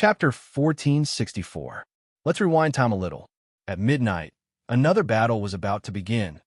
Chapter 1464. Let's rewind time a little. At midnight, another battle was about to begin.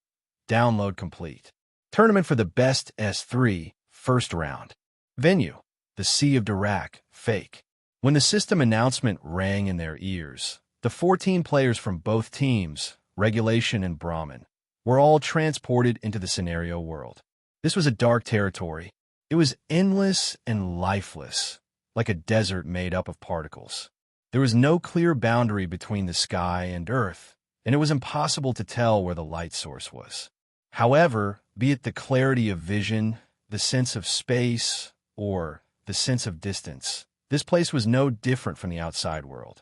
Download complete. Tournament for the best S3, first round. Venue, the Sea of Dirac, fake. When the system announcement rang in their ears, the 14 players from both teams, Regulation and Brahmin, were all transported into the scenario world. This was a dark territory. It was endless and lifeless, like a desert made up of particles. There was no clear boundary between the sky and earth, and it was impossible to tell where the light source was. However, be it the clarity of vision, the sense of space, or the sense of distance, this place was no different from the outside world.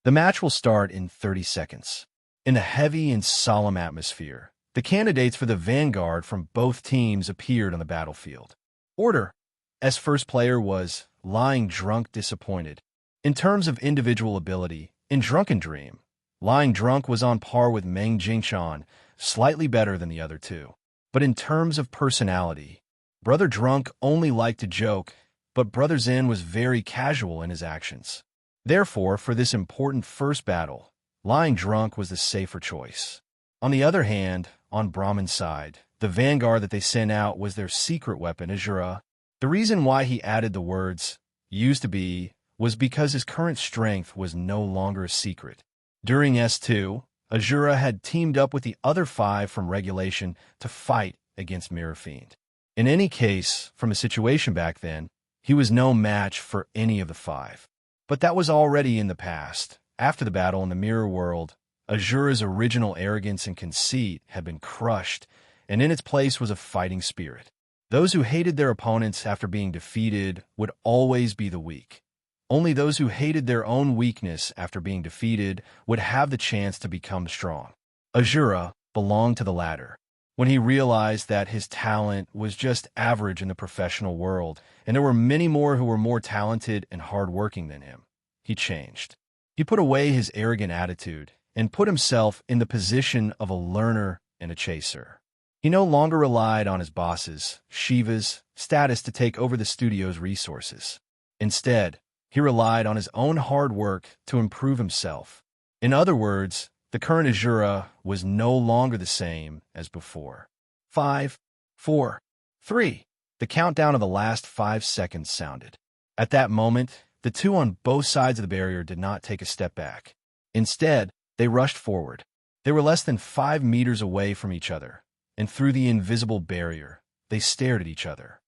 The match will start in 30 seconds. In a heavy and solemn atmosphere, the candidates for the vanguard from both teams appeared on the battlefield. Order. S first player was Lying Drunk Disappointed. In terms of individual ability, in Drunken Dream, Lying Drunk was on par with Meng Jingshan, slightly better than the other two. But in terms of personality, Brother Drunk only liked to joke, but Brother Zen was very casual in his actions. Therefore, for this important first battle, Lying Drunk was the safer choice. On the other hand, on Brahmin's side, the vanguard that they sent out was their secret weapon, Azura. The reason why he added the words, used to be, was because his current strength was no longer a secret. During S2, Azura had teamed up with the other 5 from Regulation to fight against Mirror Fiend. In any case, from a situation back then, he was no match for any of the 5. But that was already in the past. After the battle in the Mirror World, Azura's original arrogance and conceit had been crushed, and in its place was a fighting spirit. Those who hated their opponents after being defeated would always be the weak. Only those who hated their own weakness after being defeated would have the chance to become strong. Azura belonged to the latter. When he realized that his talent was just average in the professional world, and there were many more who were more talented and hardworking than him, he changed. He put away his arrogant attitude and put himself in the position of a learner and a chaser. He no longer relied on his bosses, Shiva's, status to take over the studio's resources. Instead, he relied on his own hard work to improve himself. In other words, the current Azura was no longer the same as before. 5, 4, 3. The countdown of the last 5 seconds sounded. At that moment, the two on both sides of the barrier did not take a step back. Instead, they rushed forward. They were less than 5 meters away from each other, and through the invisible barrier, they stared at each other.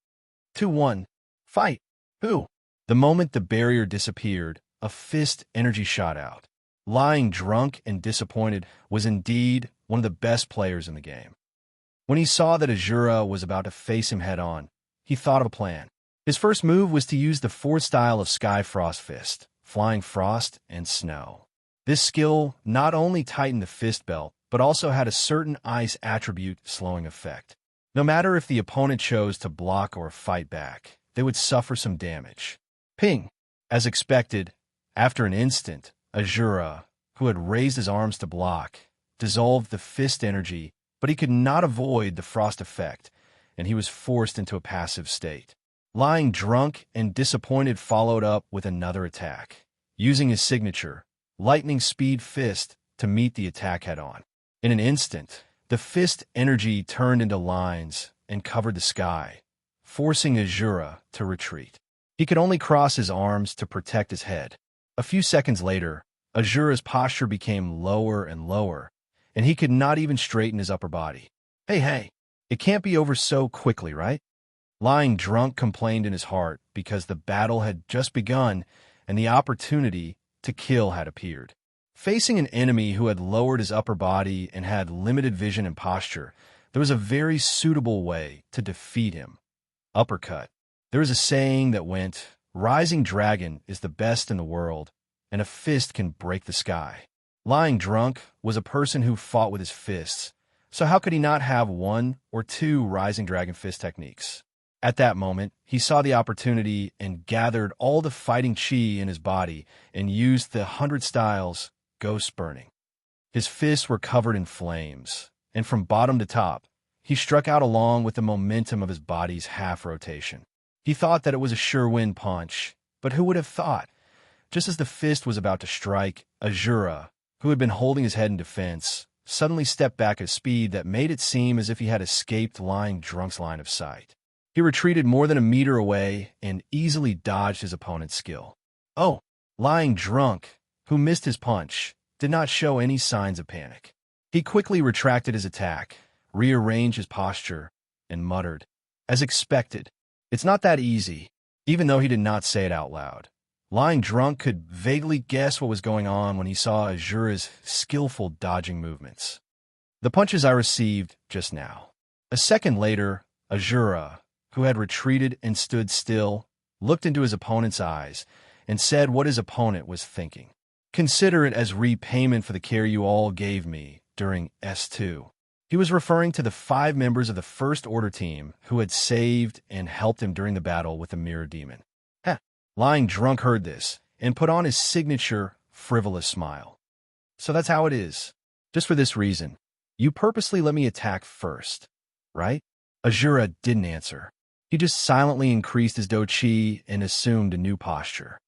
2-1. Fight! Who? The moment the barrier disappeared, a fist energy shot out. Lying Drunk and Disappointed was indeed one of the best players in the game. When he saw that Azura was about to face him head-on, he thought of a plan. His first move was to use the 4th style of Sky Frost Fist, Flying Frost and Snow. This skill not only tightened the fist belt, but also had a certain ice attribute slowing effect. No matter if the opponent chose to block or fight back, they would suffer some damage. Ping! As expected, after an instant, Azura, who had raised his arms to block, dissolved the fist energy, but he could not avoid the frost effect, and he was forced into a passive state. Lying Drunk and Disappointed followed up with another attack, using his signature, Lightning Speed Fist, to meet the attack head-on. In an instant, the fist energy turned into lines and covered the sky, forcing Azura to retreat. He could only cross his arms to protect his head. A few seconds later, Azura's posture became lower and lower, and he could not even straighten his upper body. Hey, it can't be over so quickly, right? Lying Drunk complained in his heart because the battle had just begun and the opportunity to kill had appeared. Facing an enemy who had lowered his upper body and had limited vision and posture, there was a very suitable way to defeat him. Uppercut. There is a saying that went, "Rising Dragon is the best in the world, and a fist can break the sky." Lying Drunk was a person who fought with his fists, so how could he not have 1 or 2 Rising Dragon fist techniques? At that moment, he saw the opportunity and gathered all the fighting chi in his body and used the 100 styles Ghost Burning. His fists were covered in flames, and from bottom to top, he struck out along with the momentum of his body's half rotation. He thought that it was a sure win punch, but who would have thought? Just as the fist was about to strike, Azura, who had been holding his head in defense, suddenly stepped back at a speed that made it seem as if he had escaped Lying Drunk's line of sight. He retreated more than a meter away and easily dodged his opponent's skill. Oh, Lying Drunk, who missed his punch, did not show any signs of panic. He quickly retracted his attack, rearranged his posture, and muttered, "As expected, it's not that easy," even though he did not say it out loud. Lying Drunk could vaguely guess what was going on when he saw Azura's skillful dodging movements. The punches I received just now. A second later, Azura, who had retreated and stood still, looked into his opponent's eyes and said what his opponent was thinking. "Consider it as repayment for the care you all gave me during S2. He was referring to the 5 members of the First Order team who had saved and helped him during the battle with the Mirror Demon. Lying Drunk heard this and put on his signature frivolous smile. "So that's how it is. Just for this reason. You purposely let me attack first, right?" Azura didn't answer. He just silently increased his do-chi and assumed a new posture.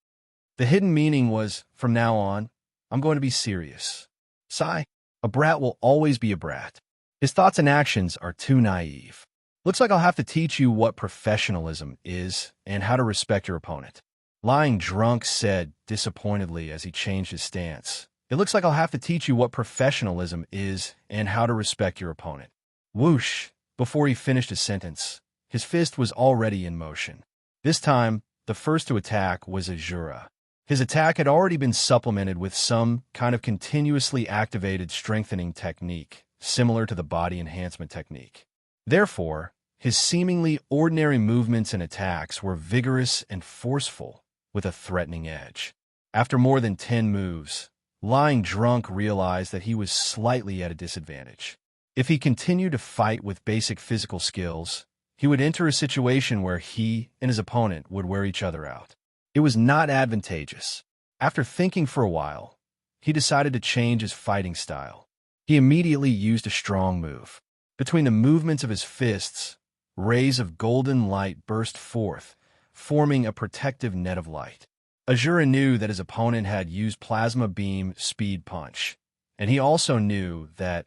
The hidden meaning was, from now on, I'm going to be serious. Sigh, a brat will always be a brat. His thoughts and actions are too naive. Looks like I'll have to teach you what professionalism is and how to respect your opponent. Lying Drunk said disappointedly as he changed his stance. It looks like I'll have to teach you what professionalism is and how to respect your opponent. Whoosh! Before he finished his sentence, his fist was already in motion. This time, the first to attack was Azura. His attack had already been supplemented with some kind of continuously activated strengthening technique, similar to the body enhancement technique. Therefore, his seemingly ordinary movements and attacks were vigorous and forceful, with a threatening edge. After more than 10 moves, Lying Drunk realized that he was slightly at a disadvantage. If he continued to fight with basic physical skills, he would enter a situation where he and his opponent would wear each other out. It was not advantageous. After thinking for a while, he decided to change his fighting style. He immediately used a strong move. Between the movements of his fists, rays of golden light burst forth, forming a protective net of light. Azura knew that his opponent had used Plasma Beam Speed Punch, and he also knew that,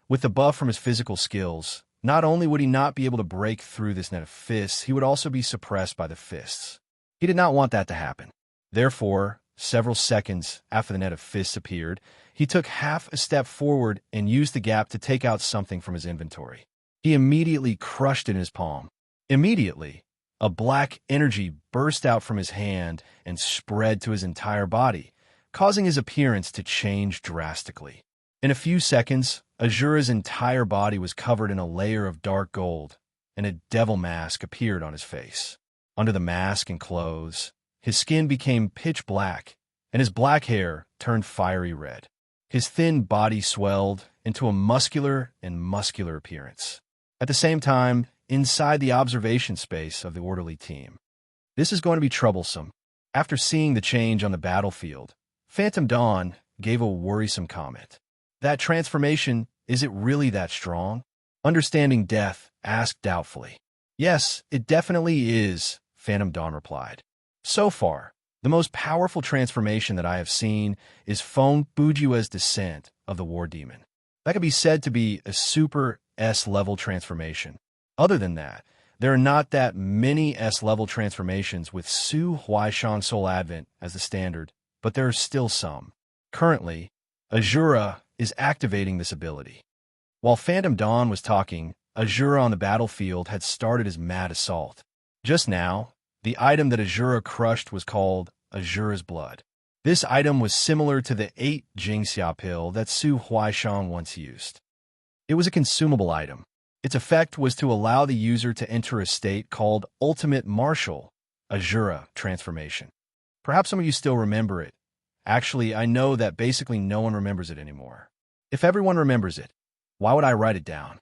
with the buff from his physical skills, not only would he not be able to break through this net of fists, he would also be suppressed by the fists. He did not want that to happen. Therefore, several seconds after the net of fists appeared, he took half a step forward and used the gap to take out something from his inventory. He immediately crushed it in his palm. Immediately, a black energy burst out from his hand and spread to his entire body, causing his appearance to change drastically. In a few seconds, Azura's entire body was covered in a layer of dark gold, and a devil mask appeared on his face. Under the mask and clothes, his skin became pitch black, and his black hair turned fiery red. His thin body swelled into a muscular appearance. At the same time, inside the observation space of the orderly team. This is going to be troublesome. After seeing the change on the battlefield, Phantom Dawn gave a worrisome comment. That transformation, is it really that strong? Understanding Death asked doubtfully. Yes, it definitely is, Phantom Dawn replied. So far, the most powerful transformation that I have seen is Fon Bujua's Descent of the War Demon. That could be said to be a super S-level transformation. Other than that, there are not that many S-level transformations with Su Huaishan Soul Advent as the standard, but there are still some. Currently, Azura is activating this ability. While Phantom Dawn was talking, Azura on the battlefield had started his mad assault. Just now, the item that Azura crushed was called Azura's Blood. This item was similar to the 8 Jingxia pill that Su Huaishan once used. It was a consumable item. Its effect was to allow the user to enter a state called Ultimate Martial Azura Transformation. Perhaps some of you still remember it. Actually, I know that basically no one remembers it anymore. If everyone remembers it, why would I write it down?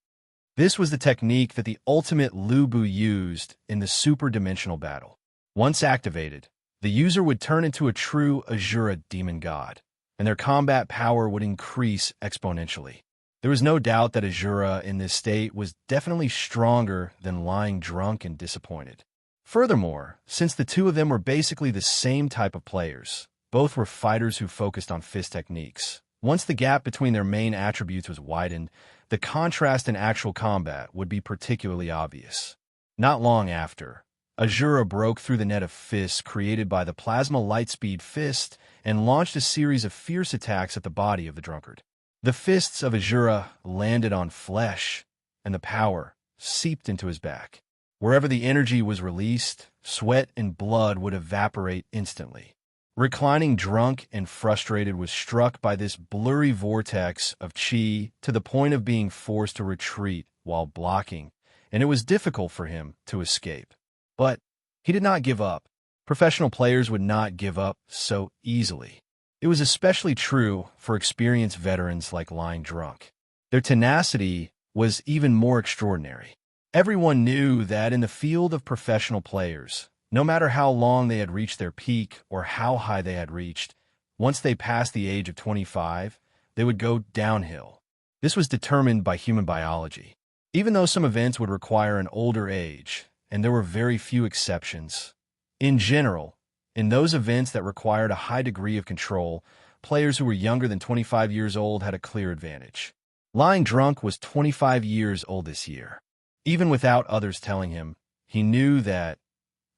This was the technique that the Ultimate Lu Bu used in the super-dimensional battle. Once activated, the user would turn into a true Azura demon god, and their combat power would increase exponentially. There was no doubt that Azura in this state was definitely stronger than Lying Drunk and disappointed. Furthermore, since the two of them were basically the same type of players, Both were fighters who focused on fist techniques. Once the gap between their main attributes was widened, the contrast in actual combat would be particularly obvious. Not long after, Azura broke through the net of fists created by the plasma lightspeed fist and launched a series of fierce attacks at the body of the drunkard. The fists of Azura landed on flesh, and the power seeped into his back. Wherever the energy was released, sweat and blood would evaporate instantly. Reclining drunk and frustrated was struck by this blurry vortex of chi to the point of being forced to retreat while blocking, and it was difficult for him to escape. But he did not give up. Professional players would not give up so easily. It was especially true for experienced veterans like Lying Drunk. Their tenacity was even more extraordinary. Everyone knew that in the field of professional players, no matter how long they had reached their peak or how high they had reached, once they passed the age of 25, they would go downhill. This was determined by human biology. Even though some events would require an older age, and there were very few exceptions, in general, in those events that required a high degree of control, players who were younger than 25 years old had a clear advantage. Lying Drunk was 25 years old this year. Even without others telling him, he knew that,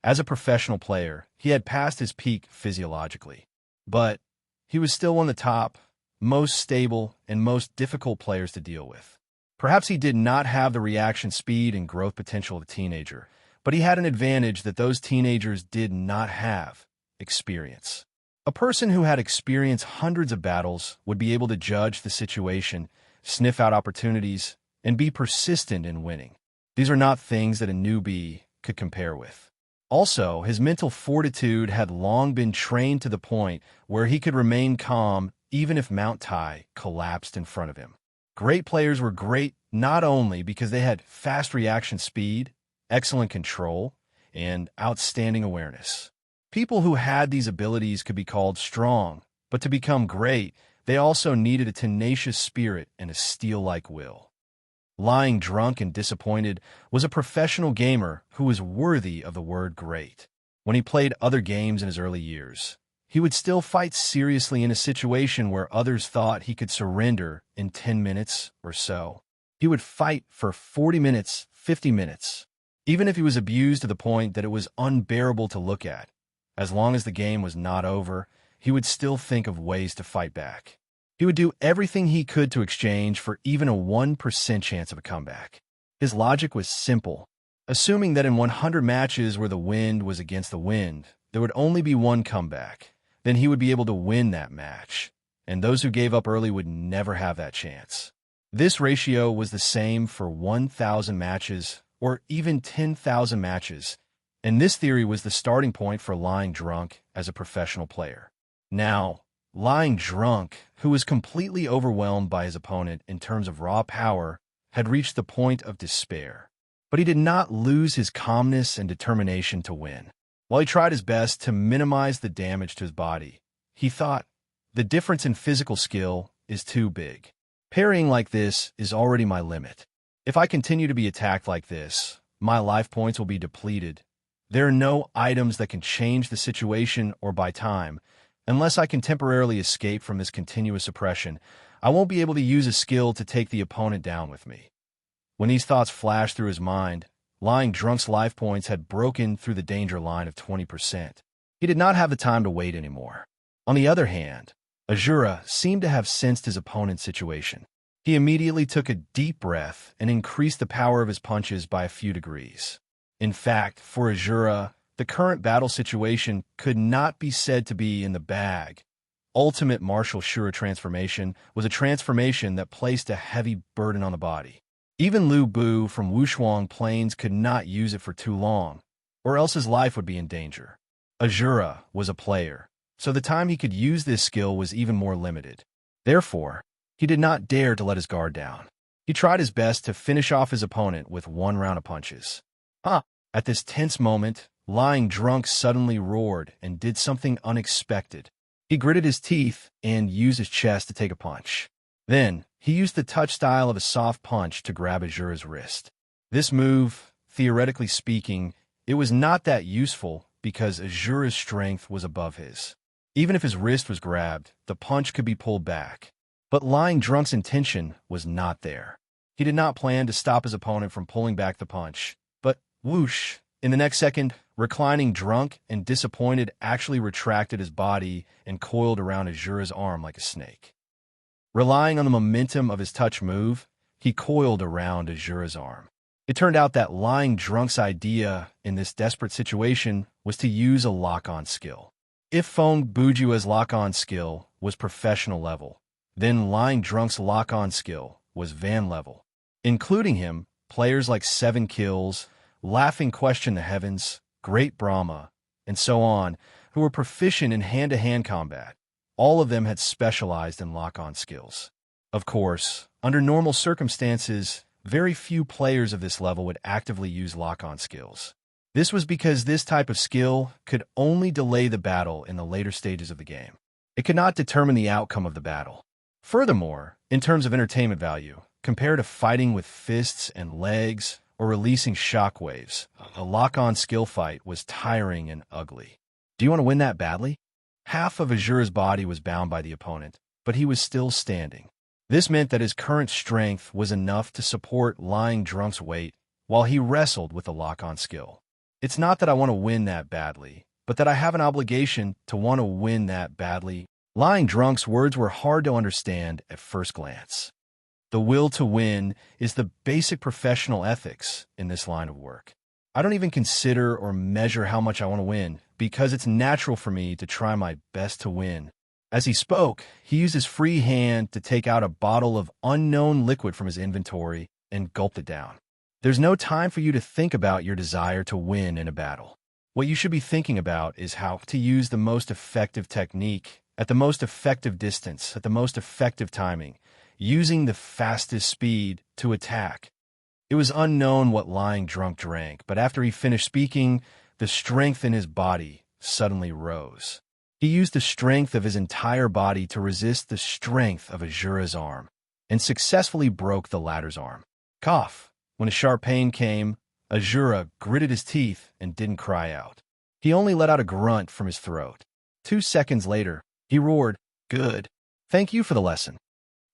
as a professional player, he had passed his peak physiologically. But he was still one of the top, most stable, and most difficult players to deal with. Perhaps he did not have the reaction speed and growth potential of a teenager, but he had an advantage that those teenagers did not have: experience. A person who had experienced hundreds of battles would be able to judge the situation, sniff out opportunities, and be persistent in winning. These are not things that a newbie could compare with. Also, his mental fortitude had long been trained to the point where he could remain calm even if Mount Tai collapsed in front of him. Great players were great not only because they had fast reaction speed, excellent control, and outstanding awareness. People who had these abilities could be called strong, but to become great, they also needed a tenacious spirit and a steel-like will. Lying Drunk and disappointed was a professional gamer who was worthy of the word great. When he played other games in his early years, he would still fight seriously in a situation where others thought he could surrender in 10 minutes or so. He would fight for 40 minutes, 50 minutes, even if he was abused to the point that it was unbearable to look at. As long as the game was not over, he would still think of ways to fight back. He would do everything he could to exchange for even a 1% chance of a comeback. His logic was simple. Assuming that in 100 matches where the wind was against the wind, there would only be one comeback, then he would be able to win that match, and those who gave up early would never have that chance. This ratio was the same for 1,000 matches or even 10,000 matches, and this theory was the starting point for Lying Drunk as a professional player. Now, Lying Drunk, who was completely overwhelmed by his opponent in terms of raw power, had reached the point of despair. But he did not lose his calmness and determination to win. While he tried his best to minimize the damage to his body, he thought, the difference in physical skill is too big. Parrying like this is already my limit. If I continue to be attacked like this, my life points will be depleted. There are no items that can change the situation or buy time. Unless I can temporarily escape from this continuous oppression, I won't be able to use a skill to take the opponent down with me. When these thoughts flashed through his mind, Lying Drunk's life points had broken through the danger line of 20%. He did not have the time to wait anymore. On the other hand, Azura seemed to have sensed his opponent's situation. He immediately took a deep breath and increased the power of his punches by a few degrees. In fact, for Azura, the current battle situation could not be said to be in the bag. Ultimate Martial Shura transformation was a transformation that placed a heavy burden on the body. Even Lu Bu from Wushuang Plains could not use it for too long, or else his life would be in danger. Azura was a player, so the time he could use this skill was even more limited. Therefore, he did not dare to let his guard down. He tried his best to finish off his opponent with one round of punches. At this tense moment, Lying Drunk suddenly roared and did something unexpected. He gritted his teeth and used his chest to take a punch. Then, he used the touch style of a soft punch to grab Azura's wrist. This move, theoretically speaking, it was not that useful because Azura's strength was above his. Even if his wrist was grabbed, the punch could be pulled back. But Lying Drunk's intention was not there. He did not plan to stop his opponent from pulling back the punch. But whoosh! In the next second, reclining drunk and disappointed actually retracted his body and coiled around Azura's arm like a snake. Relying on the momentum of his touch move, he coiled around Azura's arm. It turned out that Lying Drunk's idea in this desperate situation was to use a lock-on skill. If Fong Bujua's lock-on skill was professional level, then Lying Drunk's lock-on skill was van level. Including him, players like Seven Kills, Laughing Question the Heavens, Great Brahma, and so on, who were proficient in hand-to-hand combat. All of them had specialized in lock-on skills. Of course, under normal circumstances, very few players of this level would actively use lock-on skills. This was because this type of skill could only delay the battle in the later stages of the game. It could not determine the outcome of the battle. Furthermore, in terms of entertainment value, compared to fighting with fists and legs or releasing shockwaves, a lock-on skill fight was tiring and ugly. Do you want to win that badly? Half of Azura's body was bound by the opponent, but he was still standing. This meant that his current strength was enough to support Lying Drunk's weight while he wrestled with the lock-on skill. It's not that I want to win that badly, but that I have an obligation to want to win that badly. Lying Drunk's words were hard to understand at first glance. The will to win is the basic professional ethics in this line of work. I don't even consider or measure how much I want to win, because it's natural for me to try my best to win. As he spoke, he used his free hand to take out a bottle of unknown liquid from his inventory and gulped it down. There's no time for you to think about your desire to win in a battle. What you should be thinking about is how to use the most effective technique, at the most effective distance, at the most effective timing, using the fastest speed to attack. It was unknown what Lying Drunk drank, but after he finished speaking, the strength in his body suddenly rose. He used the strength of his entire body to resist the strength of Azura's arm, and successfully broke the latter's arm. Cough! When a sharp pain came, Azura gritted his teeth and didn't cry out. He only let out a grunt from his throat. 2 seconds later, he roared, "Good. Thank you for the lesson."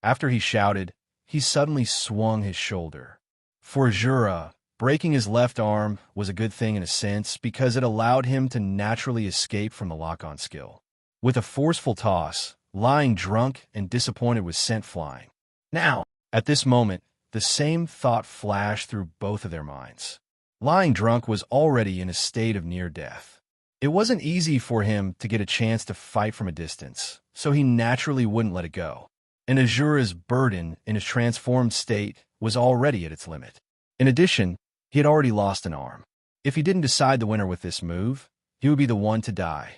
After he shouted, he suddenly swung his shoulder. For Azura, breaking his left arm was a good thing in a sense because it allowed him to naturally escape from the lock-on skill. With a forceful toss, Lying Drunk and disappointed was sent flying. Now, at this moment, the same thought flashed through both of their minds. Lying Drunk was already in a state of near death. It wasn't easy for him to get a chance to fight from a distance, so he naturally wouldn't let it go. And Azura's burden in his transformed state was already at its limit. In addition, he had already lost an arm. If he didn't decide the winner with this move, he would be the one to die.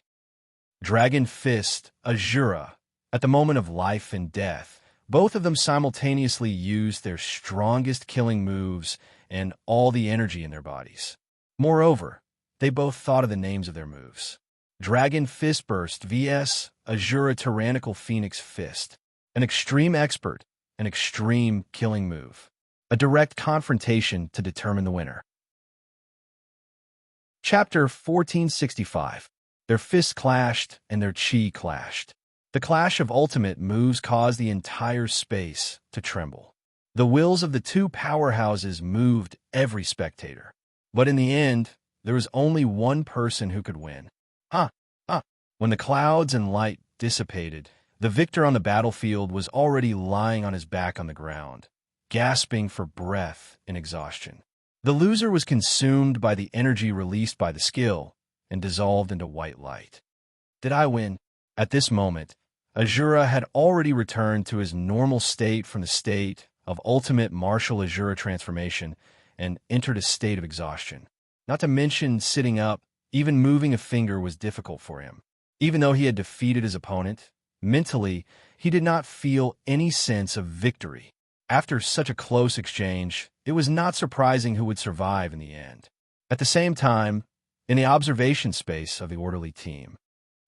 Dragon Fist, Azura, at the moment of life and death, both of them simultaneously used their strongest killing moves and all the energy in their bodies. Moreover, they both thought of the names of their moves. Dragon Fist Burst vs. Azura Tyrannical Phoenix Fist. An extreme expert, an extreme killing move. A direct confrontation to determine the winner. Chapter 1465. Their fists clashed and their chi clashed. The clash of ultimate moves caused the entire space to tremble. The wills of the two powerhouses moved every spectator. But in the end, there was only one person who could win. When the clouds and light dissipated, the victor on the battlefield was already lying on his back on the ground, gasping for breath in exhaustion. The loser was consumed by the energy released by the skill and dissolved into white light. Did I win? At this moment, Azura had already returned to his normal state from the state of ultimate martial Azura transformation and entered a state of exhaustion. Not to mention sitting up, even moving a finger was difficult for him. Even though he had defeated his opponent, mentally, he did not feel any sense of victory. After such a close exchange, it was not surprising who would survive in the end. At the same time, in the observation space of the orderly team.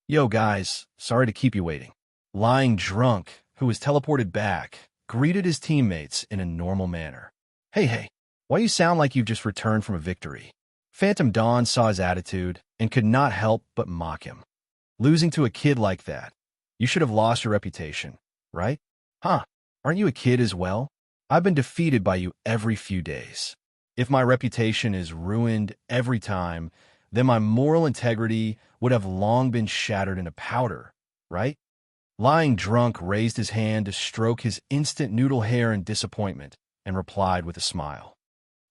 "Yo, guys, sorry to keep you waiting." Lying Drunk, who was teleported back, greeted his teammates in a normal manner. Hey, why you sound like you've just returned from a victory?" Phantom Dawn saw his attitude and could not help but mock him. Losing to a kid like that. You should have lost your reputation, right? Huh, aren't you a kid as well? I've been defeated by you every few days. If my reputation is ruined every time, then my moral integrity would have long been shattered into powder, right? Lying drunk raised his hand to stroke his instant noodle hair in disappointment and replied with a smile.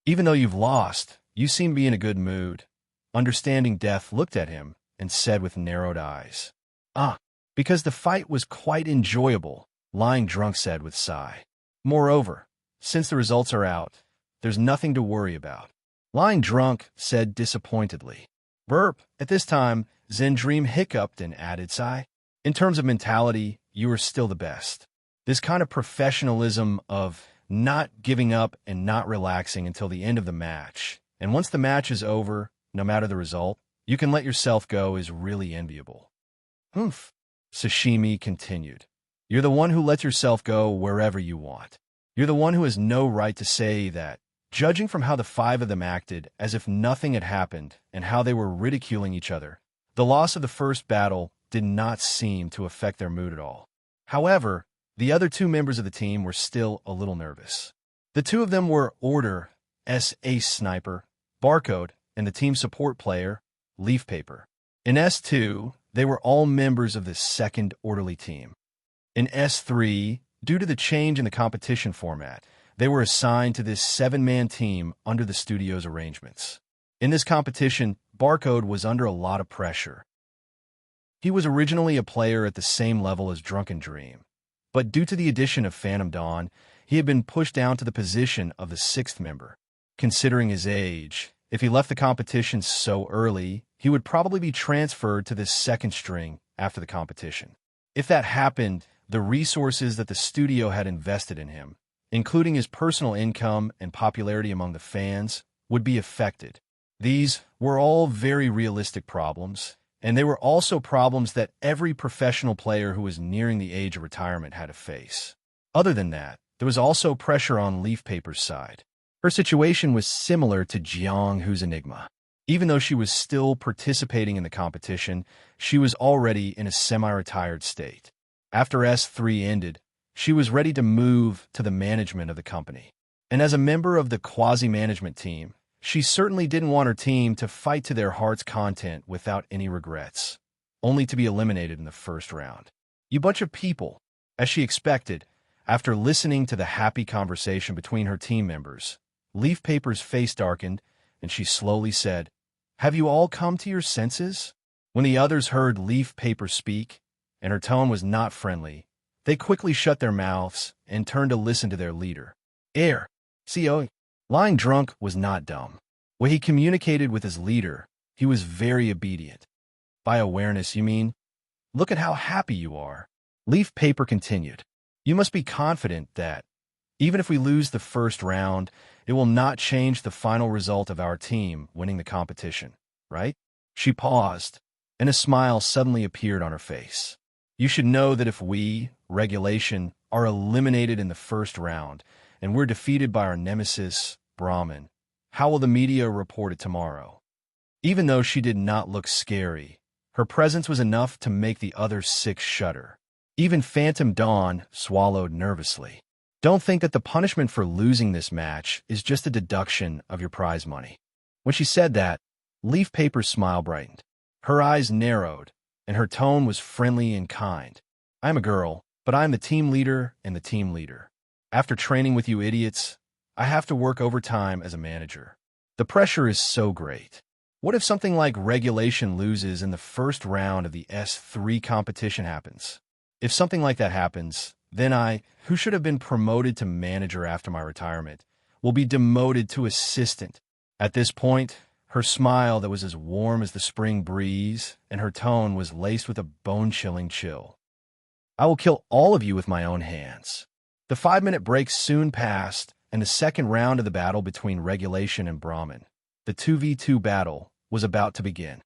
Even though you've lost, you seem to be in a good mood. Understanding Death looked at him and said with narrowed eyes, "Ah, because the fight was quite enjoyable," Lying Drunk said with sigh. "Moreover, since the results are out, there's nothing to worry about." Lying Drunk said disappointedly. Burp. At this time, Zen Dream hiccuped and added sigh. "In terms of mentality, you are still the best. This kind of professionalism of not giving up and not relaxing until the end of the match, and once the match is over, no matter the result, you can let yourself go is really enviable." "Humph," Sashimi continued. "You're the one who lets yourself go wherever you want. You're the one who has no right to say that. Judging from how the five of them acted as if nothing had happened and how they were ridiculing each other, the loss of the first battle did not seem to affect their mood at all. However, the other two members of the team were still a little nervous. The two of them were Order, S-Ace Sniper, Barcode, and the team support player, Leaf Paper. In S2, they were all members of the second orderly team. In S3, due to the change in the competition format, they were assigned to this 7-man team under the studio's arrangements. In this competition, Barcode was under a lot of pressure. He was originally a player at the same level as Drunken Dream, but due to the addition of Phantom Dawn, he had been pushed down to the position of the 6th member. Considering his age, if he left the competition so early, he would probably be transferred to this second string after the competition. If that happened, the resources that the studio had invested in him, including his personal income and popularity among the fans, would be affected. These were all very realistic problems, and they were also problems that every professional player who was nearing the age of retirement had to face. Other than that, there was also pressure on Leaf Paper's side. Her situation was similar to Jiang Hu's Enigma. Even though she was still participating in the competition, she was already in a semi-retired state. After S3 ended, she was ready to move to the management of the company. And as a member of the quasi-management team, she certainly didn't want her team to fight to their heart's content without any regrets, only to be eliminated in the first round. "You bunch of people," as she expected, after listening to the happy conversation between her team members. Leaf Paper's face darkened, and she slowly said, "Have you all come to your senses?" When the others heard Leaf Paper speak, and her tone was not friendly, they quickly shut their mouths and turned to listen to their leader. CO. Lying Drunk was not dumb. When he communicated with his leader, he was very obedient. "By awareness, you mean? Look at how happy you are." Leaf Paper continued. "You must be confident that, even if we lose the first round, it will not change the final result of our team winning the competition, right?" She paused, and a smile suddenly appeared on her face. "You should know that if we, Regulation, are eliminated in the first round, and we're defeated by our nemesis, Brahmin, how will the media report it tomorrow?" Even though she did not look scary, her presence was enough to make the other 6 shudder. Even Phantom Dawn swallowed nervously. "Don't think that the punishment for losing this match is just a deduction of your prize money." When she said that, Leaf Paper's smile brightened. Her eyes narrowed, and her tone was friendly and kind. "I'm a girl, but I'm the team leader and the team leader. After training with you idiots, I have to work overtime as a manager. The pressure is so great. What if something like Regulation loses in the first round of the S3 competition happens? If something like that happens, then I, who should have been promoted to manager after my retirement, will be demoted to assistant." At this point, her smile that was as warm as the spring breeze, and her tone was laced with a bone-chilling chill. "I will kill all of you with my own hands." The 5-minute break soon passed, and the second round of the battle between Regulation and Brahmin, the 2v2 battle, was about to begin.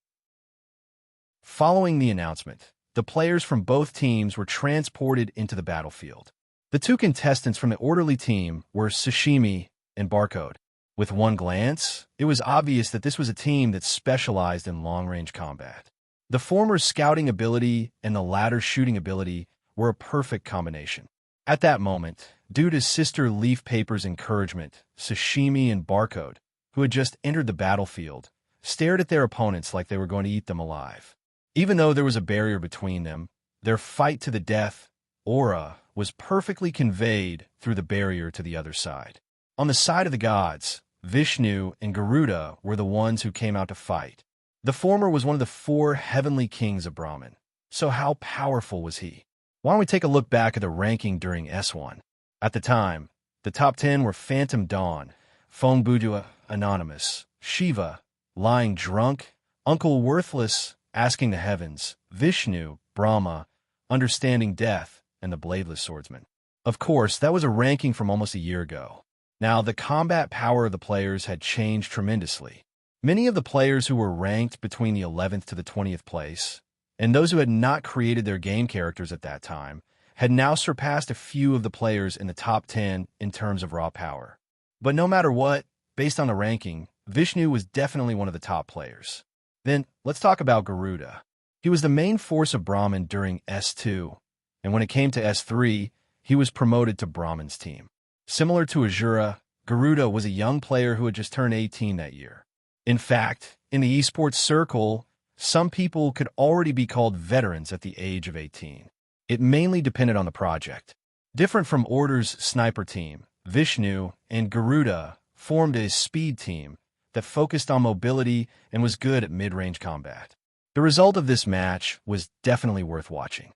Following the announcement, the players from both teams were transported into the battlefield. The two contestants from the orderly team were Sashimi and Barcode. With one glance, it was obvious that this was a team that specialized in long-range combat. The former's scouting ability and the latter's shooting ability were a perfect combination. At that moment, due to Sister Leaf Paper's encouragement, Sashimi and Barcode, who had just entered the battlefield, stared at their opponents like they were going to eat them alive. Even though there was a barrier between them, their fight to the death aura was perfectly conveyed through the barrier to the other side. On the side of the gods, Vishnu and Garuda were the ones who came out to fight. The former was one of the 4 heavenly kings of Brahman. So how powerful was he? Why don't we take a look back at the ranking during S1? At the time, the top 10 were Phantom Dawn, Fong Budua, Anonymous, Shiva, Lying Drunk, Uncle Worthless, Asking the Heavens, Vishnu, Brahma, Understanding Death, and the Bladeless Swordsman. Of course, that was a ranking from almost a year ago. Now, the combat power of the players had changed tremendously. Many of the players who were ranked between the 11th to the 20th place, and those who had not created their game characters at that time, had now surpassed a few of the players in the top 10 in terms of raw power. But no matter what, based on the ranking, Vishnu was definitely one of the top players. Then, let's talk about Garuda. He was the main force of Brahman during S2, and when it came to S3, he was promoted to Brahman's team. Similar to Azura, Garuda was a young player who had just turned 18 that year. In fact, in the esports circle, some people could already be called veterans at the age of 18. It mainly depended on the project. Different from Order's sniper team, Vishnu and Garuda formed a speed team that focused on mobility and was good at mid-range combat. The result of this match was definitely worth watching.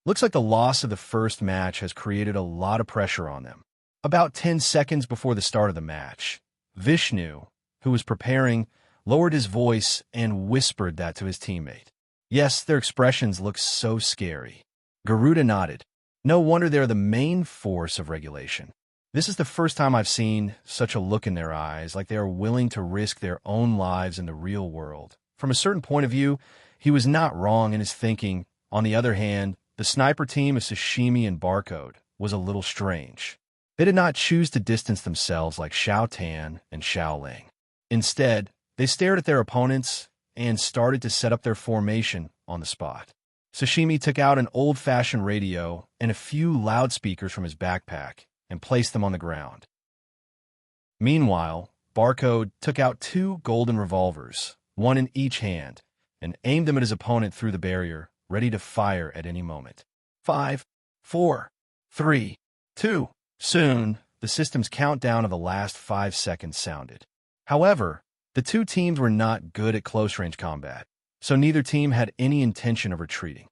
Looks like the loss of the first match has created a lot of pressure on them. About 10 seconds before the start of the match, Vishnu, who was preparing, lowered his voice and whispered that to his teammate. Yes, their expressions looked so scary. Garuda nodded. No wonder they're the main force of regulation. This is the first time I've seen such a look in their eyes, like they are willing to risk their own lives in the real world. From a certain point of view, he was not wrong in his thinking. On the other hand, the sniper team of Sashimi and Barcode was a little strange. They did not choose to distance themselves like Xiao Tan and Xiao Ling. Instead, they stared at their opponents and started to set up their formation on the spot. Sashimi took out an old-fashioned radio and a few loudspeakers from his backpack and placed them on the ground. Meanwhile, Barcode took out 2 golden revolvers, one in each hand, and aimed them at his opponent through the barrier, ready to fire at any moment. 5, 4, 3, 2. Soon, the system's countdown of the last 5 seconds sounded. However, the 2 teams were not good at close-range combat, so neither team had any intention of retreating.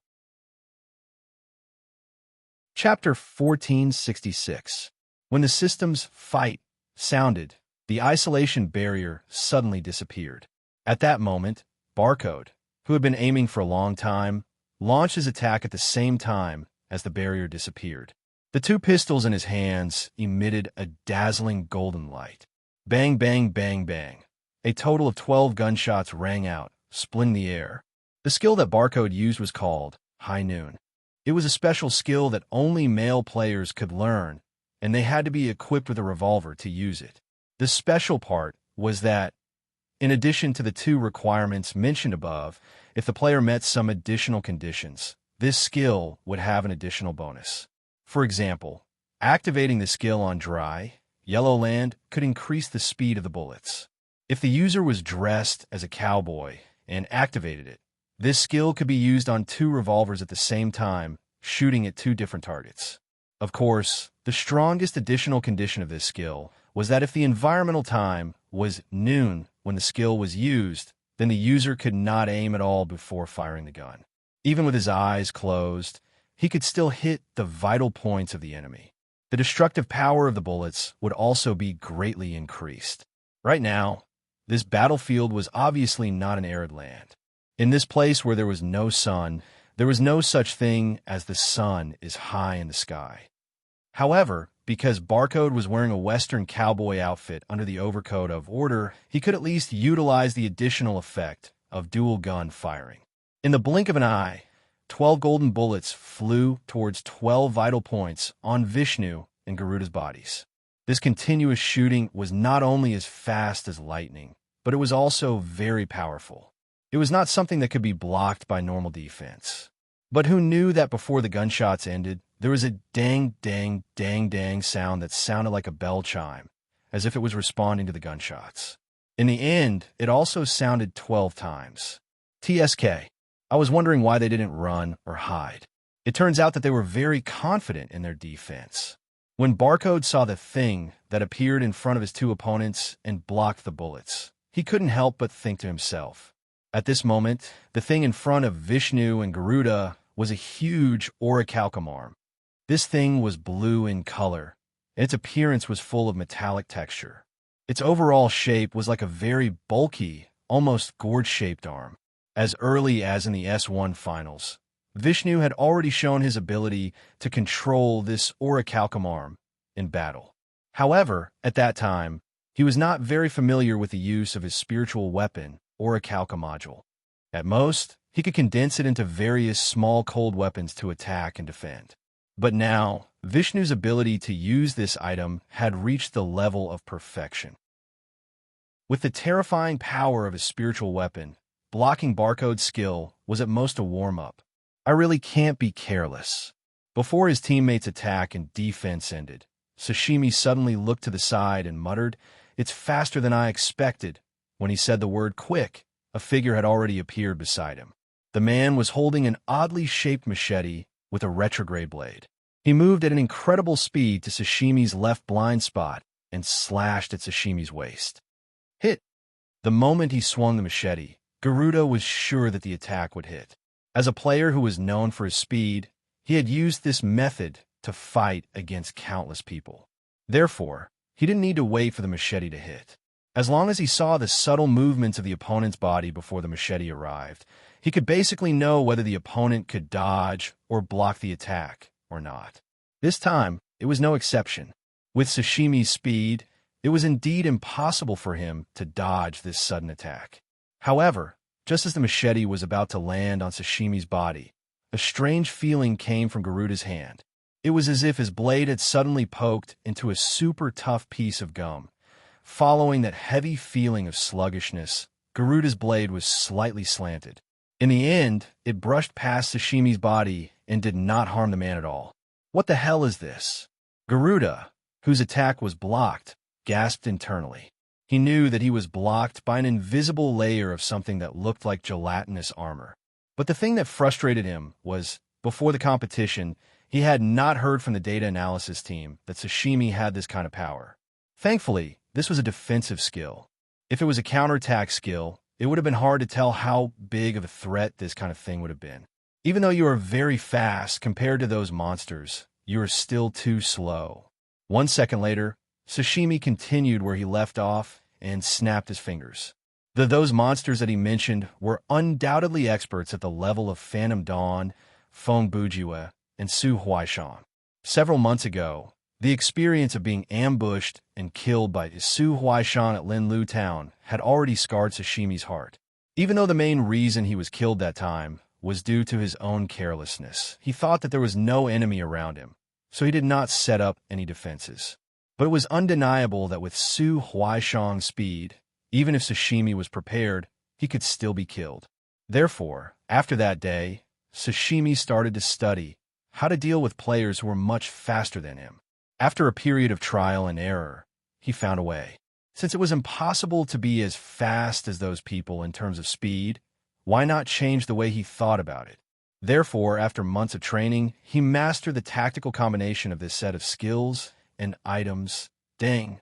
Chapter 1466. When the system's fight sounded, the isolation barrier suddenly disappeared. At that moment, Barcode, who had been aiming for a long time, launched his attack at the same time as the barrier disappeared. The 2 pistols in his hands emitted a dazzling golden light. Bang, bang, bang, bang. A total of 12 gunshots rang out, splitting the air. The skill that Barcode used was called High Noon. It was a special skill that only male players could learn, and they had to be equipped with a revolver to use it. The special part was that, in addition to the 2 requirements mentioned above, if the player met some additional conditions, this skill would have an additional bonus. For example, activating the skill on dry, yellow land could increase the speed of the bullets. If the user was dressed as a cowboy and activated it, this skill could be used on 2 revolvers at the same time, shooting at 2 different targets. Of course, the strongest additional condition of this skill was that if the environmental time was noon when the skill was used, then the user could not aim at all before firing the gun. Even with his eyes closed, he could still hit the vital points of the enemy. The destructive power of the bullets would also be greatly increased. Right now, this battlefield was obviously not an arid land. In this place where there was no sun, there was no such thing as the sun is high in the sky. However, because Barcode was wearing a Western cowboy outfit under the overcoat of Order, he could at least utilize the additional effect of dual gun firing. In the blink of an eye, 12 golden bullets flew towards 12 vital points on Vishnu and Garuda's bodies. This continuous shooting was not only as fast as lightning, but it was also very powerful. It was not something that could be blocked by normal defense. But who knew that before the gunshots ended, there was a dang, dang, dang, dang sound that sounded like a bell chime, as if it was responding to the gunshots. In the end, it also sounded 12 times. TSK. I was wondering why they didn't run or hide. It turns out that they were very confident in their defense. When Barcode saw the thing that appeared in front of his two opponents and blocked the bullets, he couldn't help but think to himself. At this moment, the thing in front of Vishnu and Garuda was a huge orichalcum. This thing was blue in color, and its appearance was full of metallic texture. Its overall shape was like a very bulky, almost gourd-shaped arm. As early as in the S1 finals, Vishnu had already shown his ability to control this orichalcum in battle. However, at that time, he was not very familiar with the use of his spiritual weapon, orichalcum module. At most, he could condense it into various small cold weapons to attack and defend. But now, Vishnu's ability to use this item had reached the level of perfection. With the terrifying power of his spiritual weapon, blocking Barcode's skill was at most a warm-up. I really can't be careless. Before his teammates' attack and defense ended, Sashimi suddenly looked to the side and muttered, "It's faster than I expected." When he said the word quick, a figure had already appeared beside him. The man was holding an oddly shaped machete with a retrograde blade. He moved at an incredible speed to Sashimi's left blind spot and slashed at Sashimi's waist. Hit! The moment he swung the machete, Garuda was sure that the attack would hit. As a player who was known for his speed, he had used this method to fight against countless people. Therefore, he didn't need to wait for the machete to hit. As long as he saw the subtle movements of the opponent's body before the machete arrived, he could basically know whether the opponent could dodge or block the attack or not. This time, it was no exception. With Sashimi's speed, it was indeed impossible for him to dodge this sudden attack. However, just as the machete was about to land on Sashimi's body, a strange feeling came from Garuda's hand. It was as if his blade had suddenly poked into a super tough piece of gum. Following that heavy feeling of sluggishness, Garuda's blade was slightly slanted. In the end, it brushed past Sashimi's body and did not harm the man at all. What the hell is this? Garuda, whose attack was blocked, gasped internally. He knew that he was blocked by an invisible layer of something that looked like gelatinous armor. But the thing that frustrated him was, before the competition, he had not heard from the data analysis team that Sashimi had this kind of power. Thankfully, this was a defensive skill. If it was a counterattack skill, it would have been hard to tell how big of a threat this kind of thing would have been. Even though you are very fast compared to those monsters, you are still too slow. 1 second later, Sashimi continued where he left off and snapped his fingers. Those monsters that he mentioned were undoubtedly experts at the level of Phantom Dawn, Feng Bujiwa, and Su Huaishan. Several months ago, the experience of being ambushed and killed by Su Huaishan at Linlu Town had already scarred Sashimi's heart. Even though the main reason he was killed that time was due to his own carelessness, he thought that there was no enemy around him, so he did not set up any defenses. But it was undeniable that with Su Huaishan's speed, even if Sashimi was prepared, he could still be killed. Therefore, after that day, Sashimi started to study how to deal with players who were much faster than him. After a period of trial and error, he found a way. Since it was impossible to be as fast as those people in terms of speed, why not change the way he thought about it? Therefore, after months of training, he mastered the tactical combination of this set of skills and items. Dang.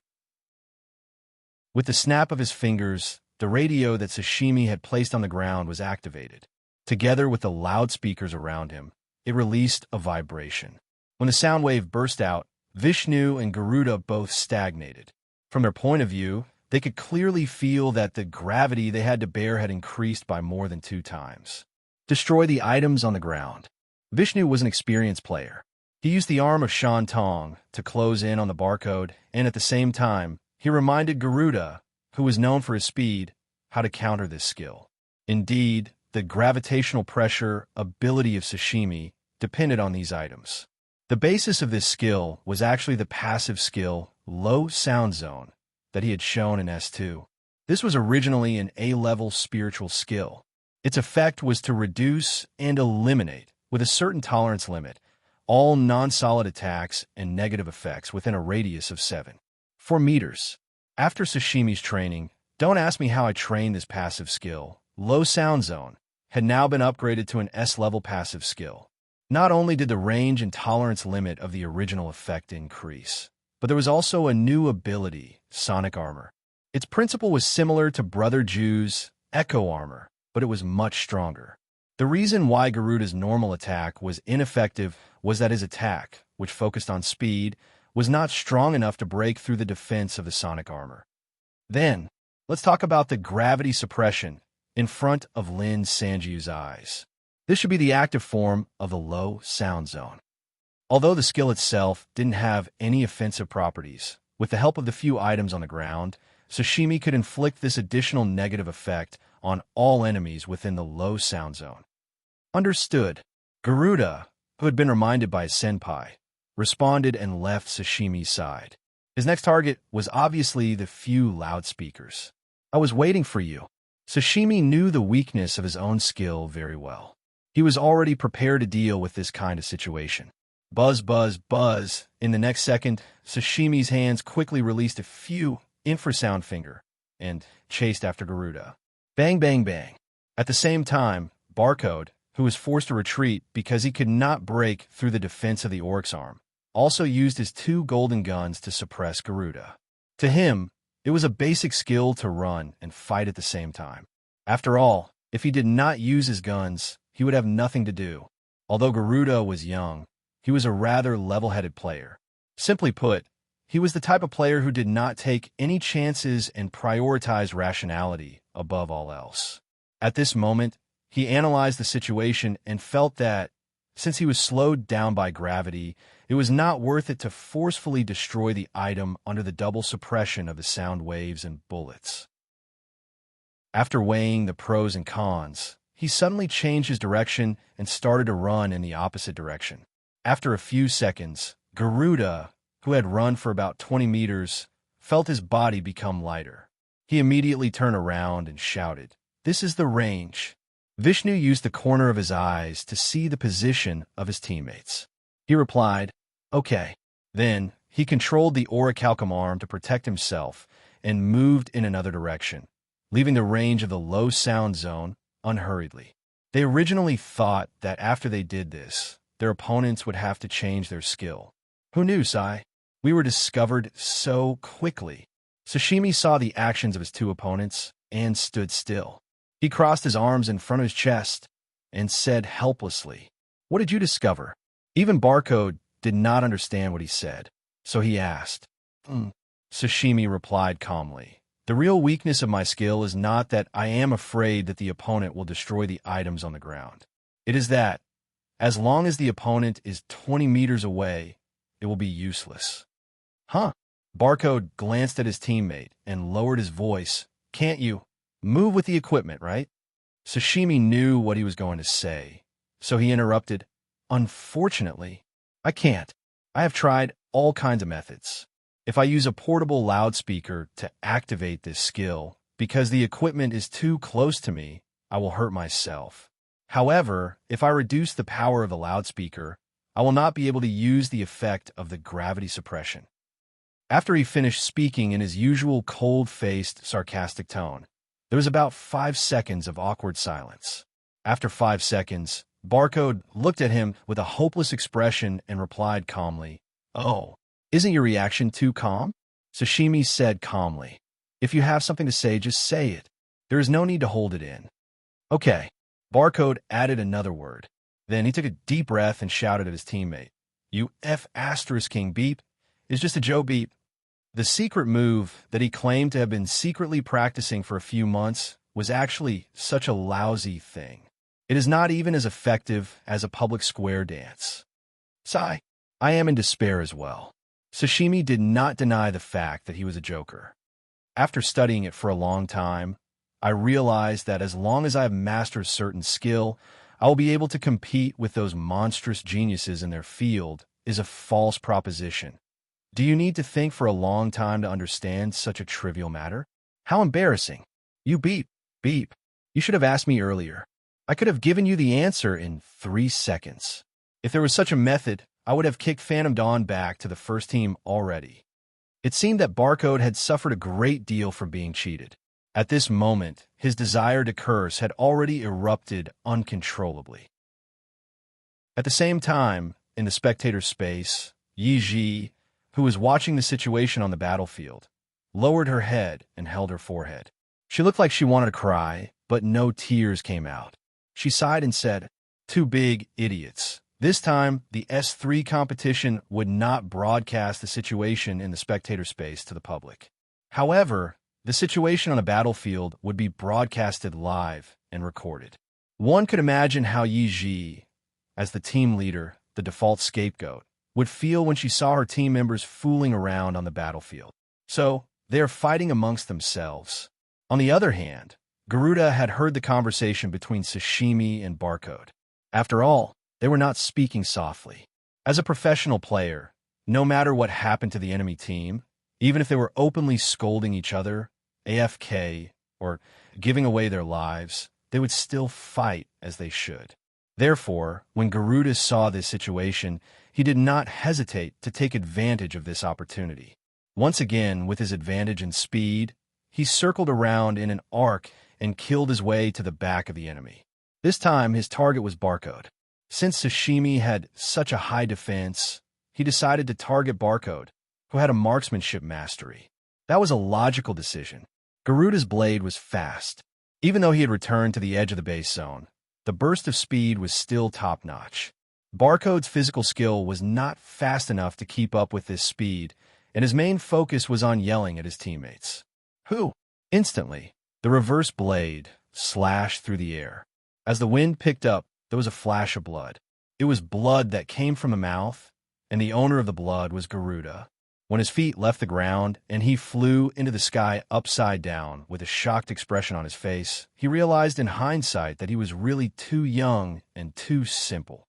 With the snap of his fingers, the radio that Sashimi had placed on the ground was activated. Together with the loudspeakers around him, it released a vibration. When the sound wave burst out, Vishnu and Garuda both stagnated. From their point of view, they could clearly feel that the gravity they had to bear had increased by more than 2 times. Destroy the items on the ground. Vishnu was an experienced player. He used the arm of Shan Tong to close in on the barcode, and at the same time, he reminded Garuda, who was known for his speed, how to counter this skill. Indeed, the gravitational pressure ability of Sashimi depended on these items. The basis of this skill was actually the passive skill, Low Sound Zone, that he had shown in S2. This was originally an A-level spiritual skill. Its effect was to reduce and eliminate, with a certain tolerance limit, all non-solid attacks and negative effects within a radius of 4 meters. After Sashimi's training, don't ask me how I trained this passive skill. Low Sound Zone had now been upgraded to an S-level passive skill. Not only did the range and tolerance limit of the original effect increase, but there was also a new ability, Sonic Armor. Its principle was similar to Brother Jew's Echo Armor, but it was much stronger. The reason why Garuda's normal attack was ineffective was that his attack, which focused on speed, was not strong enough to break through the defense of the Sonic Armor. Then, let's talk about the gravity suppression in front of Lin Sanjiu's eyes. This should be the active form of the Low Sound Zone. Although the skill itself didn't have any offensive properties, with the help of the few items on the ground, Sashimi could inflict this additional negative effect on all enemies within the Low Sound Zone. Understood. Garuda, who had been reminded by his senpai, responded and left Sashimi's side. His next target was obviously the few loudspeakers. I was waiting for you. Sashimi knew the weakness of his own skill very well. He was already prepared to deal with this kind of situation. Buzz, buzz, buzz. In the next second, Sashimi's hands quickly released a few infrasound finger and chased after Garuda. Bang, bang, bang. At the same time, Barcode, who was forced to retreat because he could not break through the defense of the Oryx arm, also used his 2 golden guns to suppress Garuda. To him, it was a basic skill to run and fight at the same time. After all, if he did not use his guns, he would have nothing to do. Although Garuda was young, he was a rather level-headed player. Simply put, he was the type of player who did not take any chances and prioritized rationality above all else. At this moment, he analyzed the situation and felt that, since he was slowed down by gravity, it was not worth it to forcefully destroy the item under the double suppression of the sound waves and bullets. After weighing the pros and cons, he suddenly changed his direction and started to run in the opposite direction. After a few seconds, Garuda, who had run for about 20 meters, felt his body become lighter. He immediately turned around and shouted, "This is the range." Vishnu used the corner of his eyes to see the position of his teammates. He replied, "Okay." Then, he controlled the orichalcum arm to protect himself and moved in another direction, leaving the range of the Low Sound Zone unhurriedly. They originally thought that after they did this, their opponents would have to change their skill. Who knew, Sai? We were discovered so quickly. Sashimi saw the actions of his 2 opponents and stood still. He crossed his arms in front of his chest and said helplessly, "What did you discover?" Even Barcode did not understand what he said, so he asked. Sashimi replied calmly, "The real weakness of my skill is not that I am afraid that the opponent will destroy the items on the ground. It is that, as long as the opponent is 20 meters away, it will be useless." Huh? Barcode glanced at his teammate and lowered his voice. "Can't you move with the equipment, right?" Sashimi knew what he was going to say, so he interrupted. "Unfortunately, I can't. I have tried all kinds of methods. If I use a portable loudspeaker to activate this skill, because the equipment is too close to me, I will hurt myself. However, if I reduce the power of the loudspeaker, I will not be able to use the effect of the gravity suppression." After he finished speaking in his usual cold-faced, sarcastic tone, there was about 5 seconds of awkward silence. After 5 seconds, Barcode looked at him with a hopeless expression and replied calmly, "Oh, isn't your reaction too calm?" Sashimi said calmly, "If you have something to say, just say it. There is no need to hold it in." "Okay." Barcode added another word. Then he took a deep breath and shouted at his teammate, "You King beep is just a Joe beep." The secret move that he claimed to have been secretly practicing for a few months was actually such a lousy thing. It is not even as effective as a public square dance. Sigh. I am in despair as well. Sashimi did not deny the fact that he was a joker. After studying it for a long time, I realized that as long as I have mastered a certain skill, I will be able to compete with those monstrous geniuses in their field is a false proposition. Do you need to think for a long time to understand such a trivial matter? How embarrassing. You beep, beep. You should have asked me earlier. I could have given you the answer in 3 seconds. If there was such a method, I would have kicked Phantom Dawn back to the first team already. It seemed that Barcode had suffered a great deal from being cheated. At this moment, his desire to curse had already erupted uncontrollably. At the same time, in the spectator's space, Yi Ji, who was watching the situation on the battlefield, lowered her head and held her forehead. She looked like she wanted to cry, but no tears came out. She sighed and said, "Two big idiots." This time, the S3 competition would not broadcast the situation in the spectator space to the public. However, the situation on the battlefield would be broadcasted live and recorded. One could imagine how Yi Ji, as the team leader, the default scapegoat, would feel when she saw her team members fooling around on the battlefield. So, they are fighting amongst themselves. On the other hand, Garuda had heard the conversation between Sashimi and Barcode. After all, they were not speaking softly. As a professional player, no matter what happened to the enemy team, even if they were openly scolding each other, AFK, or giving away their lives, they would still fight as they should. Therefore, when Garuda saw this situation, he did not hesitate to take advantage of this opportunity. Once again, with his advantage in speed, he circled around in an arc and killed his way to the back of the enemy. This time, his target was Barcode. Since Sashimi had such a high defense, he decided to target Barcode, who had a marksmanship mastery. That was a logical decision. Garuda's blade was fast. Even though he had returned to the edge of the base zone, the burst of speed was still top-notch. Barcode's physical skill was not fast enough to keep up with this speed, and his main focus was on yelling at his teammates. Who? Instantly, the reverse blade slashed through the air. As the wind picked up, there was a flash of blood. It was blood that came from the mouth, and the owner of the blood was Garuda. When his feet left the ground and he flew into the sky upside down with a shocked expression on his face, he realized in hindsight that he was really too young and too simple.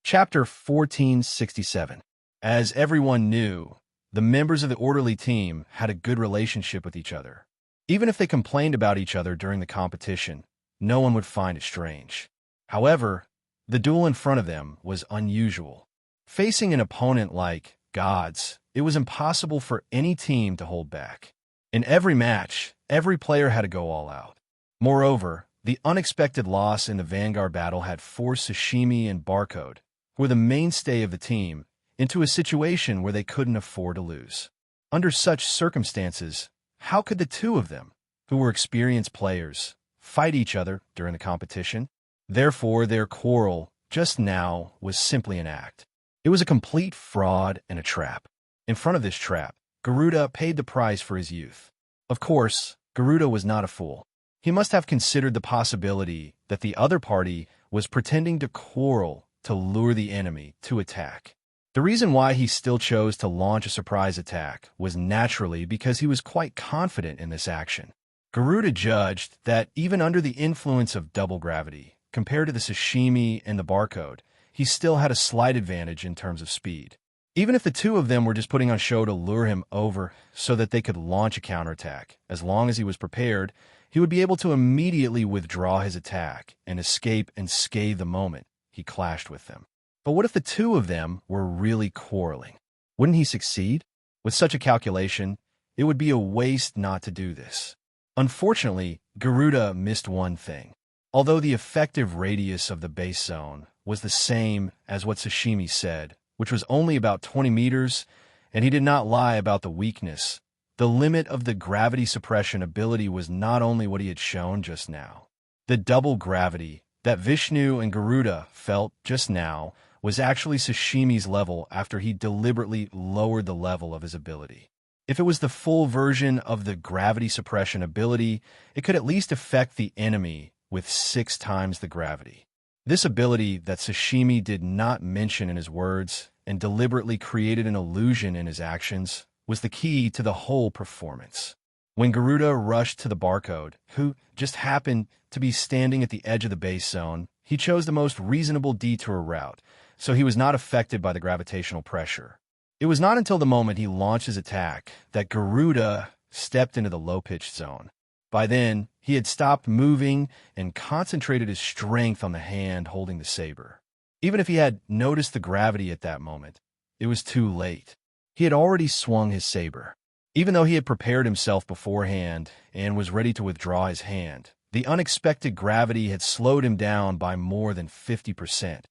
Chapter 1467. As everyone knew, the members of the orderly team had a good relationship with each other. Even if they complained about each other during the competition, no one would find it strange. However, the duel in front of them was unusual. Facing an opponent like gods, it was impossible for any team to hold back. In every match, every player had to go all out. Moreover, the unexpected loss in the Vanguard battle had forced Sashimi and Barcode, who were the mainstay of the team, into a situation where they couldn't afford to lose. Under such circumstances, how could the two of them, who were experienced players, fight each other during the competition? Therefore, their quarrel just now was simply an act. It was a complete fraud and a trap. In front of this trap, Garuda paid the price for his youth. Of course, Garuda was not a fool. He must have considered the possibility that the other party was pretending to quarrel to lure the enemy to attack. The reason why he still chose to launch a surprise attack was naturally because he was quite confident in this action. Garuda judged that even under the influence of double gravity, compared to the Sashimi and the Barcode, he still had a slight advantage in terms of speed. Even if the two of them were just putting on show to lure him over so that they could launch a counterattack, as long as he was prepared, he would be able to immediately withdraw his attack and escape and scathe the moment he clashed with them. But what if the two of them were really quarreling? Wouldn't he succeed? With such a calculation, it would be a waste not to do this. Unfortunately, Garuda missed one thing. Although the effective radius of the base zone was the same as what Sashimi said, which was only about 20 meters, and he did not lie about the weakness, the limit of the gravity suppression ability was not only what he had shown just now. The double gravity that Vishnu and Garuda felt just now was actually Sashimi's level after he deliberately lowered the level of his ability. If it was the full version of the gravity suppression ability, it could at least affect the enemy with 6 times the gravity. This ability that Sashimi did not mention in his words and deliberately created an illusion in his actions was the key to the whole performance. When Garuda rushed to the Barcode, who just happened to be standing at the edge of the base zone, he chose the most reasonable detour route, so he was not affected by the gravitational pressure. It was not until the moment he launched his attack that Garuda stepped into the low-pitched zone. By then, he had stopped moving and concentrated his strength on the hand holding the saber. Even if he had noticed the gravity at that moment, it was too late. He had already swung his saber. Even though he had prepared himself beforehand and was ready to withdraw his hand, the unexpected gravity had slowed him down by more than 50%.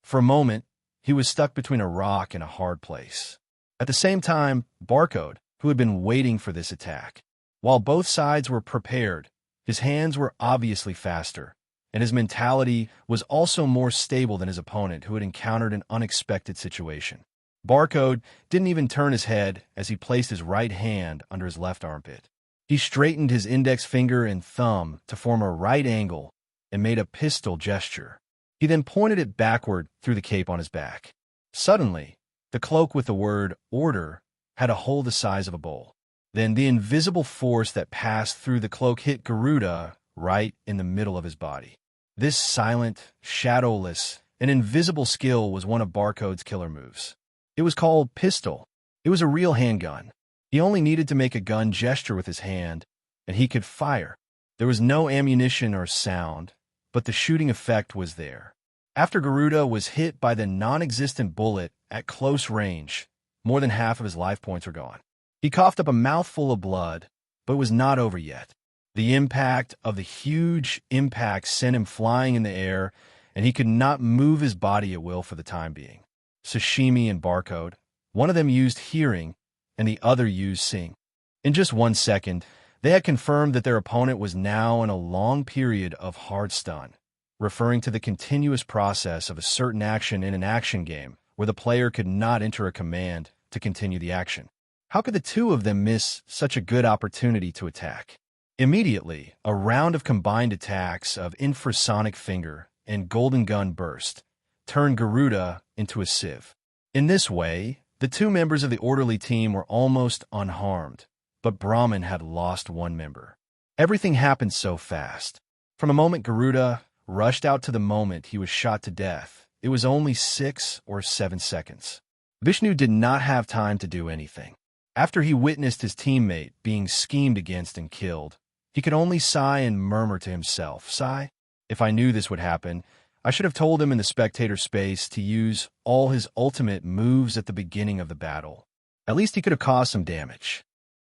For a moment, he was stuck between a rock and a hard place. At the same time, Barcode, who had been waiting for this attack, while both sides were prepared, his hands were obviously faster, and his mentality was also more stable than his opponent, who had encountered an unexpected situation. Barcode didn't even turn his head as he placed his right hand under his left armpit. He straightened his index finger and thumb to form a right angle and made a pistol gesture. He then pointed it backward through the cape on his back. Suddenly, the cloak with the word "order" had a hole the size of a bowl. Then the invisible force that passed through the cloak hit Garuda right in the middle of his body. This silent, shadowless, and invisible skill was one of Barcode's killer moves. It was called pistol. It was a real handgun. He only needed to make a gun gesture with his hand, and he could fire. There was no ammunition or sound, but the shooting effect was there. After Garuda was hit by the non-existent bullet at close range, more than half of his life points were gone. He coughed up a mouthful of blood, but it was not over yet. The impact of the huge impact sent him flying in the air, and he could not move his body at will for the time being. Sashimi and Barcode, one of them used hearing, and the other used seeing. In just 1 second, they had confirmed that their opponent was now in a long period of hard stun, referring to the continuous process of a certain action in an action game where the player could not enter a command to continue the action. How could the two of them miss such a good opportunity to attack? Immediately, a round of combined attacks of infrasonic finger and golden gun burst turned Garuda into a sieve. In this way, the two members of the orderly team were almost unharmed, but Brahmin had lost one member. Everything happened so fast. From the moment Garuda rushed out to the moment he was shot to death, it was only 6 or 7 seconds. Vishnu did not have time to do anything. After he witnessed his teammate being schemed against and killed, he could only sigh and murmur to himself, "Sigh, if I knew this would happen, I should have told him in the spectator space to use all his ultimate moves at the beginning of the battle. At least he could have caused some damage.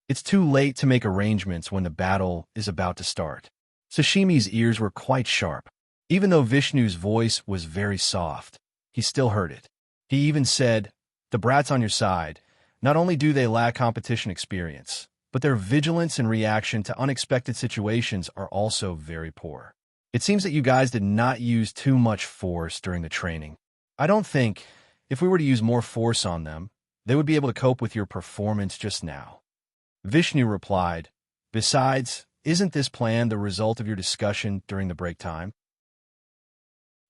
It's too late to make arrangements when the battle is about to start." Sashimi's ears were quite sharp. Even though Vishnu's voice was very soft, he still heard it. He even said, "The brats on your side, not only do they lack competition experience, but their vigilance and reaction to unexpected situations are also very poor. It seems that you guys did not use too much force during the training. I don't think, if we were to use more force on them, they would be able to cope with your performance just now." Vishnu replied, "Besides, isn't this plan the result of your discussion during the break time?"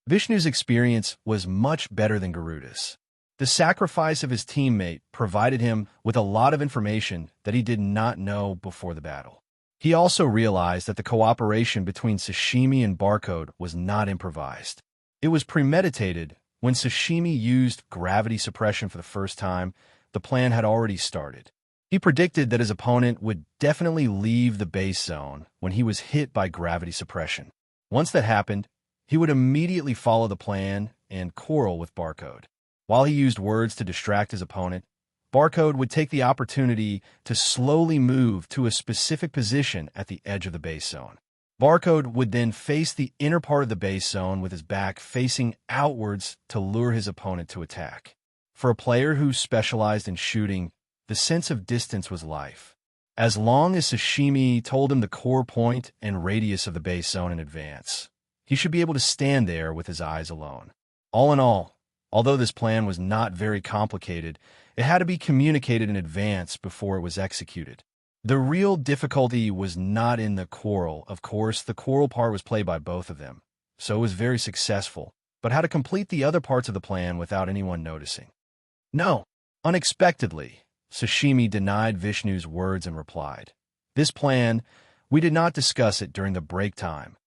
Vishnu's experience was much better than Garuda's. The sacrifice of his teammate provided him with a lot of information that he did not know before the battle. He also realized that the cooperation between Sashimi and Barcode was not improvised. It was premeditated. When Sashimi used gravity suppression for the first time, the plan had already started. He predicted that his opponent would definitely leave the base zone when he was hit by gravity suppression. Once that happened, he would immediately follow the plan and quarrel with Barcode. While he used words to distract his opponent, Barcode would take the opportunity to slowly move to a specific position at the edge of the base zone. Barcode would then face the inner part of the base zone with his back facing outwards to lure his opponent to attack. For a player who specialized in shooting, the sense of distance was life. As long as Sashimi told him the core point and radius of the base zone in advance, he should be able to stand there with his eyes alone. All in all, although this plan was not very complicated, it had to be communicated in advance before it was executed. The real difficulty was not in the quarrel. Of course, the quarrel part was played by both of them, so it was very successful, but how to complete the other parts of the plan without anyone noticing. No. Unexpectedly, Sashimi denied Vishnu's words and replied, "This plan, we did not discuss it during the break time."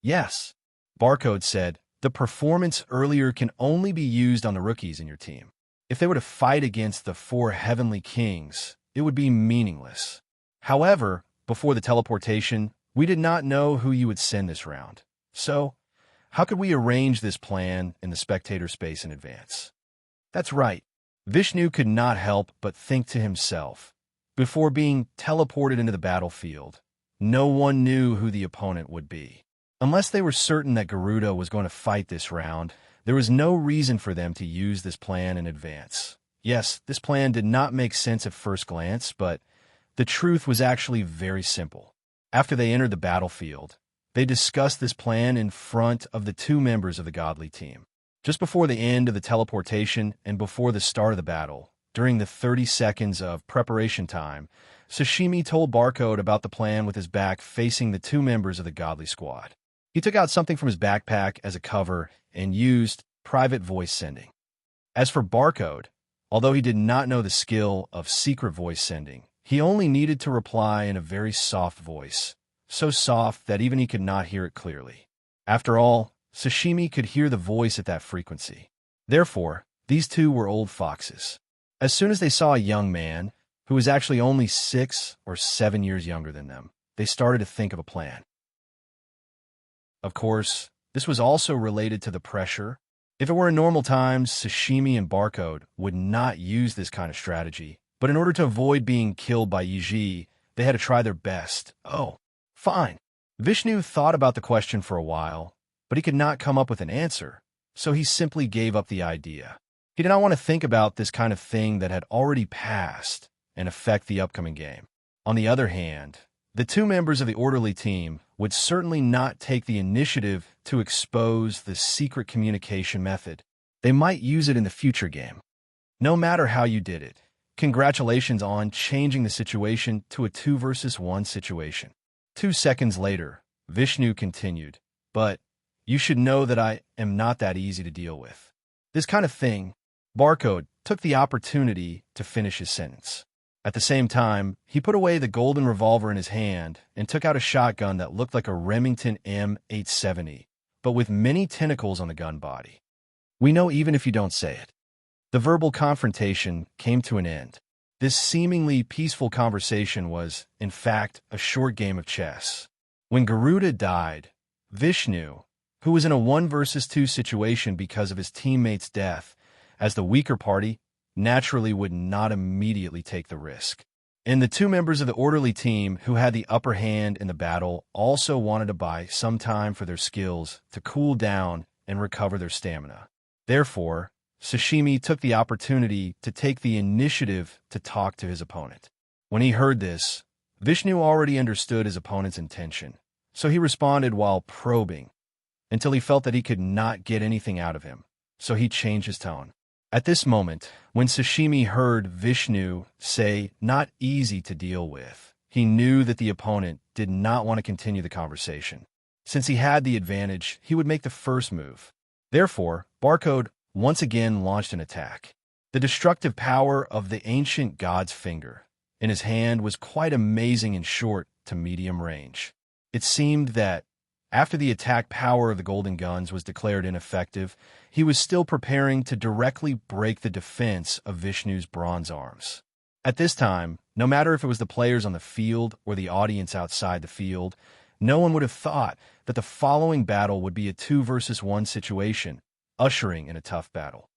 "Yes," Barcode said, "the performance earlier can only be used on the rookies in your team. If they were to fight against the 4 heavenly kings, it would be meaningless. However, before the teleportation, we did not know who you would send this round. So, how could we arrange this plan in the spectator space in advance? That's right. Vishnu could not help but think to himself. Before being teleported into the battlefield, no one knew who the opponent would be. Unless they were certain that Garuda was going to fight this round, there was no reason for them to use this plan in advance. Yes, this plan did not make sense at first glance, but the truth was actually very simple. After they entered the battlefield, they discussed this plan in front of the two members of the godly team. Just before the end of the teleportation and before the start of the battle, during the 30 seconds of preparation time, Sashimi told Barcode about the plan with his back facing the two members of the godly squad. He took out something from his backpack as a cover and used private voice sending. As for Barcode, although he did not know the skill of secret voice sending, he only needed to reply in a very soft voice, so soft that even he could not hear it clearly. After all, Sashimi could hear the voice at that frequency. Therefore, these two were old foxes. As soon as they saw a young man, who was actually only 6 or 7 years younger than them, they started to think of a plan. Of course, this was also related to the pressure. If it were in normal times, Sashimi and Barcode would not use this kind of strategy, but in order to avoid being killed by Yiji, they had to try their best. Oh, fine. Vishnu thought about the question for a while, but he could not come up with an answer, so he simply gave up the idea. He did not want to think about this kind of thing that had already passed and affect the upcoming game. On the other hand, the two members of the orderly team would certainly not take the initiative to expose the secret communication method. They might use it in the future game. No matter how you did it, congratulations on changing the situation to a 2 versus 1 situation. 2 seconds later, Vishnu continued, but you should know that I am not that easy to deal with. This kind of thing, Barcode took the opportunity to finish his sentence. At the same time, he put away the golden revolver in his hand and took out a shotgun that looked like a Remington M870, but with many tentacles on the gun body. We know even if you don't say it. The verbal confrontation came to an end. This seemingly peaceful conversation was, in fact, a short game of chess. When Garuda died, Vishnu, who was in a 1 versus 2 situation because of his teammate's death, as the weaker party, naturally would not immediately take the risk. And the two members of the orderly team who had the upper hand in the battle also wanted to buy some time for their skills to cool down and recover their stamina. Therefore, Sashimi took the opportunity to take the initiative to talk to his opponent. When he heard this, Vishnu already understood his opponent's intention, so he responded while probing, until he felt that he could not get anything out of him, so he changed his tone. At this moment, when Sashimi heard Vishnu say, "not easy to deal with," he knew that the opponent did not want to continue the conversation. Since he had the advantage, he would make the first move. Therefore, Barcode once again launched an attack. The destructive power of the ancient god's finger in his hand was quite amazing in short to medium range. It seemed that after the attack power of the golden guns was declared ineffective, he was still preparing to directly break the defense of Vishnu's bronze arms. At this time, no matter if it was the players on the field or the audience outside the field, no one would have thought that the following battle would be a 2 versus 1 situation, ushering in a tough battle.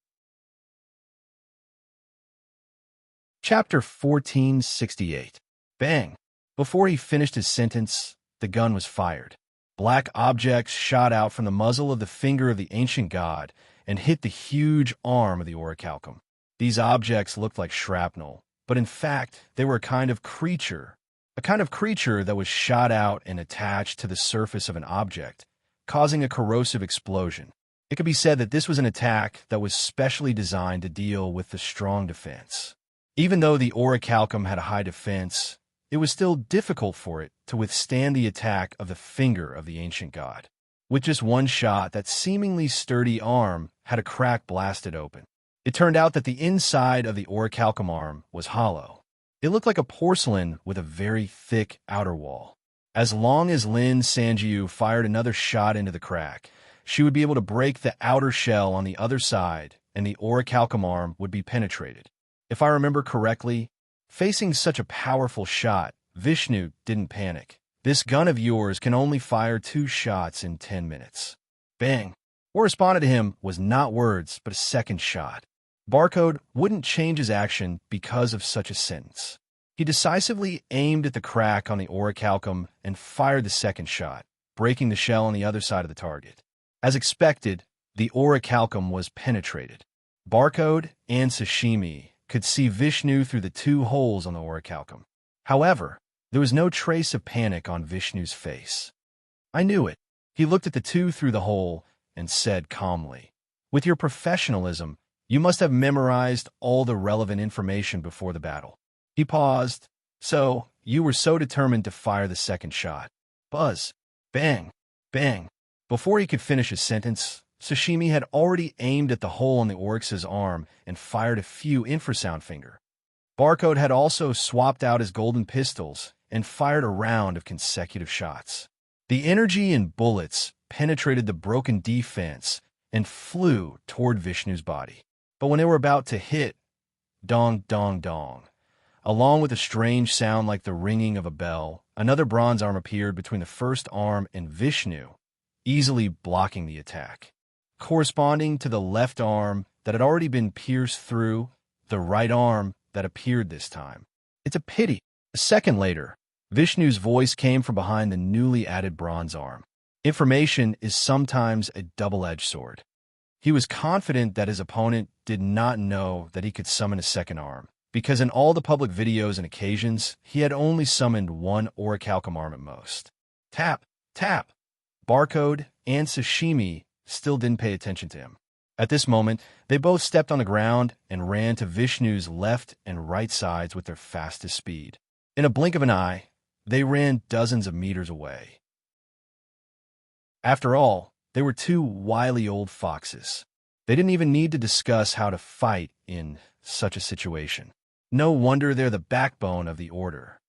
Chapter 1468. Bang! Before he finished his sentence, the gun was fired. Black objects shot out from the muzzle of the finger of the ancient god and hit the huge arm of the orichalcum. These objects looked like shrapnel, but in fact, they were a kind of creature that was shot out and attached to the surface of an object, causing a corrosive explosion. It could be said that this was an attack that was specially designed to deal with the strong defense. Even though the orichalcum had a high defense, it was still difficult for it to withstand the attack of the finger of the ancient god. With just one shot, that seemingly sturdy arm had a crack blasted open. It turned out that the inside of the orichalcum arm was hollow. It looked like a porcelain with a very thick outer wall. As long as Lin Sanjiu fired another shot into the crack, she would be able to break the outer shell on the other side, and the orichalcum arm would be penetrated. If I remember correctly, facing such a powerful shot, Vishnu didn't panic. "This gun of yours can only fire 2 shots in 10 minutes. Bang! What responded to him was not words, but a second shot. Barcode wouldn't change his action because of such a sentence. He decisively aimed at the crack on the orichalcum and fired the second shot, breaking the shell on the other side of the target. As expected, the orichalcum was penetrated. Barcode and Sashimi could see Vishnu through the 2 holes on the orichalcum. However, there was no trace of panic on Vishnu's face. "I knew it." He looked at the 2 through the hole and said calmly, "With your professionalism, you must have memorized all the relevant information before the battle." He paused. "So, you were so determined to fire the second shot." Buzz. Bang. Bang. Before he could finish his sentence, Sashimi had already aimed at the hole on the Oryx's arm and fired a few infrasound finger. Barcode had also swapped out his golden pistols and fired a round of consecutive shots. The energy in bullets penetrated the broken defense and flew toward Vishnu's body. But when they were about to hit, dong, dong, dong, along with a strange sound like the ringing of a bell, another bronze arm appeared between the first arm and Vishnu, easily blocking the attack. Corresponding to the left arm that had already been pierced through, the right arm that appeared this time. "It's a pity." A second later, Vishnu's voice came from behind the newly added bronze arm. Information is sometimes a double-edged sword. He was confident that his opponent did not know that he could summon a second arm, because in all the public videos and occasions, he had only summoned 1 orichalcum arm at most. Tap, tap. Barcode and Sashimi still didn't pay attention to him. At this moment, they both stepped on the ground and ran to Vishnu's left and right sides with their fastest speed. In a blink of an eye, they ran dozens of meters away. After all, they were 2 wily old foxes. They didn't even need to discuss how to fight in such a situation. No wonder they're the backbone of the order.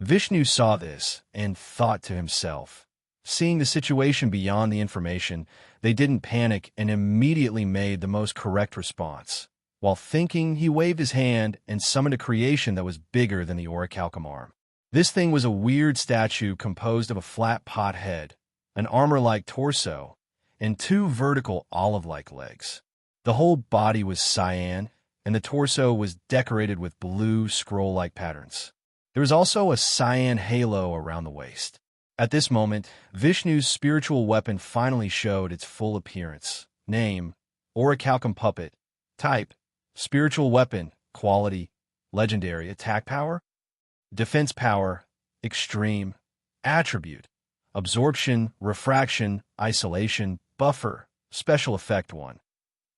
Vishnu saw this and thought to himself. Seeing the situation beyond the information, they didn't panic and immediately made the most correct response. While thinking, he waved his hand and summoned a creation that was bigger than the orichalcum arm. This thing was a weird statue composed of a flat pot head, an armor-like torso, and 2 vertical olive-like legs. The whole body was cyan, and the torso was decorated with blue scroll-like patterns. There was also a cyan halo around the waist. At this moment, Vishnu's spiritual weapon finally showed its full appearance. Name: orichalcum puppet. Type: spiritual weapon. Quality: legendary. Attack power: defense power, extreme. Attribute: absorption, refraction, isolation, buffer. Special effect 1.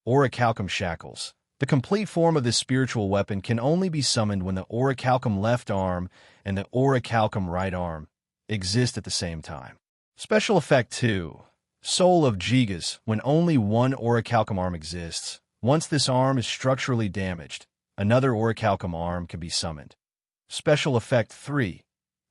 Orichalcum shackles. The complete form of this spiritual weapon can only be summoned when the orichalcum left arm and the orichalcum right arm exist at the same time. Special effect 2. Soul of Gigas. When only 1 orichalcum arm exists, once this arm is structurally damaged, another orichalcum arm can be summoned. Special effect 3.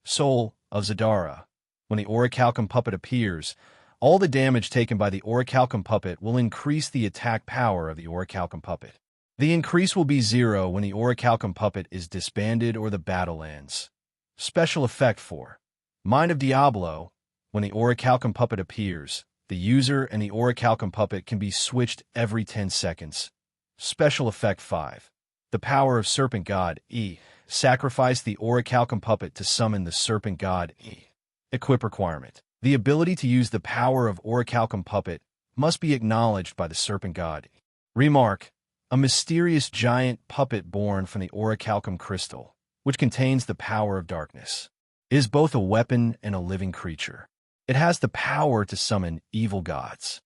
Soul of Zadara. When the orichalcum puppet appears, all the damage taken by the orichalcum puppet will increase the attack power of the orichalcum puppet. The increase will be 0 when the orichalcum puppet is disbanded or the battle ends. Special effect 4. Mind of Diablo. When the orichalcum puppet appears, the user and the orichalcum puppet can be switched every 10 seconds. Special effect 5. The power of Serpent God E. Sacrifice the orichalcum puppet to summon the Serpent God E. Equip requirement. The ability to use the power of orichalcum puppet must be acknowledged by the Serpent God. Remark: a mysterious giant puppet born from the orichalcum crystal, which contains the power of darkness. It is both a weapon and a living creature. It has the power to summon evil gods.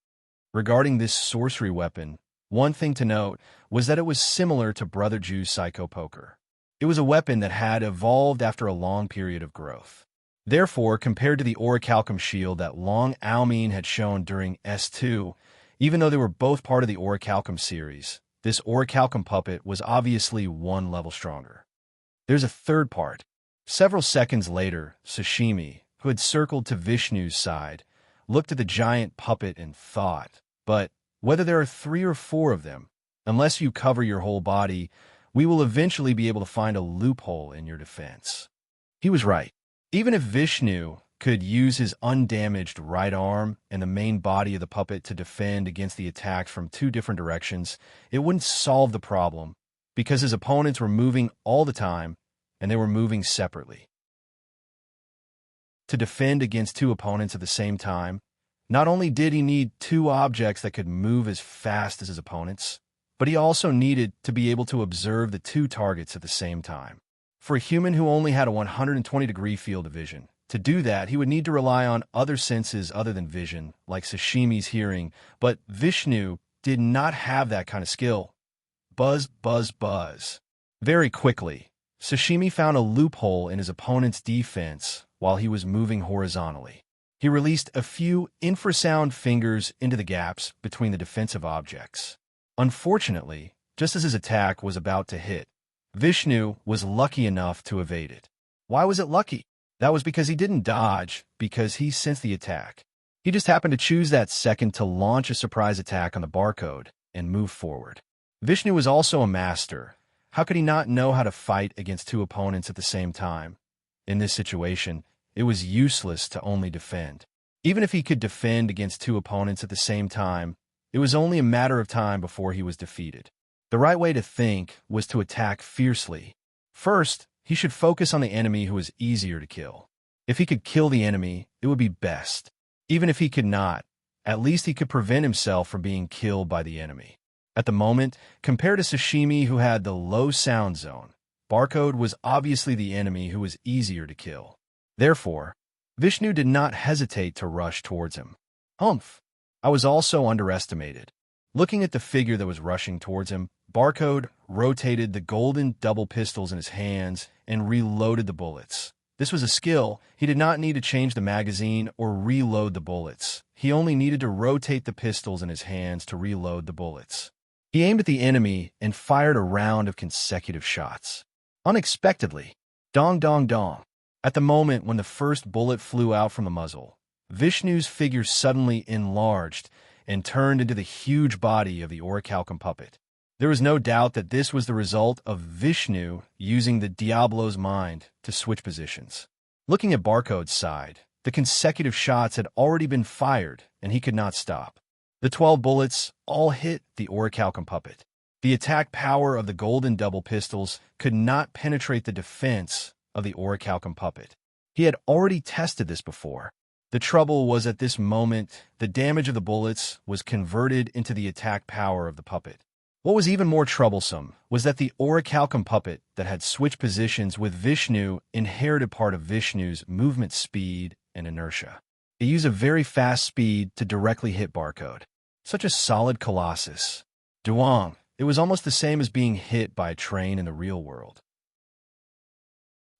Regarding this sorcery weapon, one thing to note was that it was similar to Brother Jew's Psycho Poker. It was a weapon that had evolved after a long period of growth. Therefore, compared to the orichalcum shield that Long Almine had shown during S2, even though they were both part of the orichalcum series, this orichalcum puppet was obviously 1 level stronger. There's a third part. Several seconds later, Sashimi, who had circled to Vishnu's side, looked at the giant puppet and thought, "But whether there are 3 or 4 of them, unless you cover your whole body, we will eventually be able to find a loophole in your defense." He was right. Even if Vishnu could use his undamaged right arm and the main body of the puppet to defend against the attack from two different directions, it wouldn't solve the problem because his opponents were moving all the time and they were moving separately. To defend against two opponents at the same time, not only did he need two objects that could move as fast as his opponents, but he also needed to be able to observe the two targets at the same time. For a human who only had a 120-degree field of vision, to do that, he would need to rely on other senses other than vision, like sashimi's hearing, but Vishnu did not have that kind of skill. Buzz, buzz, buzz. Very quickly, Sashimi found a loophole in his opponent's defense while he was moving horizontally. He released a few infrasound fingers into the gaps between the defensive objects. Unfortunately, just as his attack was about to hit, Vishnu was lucky enough to evade it. Why was it lucky? That was because he didn't dodge, because he sensed the attack. He just happened to choose that second to launch a surprise attack on the barcode and move forward. Vishnu was also a master. How could he not know how to fight against two opponents at the same time? In this situation, it was useless to only defend. Even if he could defend against two opponents at the same time, it was only a matter of time before he was defeated. The right way to think was to attack fiercely. First, he should focus on the enemy who was easier to kill. If he could kill the enemy, it would be best. Even if he could not, at least he could prevent himself from being killed by the enemy. At the moment, compared to Sashimi, who had the low sound zone, Barcode was obviously the enemy who was easier to kill. Therefore, Vishnu did not hesitate to rush towards him. Humph! I was also underestimated. Looking at the figure that was rushing towards him, Barcode rotated the golden double pistols in his hands and reloaded the bullets. This was a skill. He did not need to change the magazine or reload the bullets. He only needed to rotate the pistols in his hands to reload the bullets. He aimed at the enemy and fired a round of consecutive shots. Unexpectedly, dong dong dong. At the moment when the first bullet flew out from the muzzle, Vishnu's figure suddenly enlarged and turned into the huge body of the orichalcum puppet. There was no doubt that this was the result of Vishnu using the Diablo's mind to switch positions. Looking at Barcode's side, the consecutive shots had already been fired and he could not stop. The 12 bullets all hit the orichalcum puppet. The attack power of the golden double pistols could not penetrate the defense of the orichalcum puppet. He had already tested this before. The trouble was at this moment, the damage of the bullets was converted into the attack power of the puppet. What was even more troublesome was that the orichalcum puppet that had switched positions with Vishnu inherited part of Vishnu's movement speed and inertia. It used a very fast speed to directly hit Barcode. Such a solid colossus. Duong, it was almost the same as being hit by a train in the real world.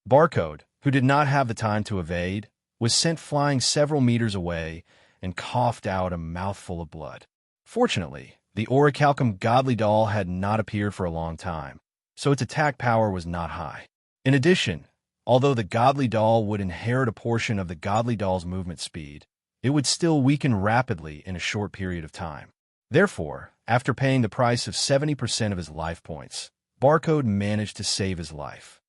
Barcode, who did not have the time to evade, was sent flying several meters away and coughed out a mouthful of blood. Fortunately, the orichalcum godly doll had not appeared for a long time, so its attack power was not high. In addition, although the godly doll would inherit a portion of the godly doll's movement speed, it would still weaken rapidly in a short period of time. Therefore, after paying the price of 70% of his life points, Barcode managed to save his life.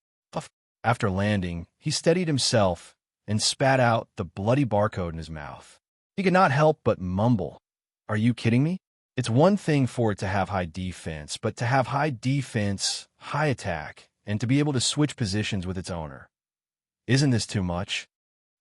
After landing, he steadied himself and spat out the bloody Barcode in his mouth. He could not help but mumble, "Are you kidding me? It's one thing for it to have high defense, but to have high defense, high attack, and to be able to switch positions with its owner. Isn't this too much?"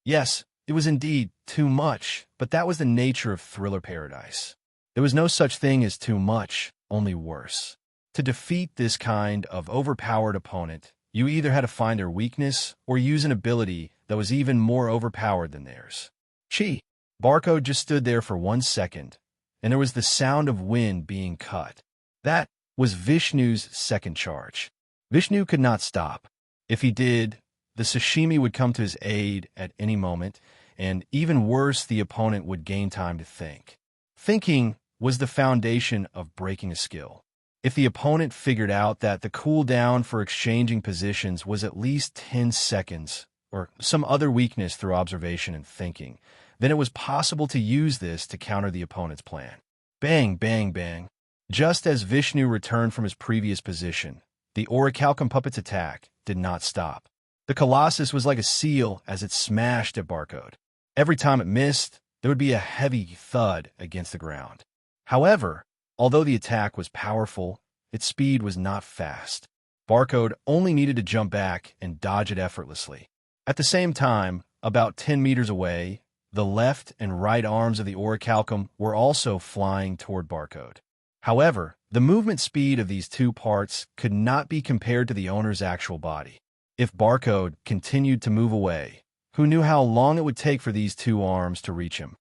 Yes, it was indeed too much, but that was the nature of Thriller Paradise. There was no such thing as too much, only worse. To defeat this kind of overpowered opponent, you either had to find their weakness or use an ability that was even more overpowered than theirs. Chi. Barcode just stood there for 1 second, and there was the sound of wind being cut. That was Vishnu's second charge. Vishnu could not stop. If he did, the sashimi would come to his aid at any moment, and even worse, the opponent would gain time to think. Thinking was the foundation of breaking a skill. If the opponent figured out that the cooldown for exchanging positions was at least 10 seconds, or some other weakness through observation and thinking, then it was possible to use this to counter the opponent's plan. Bang, bang, bang. Just as Vishnu returned from his previous position, the orichalcum puppet's attack did not stop. The Colossus was like a seal as it smashed at Barcode. Every time it missed, there would be a heavy thud against the ground. However, although the attack was powerful, its speed was not fast. Barcode only needed to jump back and dodge it effortlessly. At the same time, about 10 meters away, the left and right arms of the orichalcum were also flying toward Barcode. However, the movement speed of these two parts could not be compared to the owner's actual body. If Barcode continued to move away, who knew how long it would take for these two arms to reach him?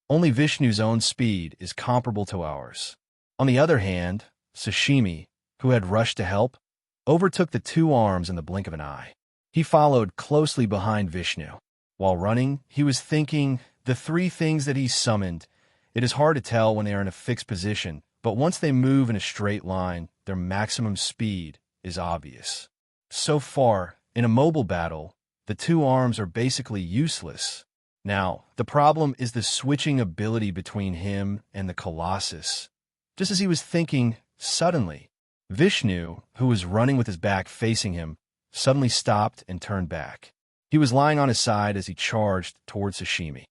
Only Vishnu's own speed is comparable to ours. On the other hand, Sashimi, who had rushed to help, overtook the two arms in the blink of an eye. He followed closely behind Vishnu. While running, he was thinking, the three things that he summoned. It is hard to tell when they are in a fixed position, but once they move in a straight line, their maximum speed is obvious. So far, in a mobile battle, the two arms are basically useless. Now, the problem is the switching ability between him and the Colossus. Just as he was thinking, suddenly, Vishnu, who was running with his back facing him, suddenly stopped and turned back. He was lying on his side as he charged towards Sashimi.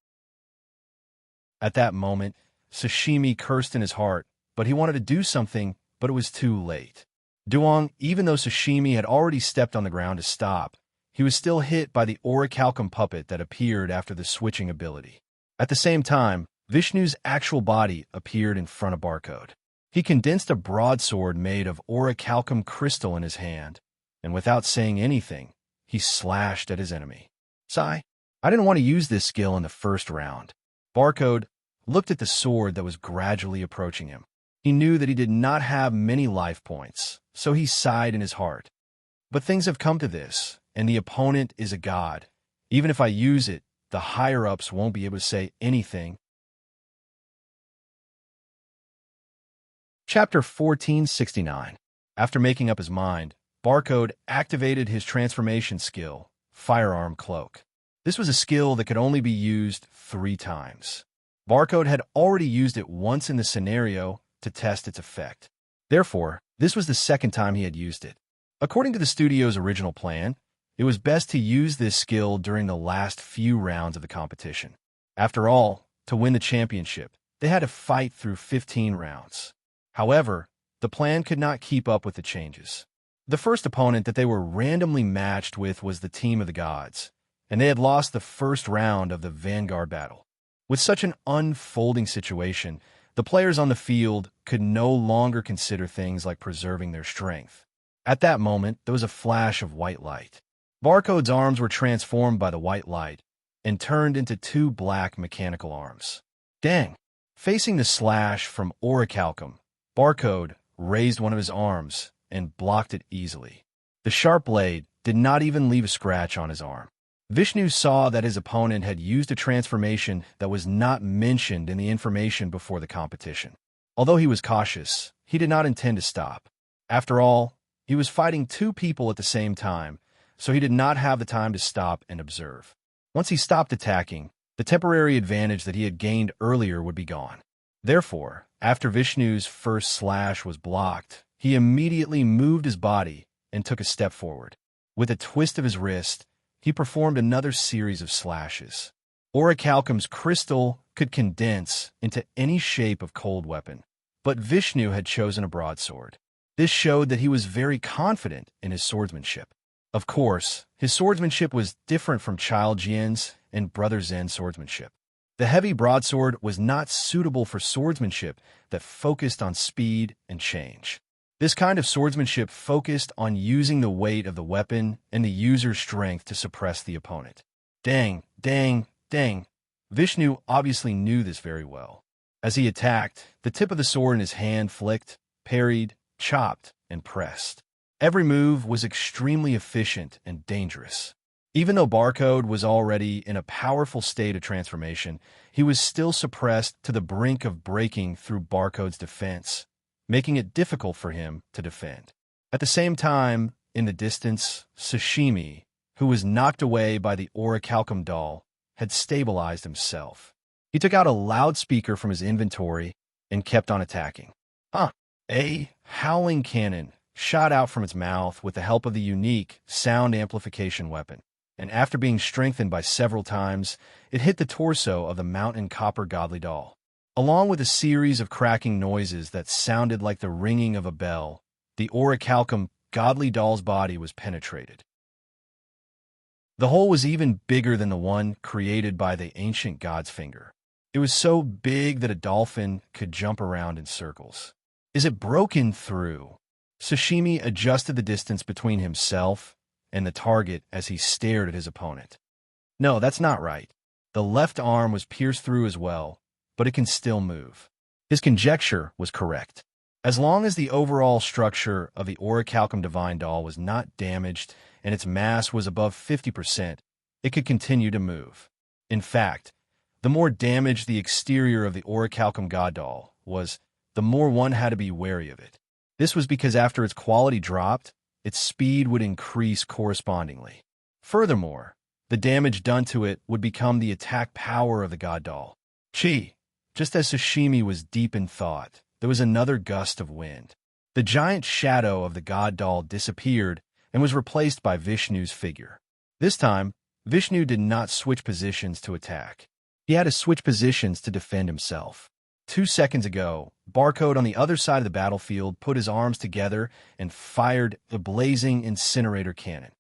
At that moment, Sashimi cursed in his heart, but he wanted to do something, but it was too late. Duong, even though Sashimi had already stepped on the ground to stop, he was still hit by the orichalcum puppet that appeared after the switching ability. At the same time, Vishnu's actual body appeared in front of Barcode. He condensed a broadsword made of orichalcum crystal in his hand, and without saying anything, he slashed at his enemy. Sigh, I didn't want to use this skill in the first round. Barcode looked at the sword that was gradually approaching him. He knew that he did not have many life points, so he sighed in his heart. But things have come to this, and the opponent is a god. Even if I use it, the higher-ups won't be able to say anything. Chapter 1469. After making up his mind, Barcode activated his transformation skill, Firearm Cloak. This was a skill that could only be used 3 times. Barcode had already used it once in the scenario to test its effect. Therefore, this was the second time he had used it. According to the studio's original plan, it was best to use this skill during the last few rounds of the competition. After all, to win the championship, they had to fight through 15 rounds. However, the plan could not keep up with the changes. The first opponent that they were randomly matched with was the Team of the Gods, and they had lost the first round of the Vanguard battle. With such an unfolding situation, the players on the field could no longer consider things like preserving their strength. At that moment, there was a flash of white light. Barcode's arms were transformed by the white light and turned into 2 black mechanical arms. Dang! Facing the slash from orichalcum, Barcode raised one of his arms and blocked it easily. The sharp blade did not even leave a scratch on his arm. Vishnu saw that his opponent had used a transformation that was not mentioned in the information before the competition. Although he was cautious, he did not intend to stop. After all, he was fighting 2 people at the same time, so he did not have the time to stop and observe. Once he stopped attacking, the temporary advantage that he had gained earlier would be gone. Therefore, after Vishnu's first slash was blocked, he immediately moved his body and took a step forward. With a twist of his wrist, he performed another series of slashes. Orichalcum's crystal could condense into any shape of cold weapon, but Vishnu had chosen a broadsword. This showed that he was very confident in his swordsmanship. Of course, his swordsmanship was different from Child Jian's and Brother Zen's swordsmanship. The heavy broadsword was not suitable for swordsmanship that focused on speed and change. This kind of swordsmanship focused on using the weight of the weapon and the user's strength to suppress the opponent. Dang, dang, dang. Vishnu obviously knew this very well. As he attacked, the tip of the sword in his hand flicked, parried, chopped, and pressed. Every move was extremely efficient and dangerous. Even though Barcode was already in a powerful state of transformation, he was still suppressed to the brink of breaking through Barcode's defense, making it difficult for him to defend. At the same time, in the distance, Sashimi, who was knocked away by the orichalcum doll, had stabilized himself. He took out a loudspeaker from his inventory and kept on attacking. A howling cannon shot out from its mouth with the help of the unique sound amplification weapon, and after being strengthened by several times, it hit the torso of the mountain copper godly doll. Along with a series of cracking noises that sounded like the ringing of a bell, the orichalcum godly doll's body was penetrated. The hole was even bigger than the one created by the ancient god's finger. It was so big that a dolphin could jump around in circles. Is it broken through? Sashimi adjusted the distance between himself and the target as he stared at his opponent. No, that's not right. The left arm was pierced through as well, but it can still move. His conjecture was correct. As long as the overall structure of the orichalcum divine doll was not damaged and its mass was above 50%, it could continue to move. In fact, the more damaged the exterior of the orichalcum god doll was, the more one had to be wary of it. This was because after its quality dropped, its speed would increase correspondingly. Furthermore, the damage done to it would become the attack power of the god doll. Just as Sashimi was deep in thought, there was another gust of wind. The giant shadow of the god doll disappeared and was replaced by Vishnu's figure. This time, Vishnu did not switch positions to attack. He had to switch positions to defend himself. 2 seconds ago, Barcode on the other side of the battlefield put his arms together and fired a blazing incinerator cannon.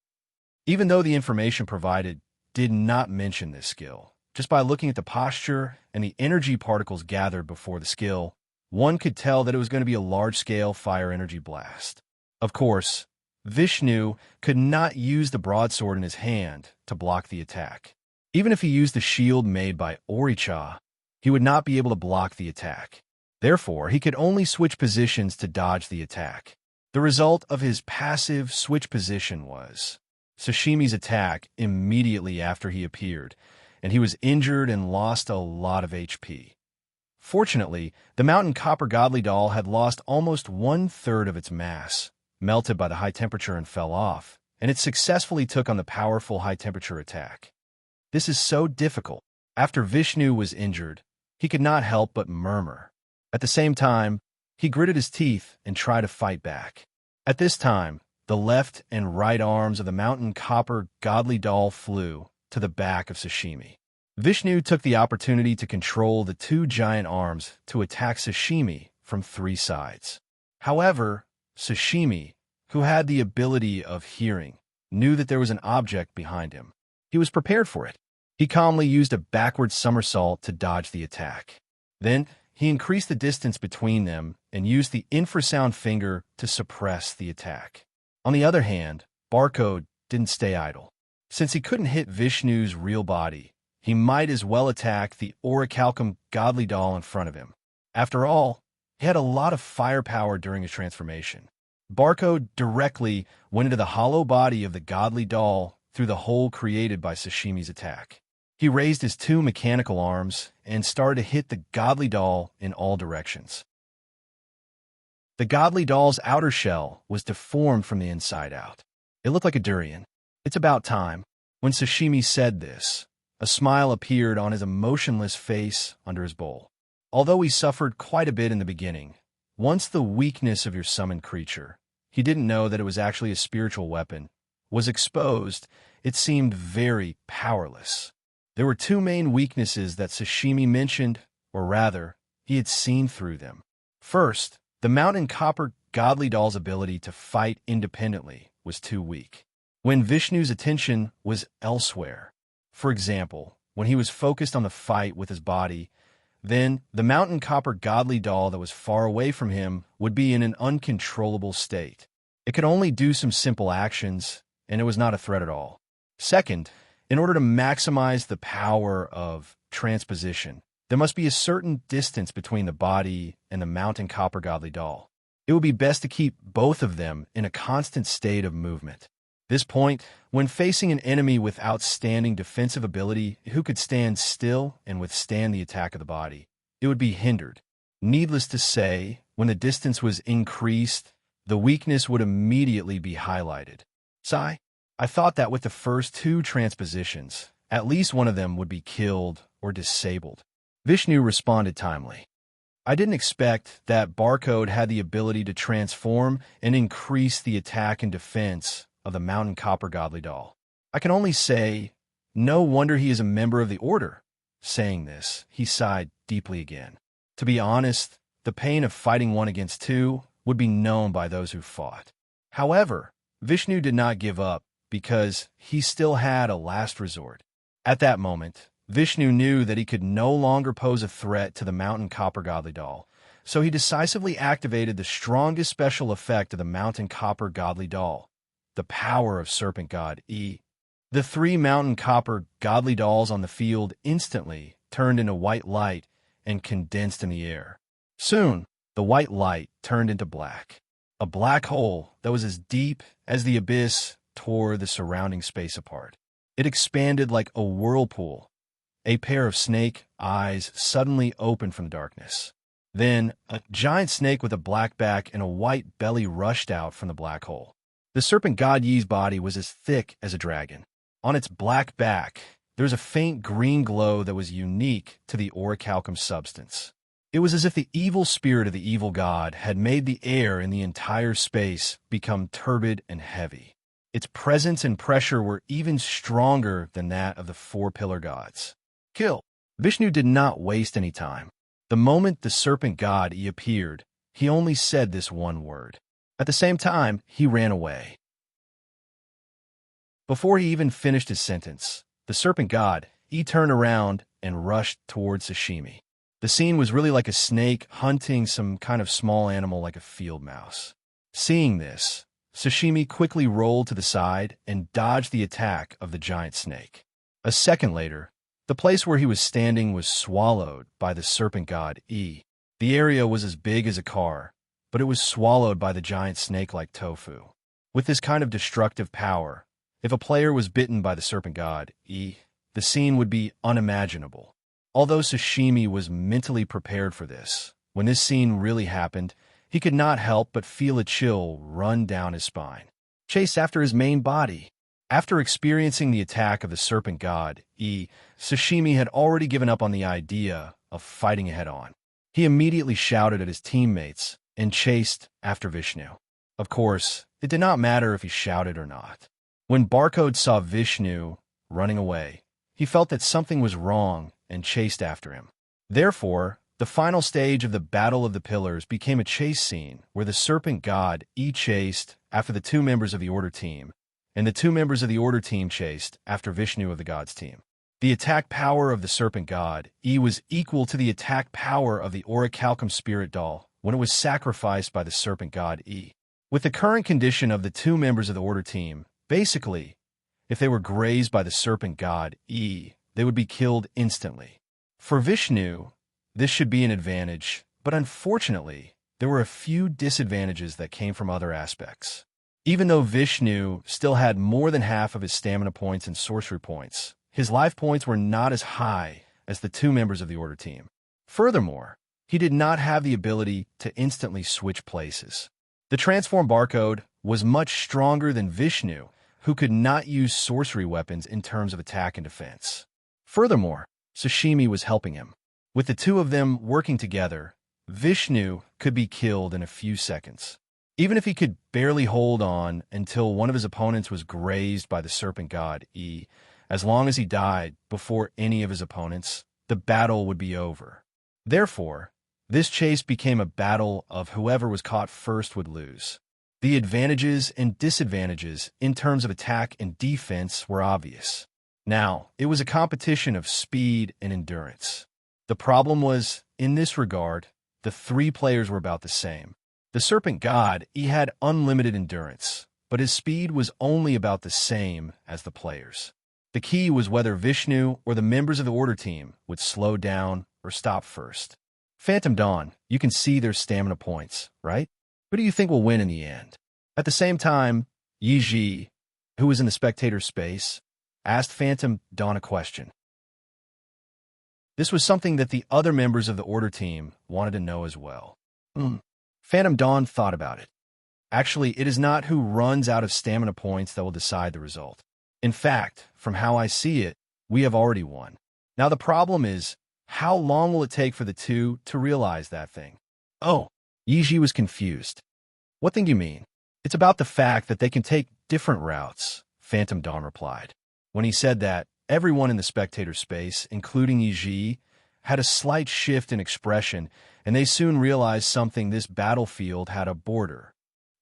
Even though the information provided did not mention this skill, just by looking at the posture and the energy particles gathered before the skill, one could tell that it was going to be a large-scale fire energy blast. Of course, Vishnu could not use the broadsword in his hand to block the attack. Even if he used the shield made by Oricha, he would not be able to block the attack. Therefore, he could only switch positions to dodge the attack. The result of his passive switch position was Sashimi's attack immediately after he appeared, and he was injured and lost a lot of HP. Fortunately, the mountain copper godly doll had lost almost 1/3 of its mass, melted by the high temperature and fell off, and it successfully took on the powerful high-temperature attack. This is so difficult. After Vishnu was injured, he could not help but murmur. At the same time, he gritted his teeth and tried to fight back. At this time, the left and right arms of the mountain copper godly doll flew to the back of Sashimi. Vishnu took the opportunity to control the 2 giant arms to attack Sashimi from 3 sides. However, Sashimi, who had the ability of hearing, knew that there was an object behind him. He was prepared for it. He calmly used a backward somersault to dodge the attack. Then, he increased the distance between them and used the infrasound finger to suppress the attack. On the other hand, Barcode didn't stay idle. Since he couldn't hit Vishnu's real body, he might as well attack the orichalcum godly doll in front of him. After all, he had a lot of firepower during his transformation. Barcode directly went into the hollow body of the godly doll through the hole created by Sashimi's attack. He raised his 2 mechanical arms and started to hit the godly doll in all directions. The godly doll's outer shell was deformed from the inside out. It looked like a durian. It's about time. When Sashimi said this, a smile appeared on his emotionless face under his bowl. Although he suffered quite a bit in the beginning, once the weakness of your summoned creature, he didn't know that it was actually a spiritual weapon, was exposed, it seemed very powerless. There were 2 main weaknesses that Sashimi mentioned, or rather, he had seen through them. First, the mountain copper godly doll's ability to fight independently was too weak. When Vishnu's attention was elsewhere, for example, when he was focused on the fight with his body, then the mountain copper godly doll that was far away from him would be in an uncontrollable state. It could only do some simple actions, and it was not a threat at all. Second, in order to maximize the power of transposition, there must be a certain distance between the body and the mountain copper godly doll. It would be best to keep both of them in a constant state of movement. This point, when facing an enemy with outstanding defensive ability who could stand still and withstand the attack of the body, it would be hindered. Needless to say, when the distance was increased, the weakness would immediately be highlighted. Sigh. I thought that with the first 2 transpositions, at least one of them would be killed or disabled. Vishnu responded timely. I didn't expect that Barcode had the ability to transform and increase the attack and defense of the Mountain Copper Godly Doll. I can only say, no wonder he is a member of the Order. Saying this, he sighed deeply again. To be honest, the pain of fighting one against two would be known by those who fought. However, Vishnu did not give up because he still had a last resort. At that moment, Vishnu knew that he could no longer pose a threat to the Mountain Copper Godly Doll, so he decisively activated the strongest special effect of the Mountain Copper Godly Doll, the power of Serpent God E. The 3 Mountain Copper Godly Dolls on the field instantly turned into white light and condensed in the air. Soon, the white light turned into black. A black hole that was as deep as the abyss tore the surrounding space apart. It expanded like a whirlpool. A pair of snake eyes suddenly opened from the darkness. Then, a giant snake with a black back and a white belly rushed out from the black hole. The serpent god Yi's body was as thick as a dragon. On its black back, there was a faint green glow that was unique to the orichalcum substance. It was as if the evil spirit of the evil god had made the air in the entire space become turbid and heavy. Its presence and pressure were even stronger than that of the 4 pillar gods. Kill! Vishnu did not waste any time. The moment the serpent god E appeared, he only said this one word. At the same time, he ran away. Before he even finished his sentence, the serpent god E turned around and rushed towards Sashimi. The scene was really like a snake hunting some kind of small animal like a field mouse. Seeing this, Sashimi quickly rolled to the side and dodged the attack of the giant snake. A second later, the place where he was standing was swallowed by the serpent god E. The area was as big as a car, but it was swallowed by the giant snake like tofu. With this kind of destructive power, if a player was bitten by the serpent god E, the scene would be unimaginable. Although Sashimi was mentally prepared for this, when this scene really happened, he could not help but feel a chill run down his spine. Chase after his main body. After experiencing the attack of the serpent god E, Sashimi had already given up on the idea of fighting head-on. He immediately shouted at his teammates and chased after Vishnu. Of course, it did not matter if he shouted or not. When Barcode saw Vishnu running away, he felt that something was wrong and chased after him. Therefore, the final stage of the Battle of the Pillars became a chase scene where the serpent god E chased after the 2 members of the Order team, and the 2 members of the Order team chased after Vishnu of the Gods team. The attack power of the serpent god E was equal to the attack power of the orichalcum spirit doll when it was sacrificed by the serpent god E. With the current condition of the 2 members of the Order team, basically, if they were grazed by the serpent god E, they would be killed instantly. For Vishnu, this should be an advantage, but unfortunately, there were a few disadvantages that came from other aspects. Even though Vishnu still had more than half of his stamina points and sorcery points, his life points were not as high as the 2 members of the Order team. Furthermore, he did not have the ability to instantly switch places. The transform Barcode was much stronger than Vishnu, who could not use sorcery weapons in terms of attack and defense. Furthermore, Sashimi was helping him. With the 2 of them working together, Vishnu could be killed in a few seconds. Even if he could barely hold on until one of his opponents was grazed by the serpent god E, as long as he died before any of his opponents, the battle would be over. Therefore, this chase became a battle of whoever was caught first would lose. The advantages and disadvantages in terms of attack and defense were obvious. Now, it was a competition of speed and endurance. The problem was, in this regard, the 3 players were about the same. The serpent god, he had unlimited endurance, but his speed was only about the same as the players. The key was whether Vishnu or the members of the Order team would slow down or stop first. Phantom Dawn, you can see their stamina points, right? Who do you think will win in the end? At the same time, Yi Ji, who was in the spectator space, asked Phantom Dawn a question. This was something that the other members of the Order team wanted to know as well. Phantom Dawn thought about it. Actually, it is not who runs out of stamina points that will decide the result. In fact, from how I see it, we have already won. Now the problem is, How long will it take for the two to realize that thing? Oh, Yiji was confused. What thing do you mean? It's about the fact that they can take different routes, Phantom Dawn replied. When he said that, everyone in the spectator space, including Yiji, had a slight shift in expression, and they soon realized something: this battlefield had a border.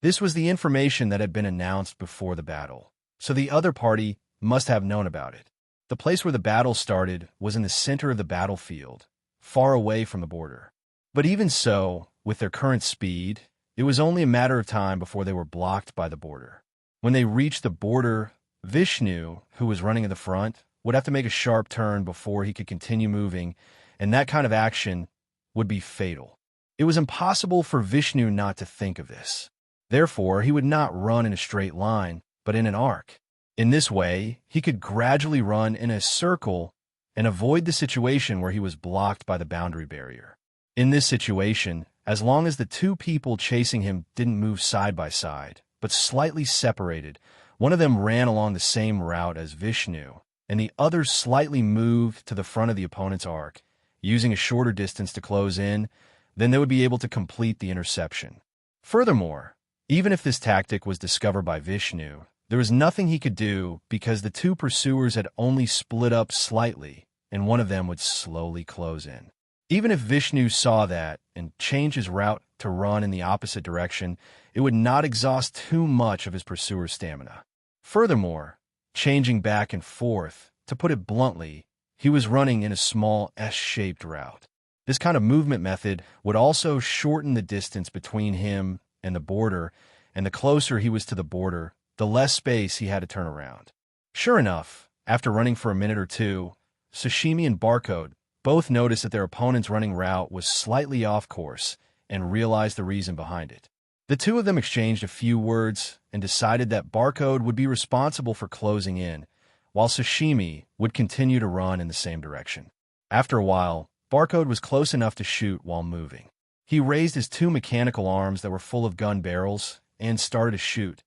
This was the information that had been announced before the battle, so the other party must have known about it. The place where the battle started was in the center of the battlefield, far away from the border. But even so, with their current speed, it was only a matter of time before they were blocked by the border. When they reached the border, Vishnu, who was running in the front, would have to make a sharp turn before he could continue moving, and that kind of action would be fatal. It was impossible for Vishnu not to think of this. Therefore, he would not run in a straight line, but in an arc. In this way, he could gradually run in a circle and avoid the situation where he was blocked by the boundary barrier. In this situation, as long as the two people chasing him didn't move side by side, but slightly separated, one of them ran along the same route as Vishnu, and the other slightly moved to the front of the opponent's arc, using a shorter distance to close in, then they would be able to complete the interception. Furthermore, even if this tactic was discovered by Vishnu, there was nothing he could do because the two pursuers had only split up slightly, and one of them would slowly close in. Even if Vishnu saw that and changed his route to run in the opposite direction, it would not exhaust too much of his pursuer's stamina. Furthermore, changing back and forth, to put it bluntly, he was running in a small S-shaped route. This kind of movement method would also shorten the distance between him and the border, and the closer he was to the border, the less space he had to turn around. Sure enough, after running for a minute or two, Sashimi and Barcode both noticed that their opponent's running route was slightly off course and realized the reason behind it. The two of them exchanged a few words and decided that Barcode would be responsible for closing in, while Sashimi would continue to run in the same direction. After a while, Barcode was close enough to shoot while moving. He raised his two mechanical arms that were full of gun barrels and started to shoot.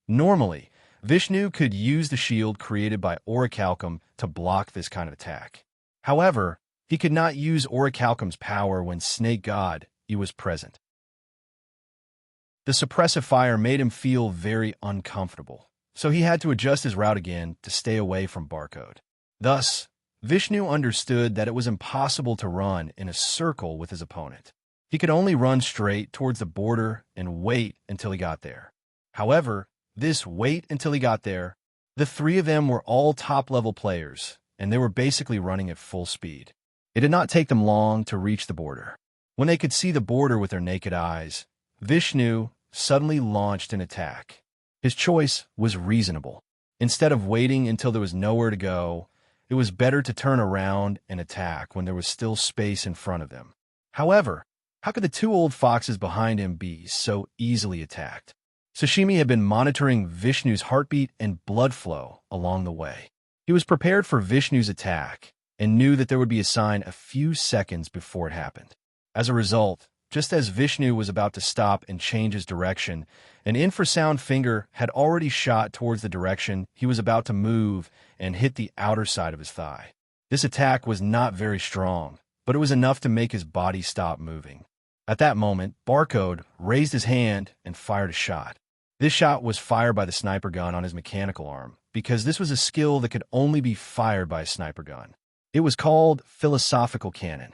Normally, Vishnu could use the shield created by Orichalcum to block this kind of attack. However, he could not use Orichalcum's power when Snake God was present. The suppressive fire made him feel very uncomfortable, so he had to adjust his route again to stay away from Barcode. Thus, Vishnu understood that it was impossible to run in a circle with his opponent. He could only run straight towards the border and wait until he got there. However, this wait until he got there, the three of them were all top-level players, and they were basically running at full speed. It did not take them long to reach the border. When they could see the border with their naked eyes, Vishnu suddenly launched an attack. His choice was reasonable. Instead of waiting until there was nowhere to go, it was better to turn around and attack when there was still space in front of them. However, how could the two old foxes behind him be so easily attacked? Sashimi had been monitoring Vishnu's heartbeat and blood flow along the way. He was prepared for Vishnu's attack and knew that there would be a sign a few seconds before it happened. As a result, just as Vishnu was about to stop and change his direction, an infrasound finger had already shot towards the direction he was about to move and hit the outer side of his thigh. This attack was not very strong, but it was enough to make his body stop moving. At that moment, Barcode raised his hand and fired a shot. This shot was fired by the sniper gun on his mechanical arm, because this was a skill that could only be fired by a sniper gun. It was called philosophical cannon.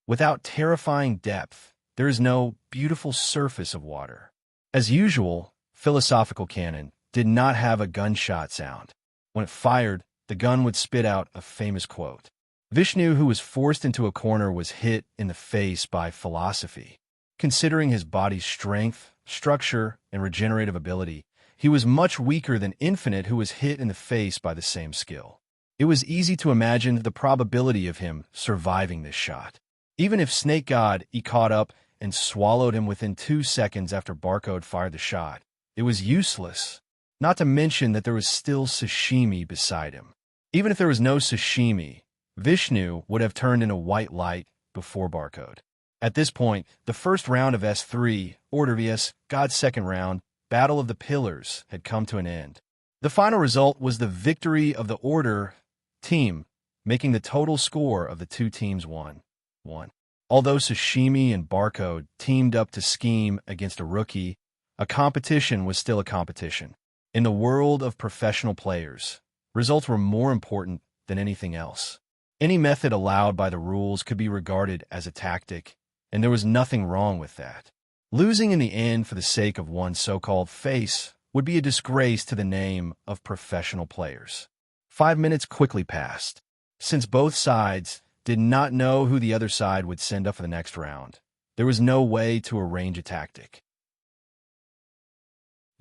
Without terrifying depth, there is no beautiful surface of water. As usual, philosophical cannon did not have a gunshot sound. When it fired, the gun would spit out a famous quote. Vishnu, who was forced into a corner, was hit in the face by philosophy. Considering his body's strength, structure, and regenerative ability, he was much weaker than Infinite, who was hit in the face by the same skill. It was easy to imagine the probability of him surviving this shot. Even if Snake God caught up and swallowed him within 2 seconds after Barcode fired the shot, it was useless, not to mention that there was still Sashimi beside him. Even if there was no Sashimi, Vishnu would have turned into white light before Barcode. At this point, the first round of S3, Order vs. God's second round, Battle of the Pillars, had come to an end. The final result was the victory of the Order team, making the total score of the two teams 1-1. Although Sashimi and Barcode teamed up to scheme against a rookie, a competition was still a competition. In the world of professional players, results were more important than anything else. Any method allowed by the rules could be regarded as a tactic, and there was nothing wrong with that. Losing in the end for the sake of one so-called face would be a disgrace to the name of professional players. 5 minutes quickly passed. Since both sides did not know who the other side would send up for the next round, there was no way to arrange a tactic.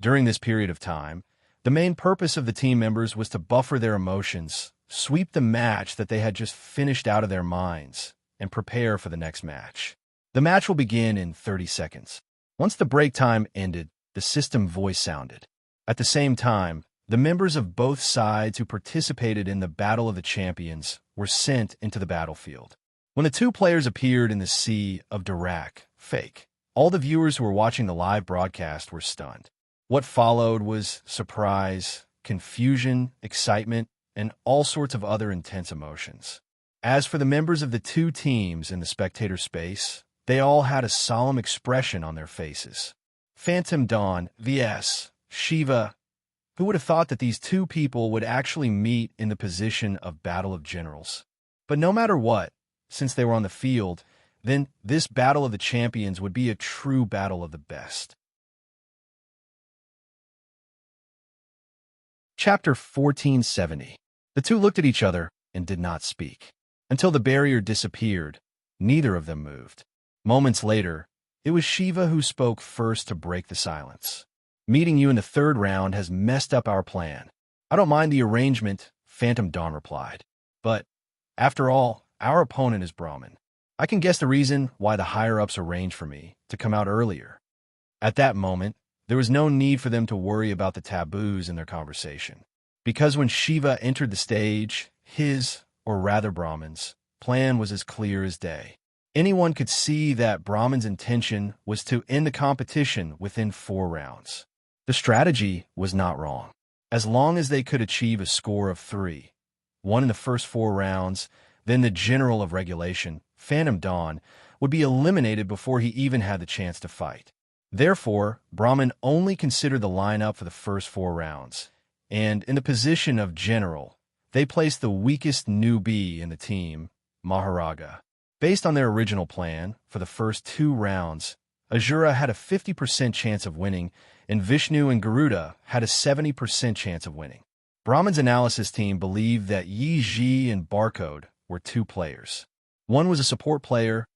During this period of time, the main purpose of the team members was to buffer their emotions, sweep the match that they had just finished out of their minds, and prepare for the next match. The match will begin in 30 seconds. Once the break time ended, the system voice sounded. At the same time, the members of both sides who participated in the Battle of the Champions were sent into the battlefield. When the two players appeared in the sea of Dirac, fake, all the viewers who were watching the live broadcast were stunned. What followed was surprise, confusion, excitement, and all sorts of other intense emotions. As for the members of the two teams in the spectator space, they all had a solemn expression on their faces. Phantom Dawn vs. Shiva. Who would have thought that these two people would actually meet in the position of Battle of Generals? But no matter what, since they were on the field, then this Battle of the Champions would be a true battle of the best. Chapter 1470. The two looked at each other and did not speak. Until the barrier disappeared, neither of them moved. Moments later, it was Shiva who spoke first to break the silence. Meeting you in the third round has messed up our plan. I don't mind the arrangement, Phantom Dawn replied. But, after all, our opponent is Brahmin. I can guess the reason why the higher-ups arranged for me to come out earlier. At that moment, there was no need for them to worry about the taboos in their conversation. Because when Shiva entered the stage, his, or rather Brahmin's, plan was as clear as day. Anyone could see that Brahmin's intention was to end the competition within 4 rounds. The strategy was not wrong. As long as they could achieve a score of 3, 1 in the first 4 rounds, then the general of regulation, Phantom Dawn, would be eliminated before he even had the chance to fight. Therefore, Brahmin only considered the lineup for the first 4 rounds, and in the position of general, they placed the weakest newbie in the team, Maharaga. Based on their original plan, for the first 2 rounds, Ajura had a 50% chance of winning, and Vishnu and Garuda had a 70% chance of winning. Brahmin's analysis team believed that Yi Ji and Barcode were 2 players. One was a support player,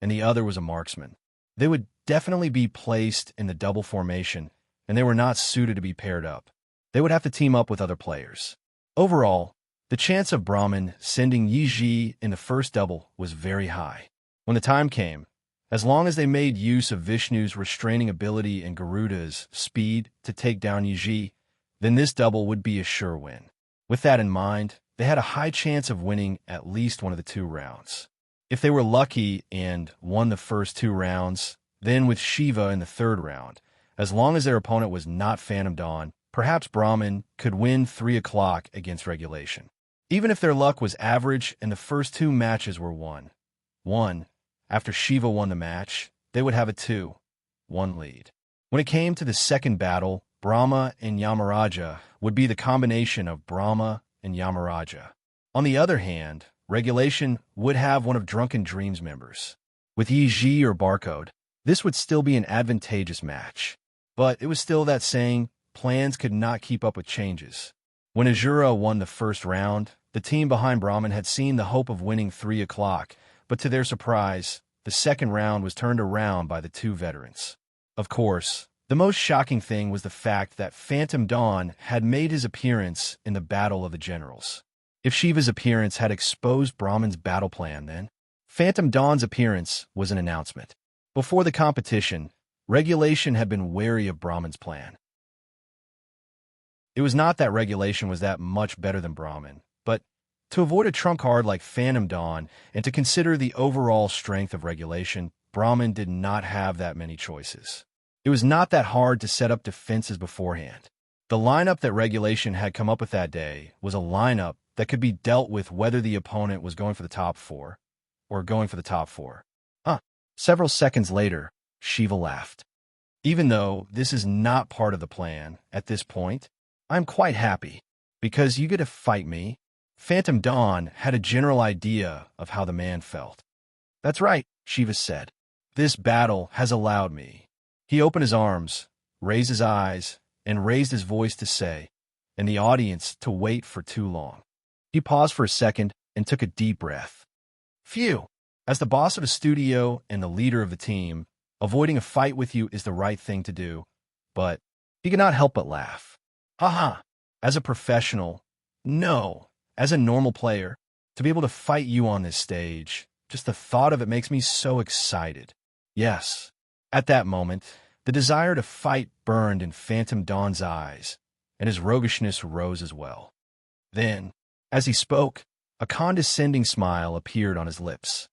and the other was a marksman. They would definitely be placed in the double formation, and they were not suited to be paired up. They would have to team up with other players. Overall, the chance of Brahmin sending Yi Ji in the first double was very high. When the time came, as long as they made use of Vishnu's restraining ability and Garuda's speed to take down Yi Ji, then this double would be a sure win. With that in mind, they had a high chance of winning at least one of the 2 rounds. If they were lucky and won the first 2 rounds, then with Shiva in the 3rd round, as long as their opponent was not Phantom Dawn, perhaps Brahmin could win 3 o'clock against regulation. Even if their luck was average and the first 2 matches were 1-1, after Shiva won the match, they would have a 2-1 lead. When it came to the second battle, Brahma and Yamaraja would be the combination of Brahma and Yamaraja. On the other hand, regulation would have one of Drunken Dream's members. With Yi Ji or Barcode, this would still be an advantageous match. But it was still that saying, plans could not keep up with changes. When Ajura won the first round, the team behind Brahmin had seen the hope of winning 3 o'clock, but to their surprise, the second round was turned around by the 2 veterans. Of course, the most shocking thing was the fact that Phantom Dawn had made his appearance in the Battle of the Generals. If Shiva's appearance had exposed Brahmin's battle plan, then Phantom Dawn's appearance was an announcement. Before the competition, regulation had been wary of Brahmin's plan. It was not that regulation was that much better than Brahmin, but to avoid a trump card like Phantom Dawn and to consider the overall strength of regulation, Brahmin did not have that many choices. It was not that hard to set up defenses beforehand. The lineup that regulation had come up with that day was a lineup that could be dealt with whether the opponent was going for the top 4 or going for the top 4. Several seconds later, Shiva laughed. Even though this is not part of the plan at this point, I'm quite happy, because you get to fight me. Phantom Dawn had a general idea of how the man felt. That's right, Shiva said. This battle has allowed me. He opened his arms, raised his eyes, and raised his voice to say, and the audience to wait for too long. He paused for a second and took a deep breath. Phew! As the boss of the studio and the leader of the team, avoiding a fight with you is the right thing to do, but he could not help but laugh. Haha! As a professional, no. As a normal player, to be able to fight you on this stage, just the thought of it makes me so excited. Yes. At that moment, the desire to fight burned in Phantom Dawn's eyes, and his roguishness rose as well. Then, as he spoke, a condescending smile appeared on his lips.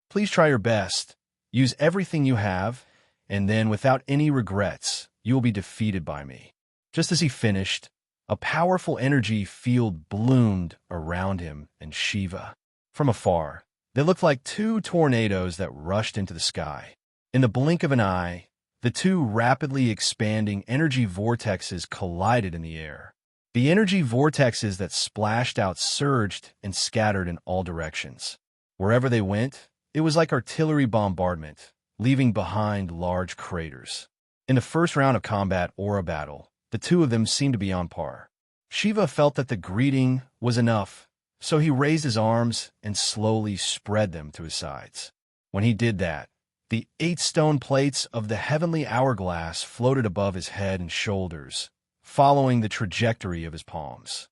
Please try your best, use everything you have, and then, without any regrets, you will be defeated by me. Just as he finished, a powerful energy field bloomed around him and Shiva. From afar, they looked like 2 tornadoes that rushed into the sky. In the blink of an eye, the 2 rapidly expanding energy vortexes collided in the air. The energy vortexes that splashed out surged and scattered in all directions. Wherever they went, it was like artillery bombardment, leaving behind large craters. In the first round of combat or a battle, the 2 of them seemed to be on par. Shiva felt that the greeting was enough, so he raised his arms and slowly spread them to his sides. When he did that, the 8 stone plates of the heavenly hourglass floated above his head and shoulders, following the trajectory of his palms.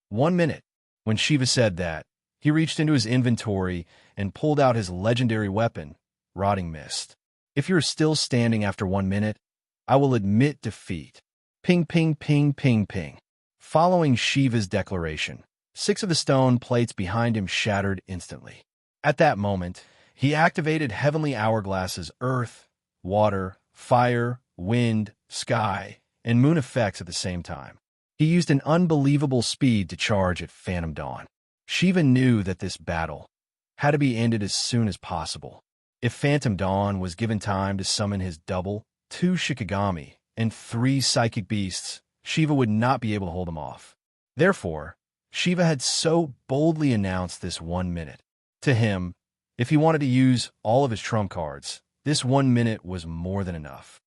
1 minute. When Shiva said that, he reached into his inventory and pulled out his legendary weapon, Rotting Mist. If you're still standing after 1 minute, I will admit defeat. Ping, ping, ping, ping, ping. Following Shiva's declaration, 6 of the stone plates behind him shattered instantly. At that moment, he activated Heavenly Hourglass's earth, water, fire, wind, sky, and moon effects at the same time. He used an unbelievable speed to charge at Phantom Dawn. Shiva knew that this battle had to be ended as soon as possible. If Phantom Dawn was given time to summon his double, 2 Shikigami, and 3 psychic beasts, Shiva would not be able to hold him off. Therefore, Shiva had so boldly announced this 1 minute. To him, if he wanted to use all of his trump cards, this 1 minute was more than enough.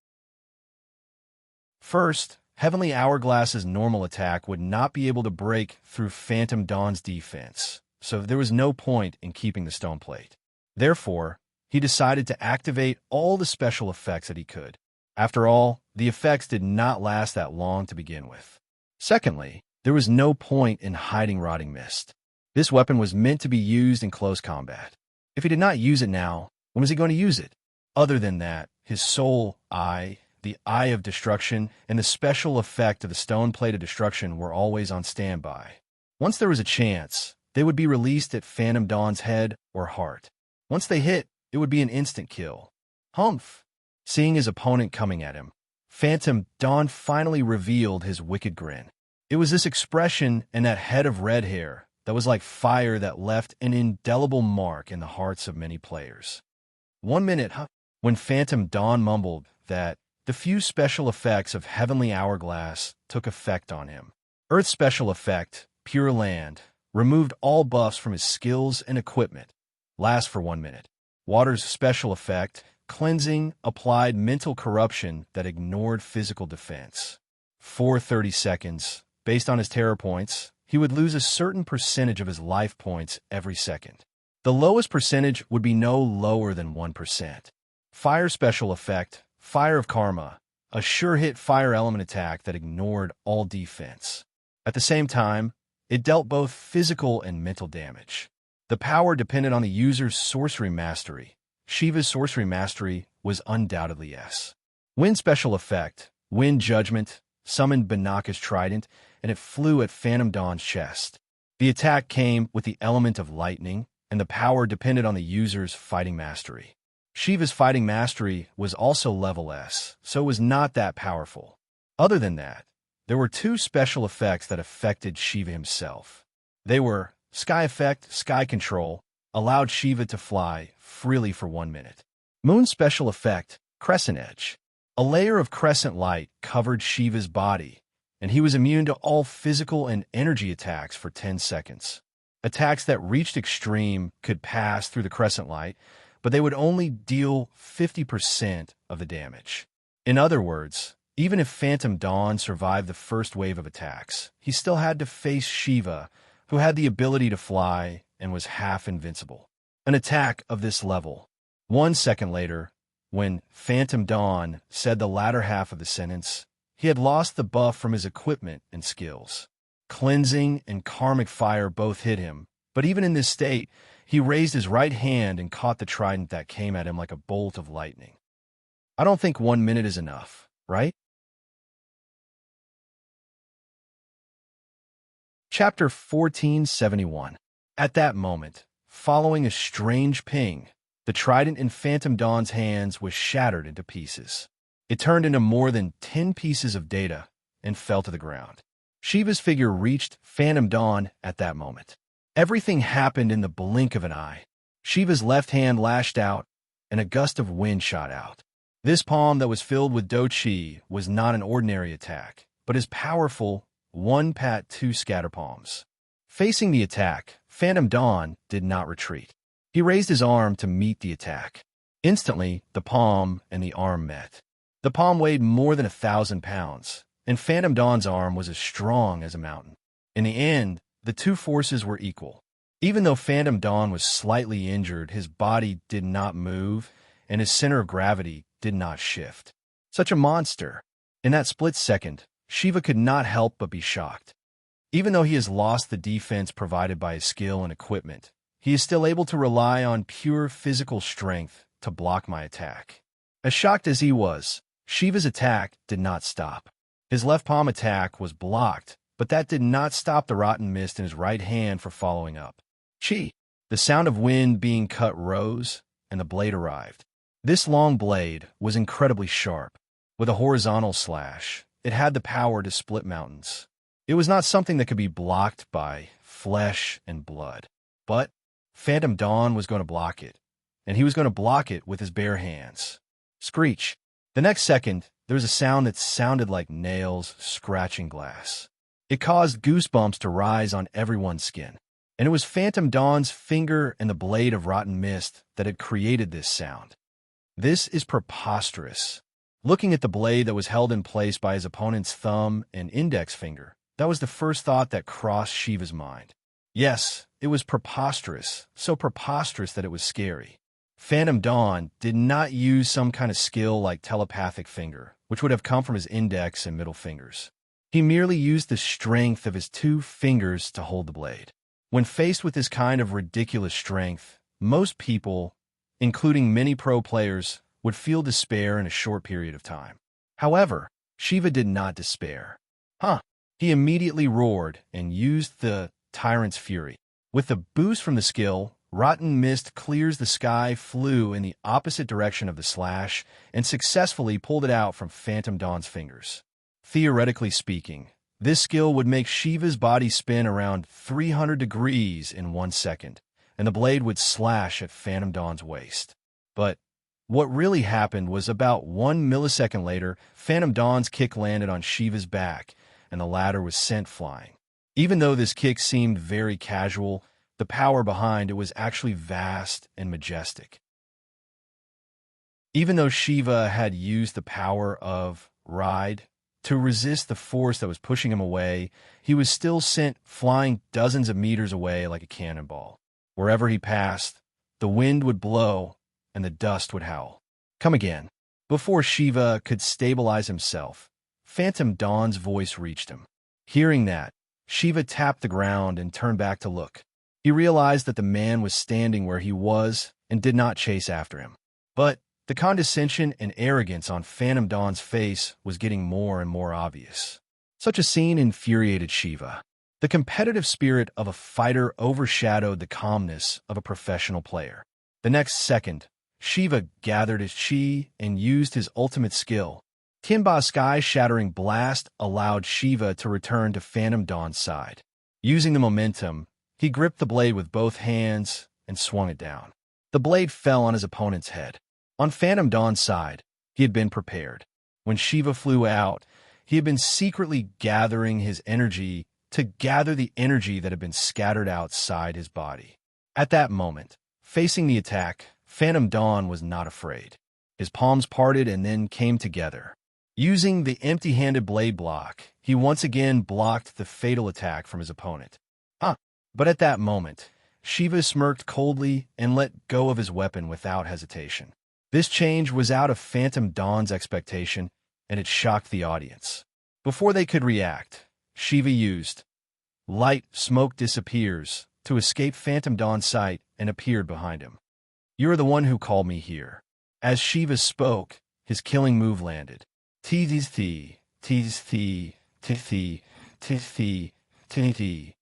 First, Heavenly Hourglass's normal attack would not be able to break through Phantom Dawn's defense, so there was no point in keeping the stone plate. Therefore, he decided to activate all the special effects that he could. After all, the effects did not last that long to begin with. Secondly, there was no point in hiding Rotting Mist. This weapon was meant to be used in close combat. If he did not use it now, when was he going to use it? Other than that, his soul eye, the Eye of Destruction, and the special effect of the Stone Plate of Destruction were always on standby. Once there was a chance, they would be released at Phantom Dawn's head or heart. Once they hit, it would be an instant kill. Humph! Seeing his opponent coming at him, Phantom Dawn finally revealed his wicked grin. It was this expression and that head of red hair that was like fire that left an indelible mark in the hearts of many players. 1 minute, huh? When Phantom Dawn mumbled that, the few special effects of Heavenly Hourglass took effect on him. Earth's special effect, Pure Land, removed all buffs from his skills and equipment. Last for 1 minute. Water's special effect, Cleansing, applied mental corruption that ignored physical defense. For 30 seconds, based on his terror points, he would lose a certain percentage of his life points every second. The lowest percentage would be no lower than 1%. Fire special effect, Fire of Karma, a sure-hit fire element attack that ignored all defense. At the same time, it dealt both physical and mental damage. The power depended on the user's sorcery mastery. Shiva's sorcery mastery was undoubtedly S. Wind special effect, Wind Judgment, summoned Banaka's trident, and it flew at Phantom Dawn's chest. The attack came with the element of lightning, and the power depended on the user's fighting mastery. Shiva's fighting mastery was also level S, so it was not that powerful. Other than that, there were 2 special effects that affected Shiva himself. They were Sky Effect, Sky Control, allowed Shiva to fly freely for 1 minute. Moon Special Effect, Crescent Edge. A layer of crescent light covered Shiva's body, and he was immune to all physical and energy attacks for 10 seconds. Attacks that reached extreme could pass through the crescent light, but they would only deal 50% of the damage. In other words, even if Phantom Dawn survived the first wave of attacks, he still had to face Shiva, who had the ability to fly and was half invincible. An attack of this level. 1 second later, when Phantom Dawn said the latter half of the sentence, he had lost the buff from his equipment and skills. Cleansing and karmic fire both hit him, but even in this state, he raised his right hand and caught the trident that came at him like a bolt of lightning. I don't think 1 minute is enough, right? Chapter 1471. At that moment, following a strange ping, the trident in Phantom Dawn's hands was shattered into pieces. It turned into more than 10 pieces of data and fell to the ground. Shiva's figure reached Phantom Dawn at that moment. Everything happened in the blink of an eye. Shiva's left hand lashed out, and a gust of wind shot out. This palm that was filled with Do Chi was not an ordinary attack, but his powerful 1-pat-2 scatter palms. Facing the attack, Phantom Dawn did not retreat. He raised his arm to meet the attack. Instantly, the palm and the arm met. The palm weighed more than 1,000 pounds, and Phantom Dawn's arm was as strong as a mountain. In the end, the two forces were equal. Even though Phantom Dawn was slightly injured, his body did not move, and his center of gravity did not shift. Such a monster! In that split second, Shiva could not help but be shocked. Even though he has lost the defense provided by his skill and equipment, he is still able to rely on pure physical strength to block my attack. As shocked as he was, Shiva's attack did not stop. His left palm attack was blocked, but that did not stop the rotten mist in his right hand from following up. Chi! The sound of wind being cut rose, and the blade arrived. This long blade was incredibly sharp. With a horizontal slash, it had the power to split mountains. It was not something that could be blocked by flesh and blood. But Phantom Dawn was going to block it, and he was going to block it with his bare hands. Screech! The next second, there was a sound that sounded like nails scratching glass. It caused goosebumps to rise on everyone's skin, and it was Phantom Dawn's finger and the blade of rotten mist that had created this sound. This is preposterous. Looking at the blade that was held in place by his opponent's thumb and index finger, that was the first thought that crossed Shiva's mind. Yes, it was preposterous, so preposterous that it was scary. Phantom Dawn did not use some kind of skill like telepathic finger, which would have come from his index and middle fingers. He merely used the strength of his 2 fingers to hold the blade. When faced with this kind of ridiculous strength, most people, including many pro players, would feel despair in a short period of time. However, Shiva did not despair. He immediately roared and used the Tyrant's Fury. With the boost from the skill, rotten mist clears the sky, flew in the opposite direction of the slash, and successfully pulled it out from Phantom Dawn's fingers. Theoretically speaking, this skill would make Shiva's body spin around 300 degrees in 1 second, and the blade would slash at Phantom Dawn's waist. But what really happened was about 1 millisecond later, Phantom Dawn's kick landed on Shiva's back, and the latter was sent flying. Even though this kick seemed very casual, the power behind it was actually vast and majestic. Even though Shiva had used the power of Ride to resist the force that was pushing him away, he was still sent flying dozens of meters away like a cannonball. Wherever he passed, the wind would blow and the dust would howl. Come again. Before Shiva could stabilize himself, Phantom Dawn's voice reached him. Hearing that, Shiva tapped the ground and turned back to look. He realized that the man was standing where he was and did not chase after him. But the condescension and arrogance on Phantom Dawn's face was getting more and more obvious. Such a scene infuriated Shiva. The competitive spirit of a fighter overshadowed the calmness of a professional player. The next second, Shiva gathered his chi and used his ultimate skill. Timba's sky-shattering blast allowed Shiva to return to Phantom Dawn's side. Using the momentum, He gripped the blade with both hands and swung it down. The blade fell on his opponent's head. On Phantom Dawn's side, he had been prepared. When Shiva flew out, he had been secretly gathering his energy to gather the energy that had been scattered outside his body. At that moment, facing the attack, Phantom Dawn was not afraid. His palms parted and then came together. Using the empty-handed blade block, he once again blocked the fatal attack from his opponent. But at that moment, Shiva smirked coldly and let go of his weapon without hesitation. This change was out of Phantom Dawn's expectation, and it shocked the audience. Before they could react, Shiva used light smoke disappears to escape Phantom Dawn's sight and appeared behind him. "You are the one who called me here." As Shiva spoke, his killing move landed. T-thee, T-thee, T-thee, T-thee, T-thee.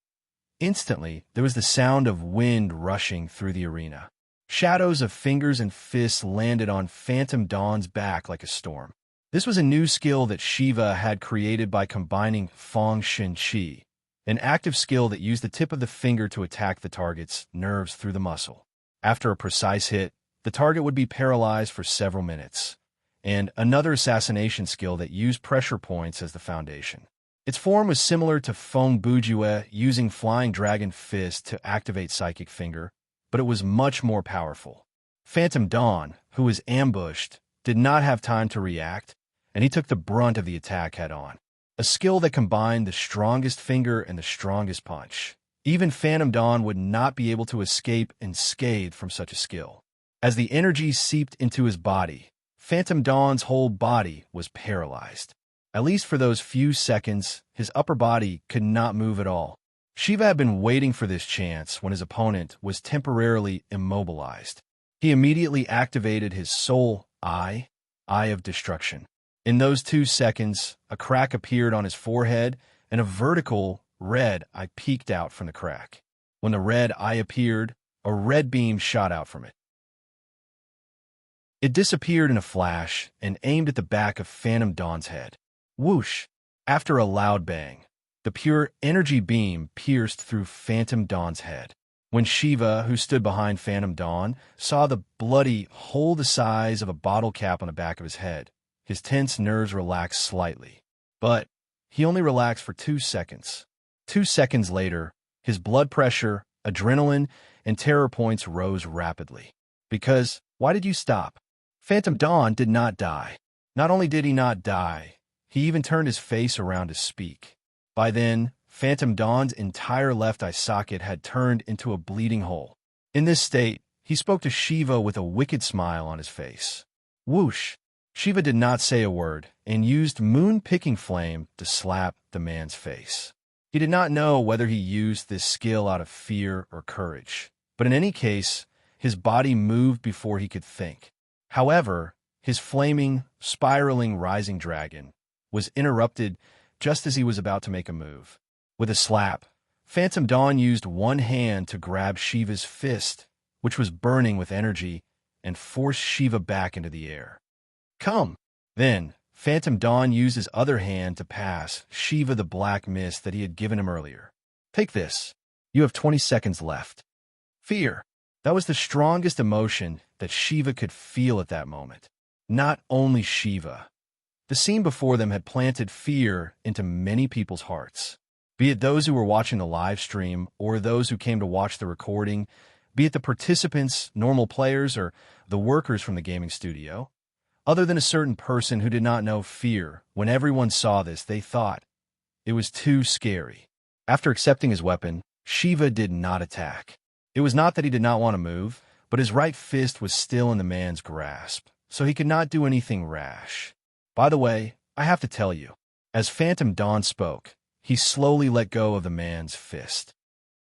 Instantly, there was the sound of wind rushing through the arena. Shadows of fingers and fists landed on Phantom Dawn's back like a storm. This was a new skill that Shiva had created by combining Feng Shin Qi, an active skill that used the tip of the finger to attack the target's nerves through the muscle. After a precise hit, the target would be paralyzed for several minutes, and another assassination skill that used pressure points as the foundation. Its form was similar to Feng Bujue using Flying Dragon Fist to activate Psychic Finger, but it was much more powerful. Phantom Dawn, who was ambushed, did not have time to react, and he took the brunt of the attack head-on. A skill that combined the strongest finger and the strongest punch. Even Phantom Dawn would not be able to escape unscathed from such a skill. As the energy seeped into his body, Phantom Dawn's whole body was paralyzed. At least for those few seconds, his upper body could not move at all. Shiva had been waiting for this chance when his opponent was temporarily immobilized. He immediately activated his soul eye of destruction. In those 2 seconds, a crack appeared on his forehead and a vertical red eye peeked out from the crack. When the red eye appeared, a red beam shot out from it. It disappeared in a flash and aimed at the back of Phantom Dawn's head. Whoosh! After a loud bang, the pure energy beam pierced through Phantom Dawn's head. When Shiva, who stood behind Phantom Dawn, saw the bloody hole the size of a bottle cap on the back of his head, his tense nerves relaxed slightly. But he only relaxed for 2 seconds. 2 seconds later, his blood pressure, adrenaline, and terror points rose rapidly. Because, why did you stop? Phantom Dawn did not die. Not only did he not die, he even turned his face around to speak. By then, Phantom Dawn's entire left eye socket had turned into a bleeding hole. In this state, he spoke to Shiva with a wicked smile on his face. Whoosh! Shiva did not say a word and used Moon Picking Flame to slap the man's face. He did not know whether he used this skill out of fear or courage, but in any case, his body moved before he could think. However, his flaming, spiraling rising dragon was interrupted just as he was about to make a move. With a slap, Phantom Dawn used one hand to grab Shiva's fist, which was burning with energy, and forced Shiva back into the air. Come! Then, Phantom Dawn used his other hand to pass Shiva the black mist that he had given him earlier. Take this. You have 20 seconds left. Fear. That was the strongest emotion that Shiva could feel at that moment. Not only Shiva. The scene before them had planted fear into many people's hearts. Be it those who were watching the live stream or those who came to watch the recording, be it the participants, normal players, or the workers from the gaming studio. Other than a certain person who did not know fear, when everyone saw this, they thought it was too scary. After accepting his weapon, Shiva did not attack. It was not that he did not want to move, but his right fist was still in the man's grasp, so he could not do anything rash. By the way, I have to tell you, as Phantom Dawn spoke, he slowly let go of the man's fist.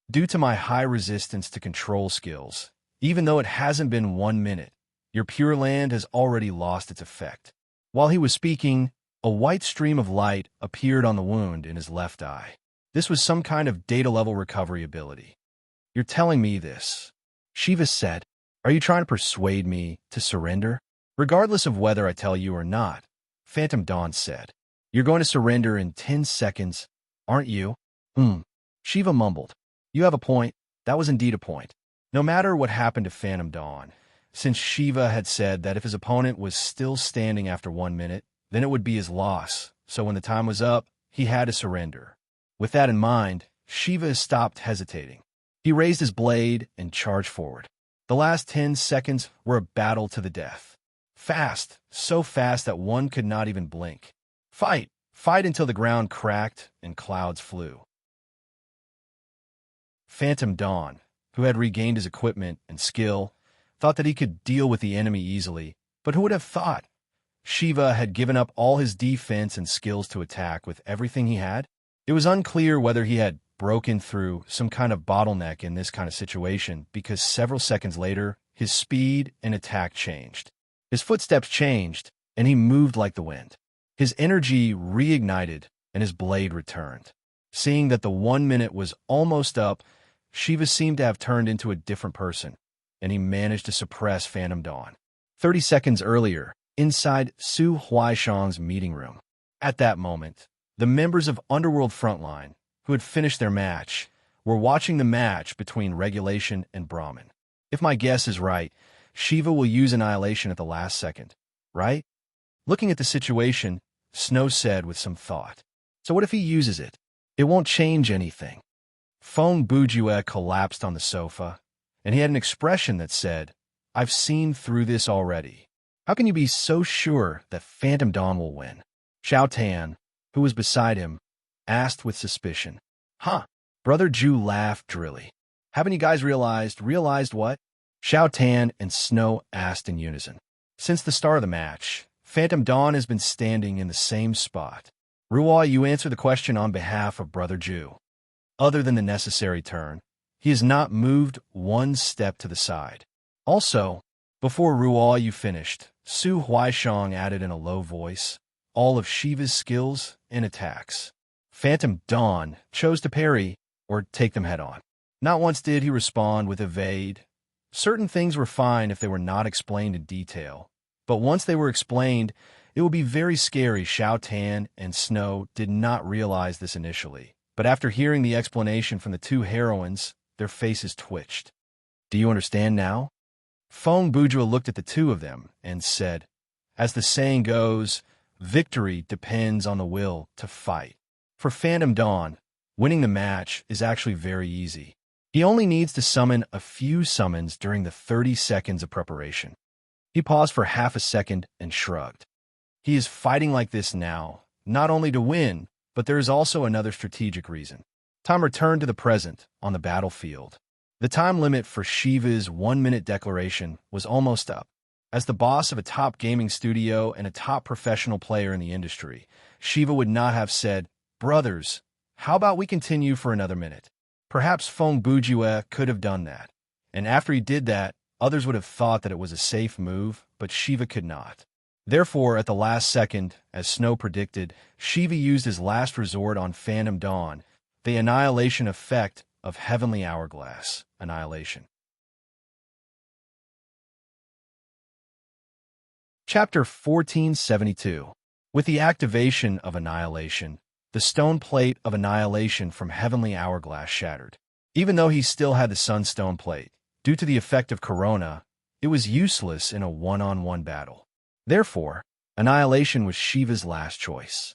Due to my high resistance to control skills, even though it hasn't been 1 minute, your Pure Land has already lost its effect. While he was speaking, a white stream of light appeared on the wound in his left eye. This was some kind of data-level recovery ability. You're telling me this? Shiva said, are you trying to persuade me to surrender? Regardless of whether I tell you or not, Phantom Dawn said, you're going to surrender in 10 seconds, aren't you? Shiva mumbled. You have a point, That was indeed a point. No matter what happened to Phantom Dawn, since Shiva had said that if his opponent was still standing after 1 minute, then it would be his loss, so when the time was up, he had to surrender. With that in mind, Shiva stopped hesitating. He raised his blade and charged forward. The last 10 seconds were a battle to the death. Fast, so fast that one could not even blink. Fight! Fight until the ground cracked and clouds flew. Phantom Dawn, who had regained his equipment and skill, thought that he could deal with the enemy easily, but who would have thought? Shiva had given up all his defense and skills to attack with everything he had. It was unclear whether he had broken through some kind of bottleneck in this kind of situation because several seconds later, his speed and attack changed. His footsteps changed, and he moved like the wind. His energy reignited, and his blade returned. Seeing that the 1 minute was almost up, Shiva seemed to have turned into a different person, and he managed to suppress Phantom Dawn. 30 seconds earlier, inside Su Huaishang's meeting room. At that moment, the members of Underworld Frontline, who had finished their match, were watching the match between Regulation and Brahmin. If my guess is right, Shiva will use Annihilation at the last second, right? Looking at the situation, Snow said with some thought. So what if he uses it? It won't change anything. Feng Bujue collapsed on the sofa, and he had an expression that said, I've seen through this already. How can you be so sure that Phantom Dawn will win? Xiao Tan, who was beside him, asked with suspicion. Huh? Brother Ju laughed drily. Haven't you guys realized what? Xiao Tan and Snow asked in unison. Since the start of the match, Phantom Dawn has been standing in the same spot. Ruo, you answer the question on behalf of Brother Ju. Other than the necessary turn, he has not moved one step to the side. Also, before Ruo you finished, Su Huaishang added in a low voice, all of Shiva's skills and attacks. Phantom Dawn chose to parry or take them head-on. Not once did he respond with evade. Certain things were fine if they were not explained in detail, but once they were explained, it would be very scary. Xiao Tan and Snow did not realize this initially, but after hearing the explanation from the two heroines, their faces twitched. Do you understand now? Feng Bujua looked at the two of them and said, as the saying goes, victory depends on the will to fight. For Phantom Dawn, winning the match is actually very easy. He only needs to summon a few summons during the 30 seconds of preparation. He paused for half a second and shrugged. He is fighting like this now, not only to win, but there is also another strategic reason. Time returned to the present on the battlefield. The time limit for Shiva's 1-minute declaration was almost up. As the boss of a top gaming studio and a top professional player in the industry, Shiva would not have said, brothers, how about we continue for another minute? Perhaps Feng Bujue could have done that. And after he did that, others would have thought that it was a safe move, but Shiva could not. Therefore, at the last second, as Snow predicted, Shiva used his last resort on Phantom Dawn, the annihilation effect of Heavenly Hourglass Annihilation. Chapter 1472. With the activation of Annihilation, the stone plate of Annihilation from Heavenly Hourglass shattered. Even though he still had the Sunstone plate, due to the effect of Corona, it was useless in a one-on-one battle. Therefore, Annihilation was Shiva's last choice.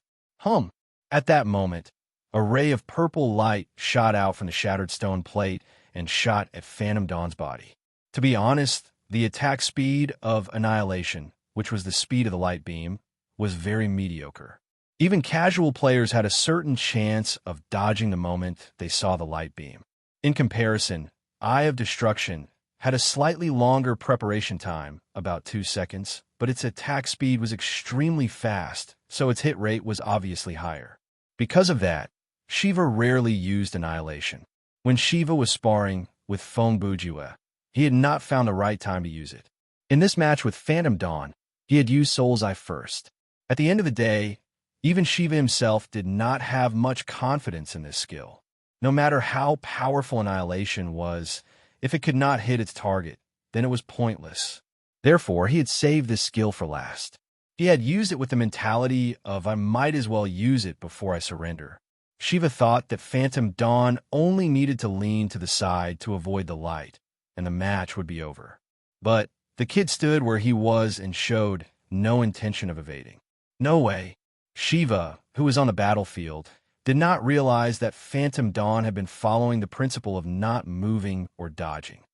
At that moment, a ray of purple light shot out from the shattered stone plate and shot at Phantom Dawn's body. To be honest, the attack speed of Annihilation, which was the speed of the light beam, was very mediocre. Even casual players had a certain chance of dodging the moment they saw the light beam. In comparison, Eye of Destruction had a slightly longer preparation time, about 2 seconds, but its attack speed was extremely fast, so its hit rate was obviously higher. Because of that, Shiva rarely used Annihilation. When Shiva was sparring with Feng Bujue, he had not found the right time to use it. In this match with Phantom Dawn, he had used Soul's Eye first. At the end of the day, even Shiva himself did not have much confidence in this skill. No matter how powerful Annihilation was, if it could not hit its target, then it was pointless. Therefore, he had saved this skill for last. He had used it with the mentality of I might as well use it before I surrender. Shiva thought that Phantom Dawn only needed to lean to the side to avoid the light, and the match would be over. But the kid stood where he was and showed no intention of evading. No way. Shiva, who was on the battlefield, did not realize that Phantom Dawn had been following the principle of not moving or dodging.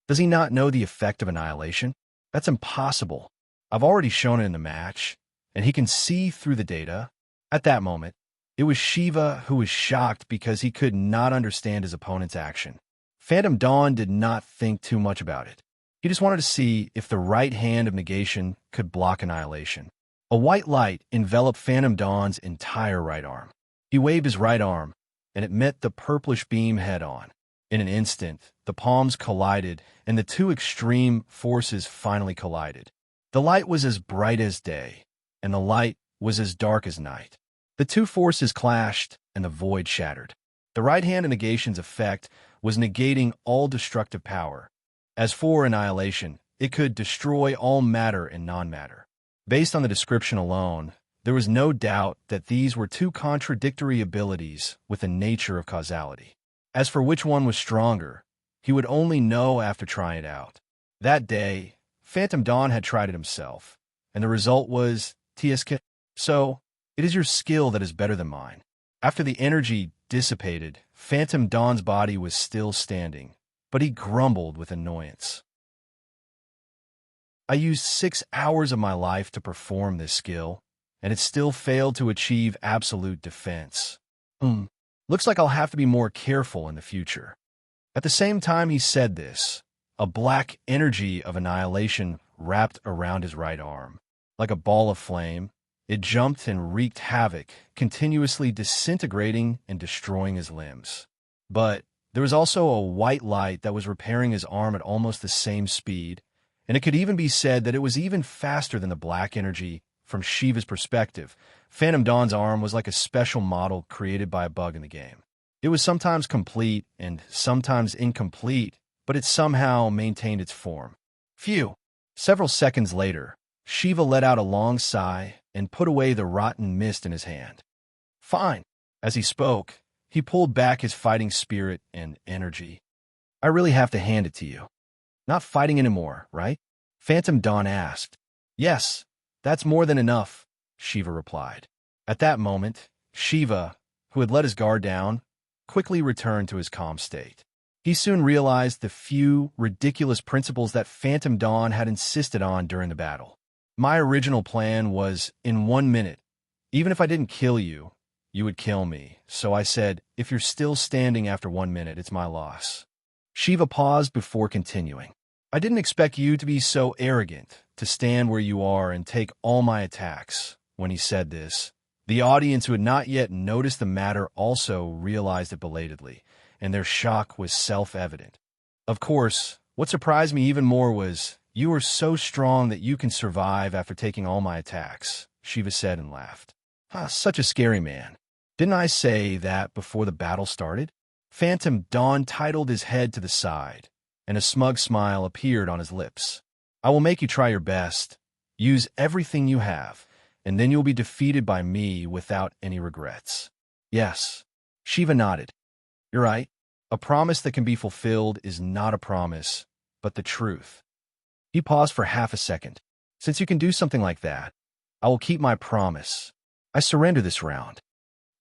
Does he not know the effect of annihilation? That's impossible. I've already shown it in the match, and he can see through the data. At that moment, it was Shiva who was shocked because he could not understand his opponent's action. Phantom Dawn did not think too much about it. He just wanted to see if the right hand of negation could block annihilation. A white light enveloped Phantom Dawn's entire right arm. He waved his right arm, and it met the purplish beam head-on. In an instant, the palms collided, and the two extreme forces finally collided. The light was as bright as day, and the light was as dark as night. The two forces clashed, and the void shattered. The right hand of negation's effect was negating all destructive power. As for annihilation, it could destroy all matter and non-matter. Based on the description alone, there was no doubt that these were two contradictory abilities with the nature of causality. As for which one was stronger, he would only know after trying it out. That day, Phantom Dawn had tried it himself, and the result was TSK. So, it is your skill that is better than mine. After the energy dissipated, Phantom Dawn's body was still standing, but he grumbled with annoyance. I used 6 hours of my life to perform this skill, and it still failed to achieve absolute defense. Looks like I'll have to be more careful in the future. At the same time he said this, a black energy of annihilation wrapped around his right arm. Like a ball of flame, it jumped and wreaked havoc, continuously disintegrating and destroying his limbs. But there was also a white light that was repairing his arm at almost the same speed, and it could even be said that it was even faster than the black energy. From Shiva's perspective, Phantom Dawn's arm was like a special model created by a bug in the game. It was sometimes complete and sometimes incomplete, but it somehow maintained its form. Phew! Several seconds later, Shiva let out a long sigh and put away the rotten mist in his hand. Fine. As he spoke, he pulled back his fighting spirit and energy. I really have to hand it to you. Not fighting anymore, right? Phantom Dawn asked. Yes. That's more than enough, Shiva replied. At that moment, Shiva, who had let his guard down, quickly returned to his calm state. He soon realized the few ridiculous principles that Phantom Dawn had insisted on during the battle. My original plan was, in 1 minute, even if I didn't kill you, you would kill me. So I said, if you're still standing after 1 minute, it's my loss. Shiva paused before continuing. I didn't expect you to be so arrogant, to stand where you are and take all my attacks. When he said this, the audience who had not yet noticed the matter also realized it belatedly, and their shock was self-evident. Of course, what surprised me even more was, you are so strong that you can survive after taking all my attacks, Shiva said and laughed. Such a scary man. Didn't I say that before the battle started? Phantom Dawn titled his head to the side, and a smug smile appeared on his lips. I will make you try your best. Use everything you have, and then you'll be defeated by me without any regrets. Yes. Shiva nodded. You're right. A promise that can be fulfilled is not a promise, but the truth. He paused for half a second. Since you can do something like that, I will keep my promise. I surrender this round.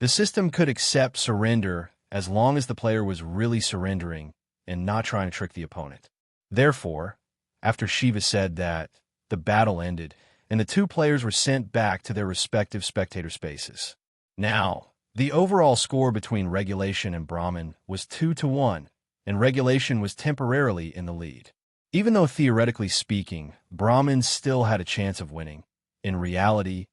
The system could accept surrender as long as the player was really surrendering and not trying to trick the opponent. Therefore, after Shiva said that, the battle ended, and the two players were sent back to their respective spectator spaces. Now, the overall score between Regulation and Brahmin was 2-1, and Regulation was temporarily in the lead. Even though theoretically speaking, Brahmin still had a chance of winning, in reality,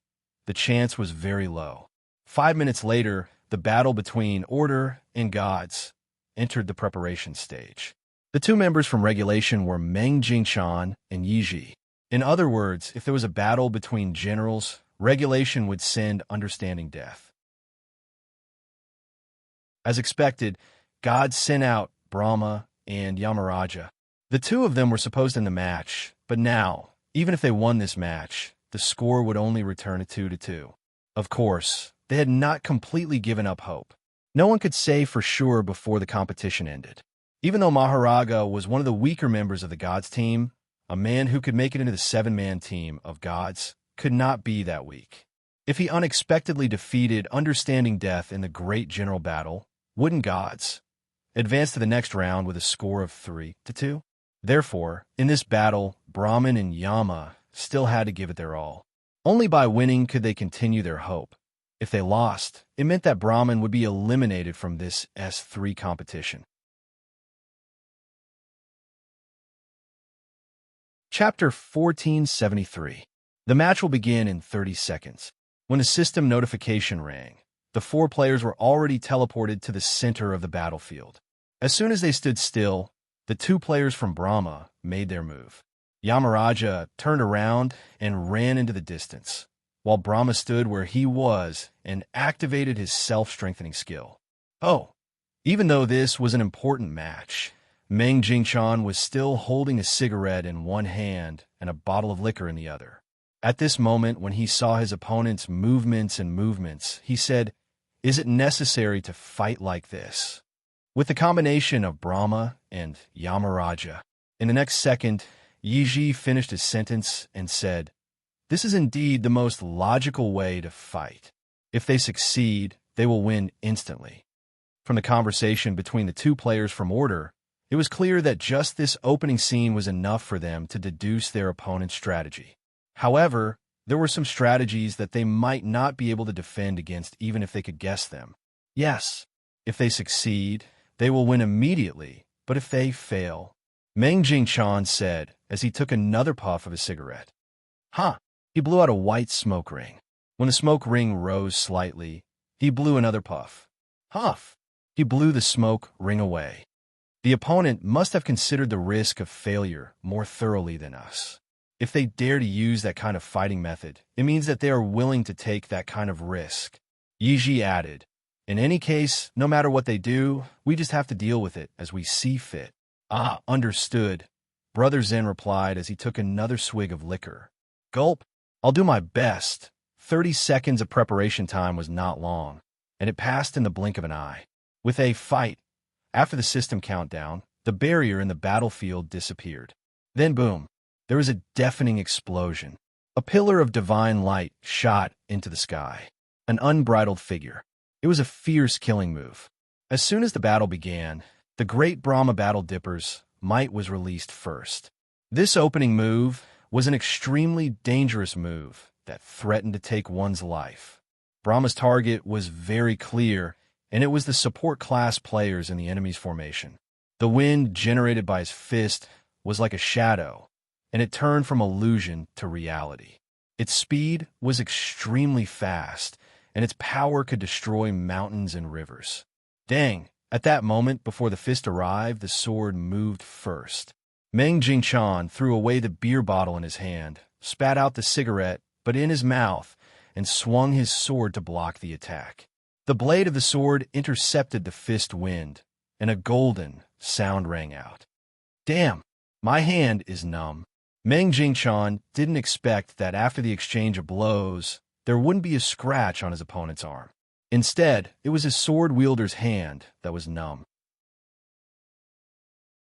the chance was very low. 5 minutes later, the battle between Order and Gods entered the preparation stage. The two members from Regulation were Meng Jingchan and Yiji. In other words, if there was a battle between generals, Regulation would send Understanding Death. As expected, Gods sent out Brahma and Yamaraja. The two of them were supposed to end the match, but now, even if they won this match, the score would only return to 2-2. Of course, they had not completely given up hope. No one could say for sure before the competition ended. Even though Maharaga was one of the weaker members of the Gods team, a man who could make it into the seven-man team of Gods could not be that weak. If he unexpectedly defeated Understanding Death in the Great General Battle, wouldn't Gods advance to the next round with a score of 3-2? Therefore, in this battle, Brahman and Yama still had to give it their all. Only by winning could they continue their hope. If they lost, it meant that Brahman would be eliminated from this S3 competition. Chapter 1473. The match will begin in 30 seconds. When the system notification rang, the 4 players were already teleported to the center of the battlefield. As soon as they stood still, the 2 players from Brahma made their move. Yamaraja turned around and ran into the distance, while Brahma stood where he was and activated his self-strengthening skill. Oh, even though this was an important match, Meng Jingchan was still holding a cigarette in one hand and a bottle of liquor in the other. At this moment, when he saw his opponent's movements, he said, "Is it necessary to fight like this?" With the combination of Brahma and Yamaraja, in the next second, Yiji finished his sentence and said, "This is indeed the most logical way to fight. If they succeed, they will win instantly." From the conversation between the 2 players from Order, it was clear that just this opening scene was enough for them to deduce their opponent's strategy. However, there were some strategies that they might not be able to defend against even if they could guess them. Yes, if they succeed, they will win immediately, but if they fail, Meng Jingchan said as he took another puff of his cigarette. Huh. He blew out a white smoke ring. When the smoke ring rose slightly, he blew another puff. Huff. He blew the smoke ring away. The opponent must have considered the risk of failure more thoroughly than us. If they dare to use that kind of fighting method, it means that they are willing to take that kind of risk. Yiji added, "In any case, no matter what they do, we just have to deal with it as we see fit." "Ah, understood," Brother Zen replied as he took another swig of liquor. Gulp. "I'll do my best." 30 seconds of preparation time was not long, and it passed in the blink of an eye. With a fight, after the system countdown, the barrier in the battlefield disappeared. Then boom, there was a deafening explosion. A pillar of divine light shot into the sky. An unbridled figure. It was a fierce killing move. As soon as the battle began, the great Brahma Battle Dipper's might was released first. This opening move was an extremely dangerous move that threatened to take one's life. Brahma's target was very clear, and it was the support class players in the enemy's formation. The wind generated by his fist was like a shadow, and it turned from illusion to reality. Its speed was extremely fast, and its power could destroy mountains and rivers. Dang, at that moment before the fist arrived, the sword moved first. Meng Jingchan threw away the beer bottle in his hand, spat out the cigarette, but in his mouth, and swung his sword to block the attack. The blade of the sword intercepted the fist wind, and a golden sound rang out. Damn, my hand is numb. Meng Jingchan didn't expect that after the exchange of blows, there wouldn't be a scratch on his opponent's arm. Instead, it was his sword wielder's hand that was numb.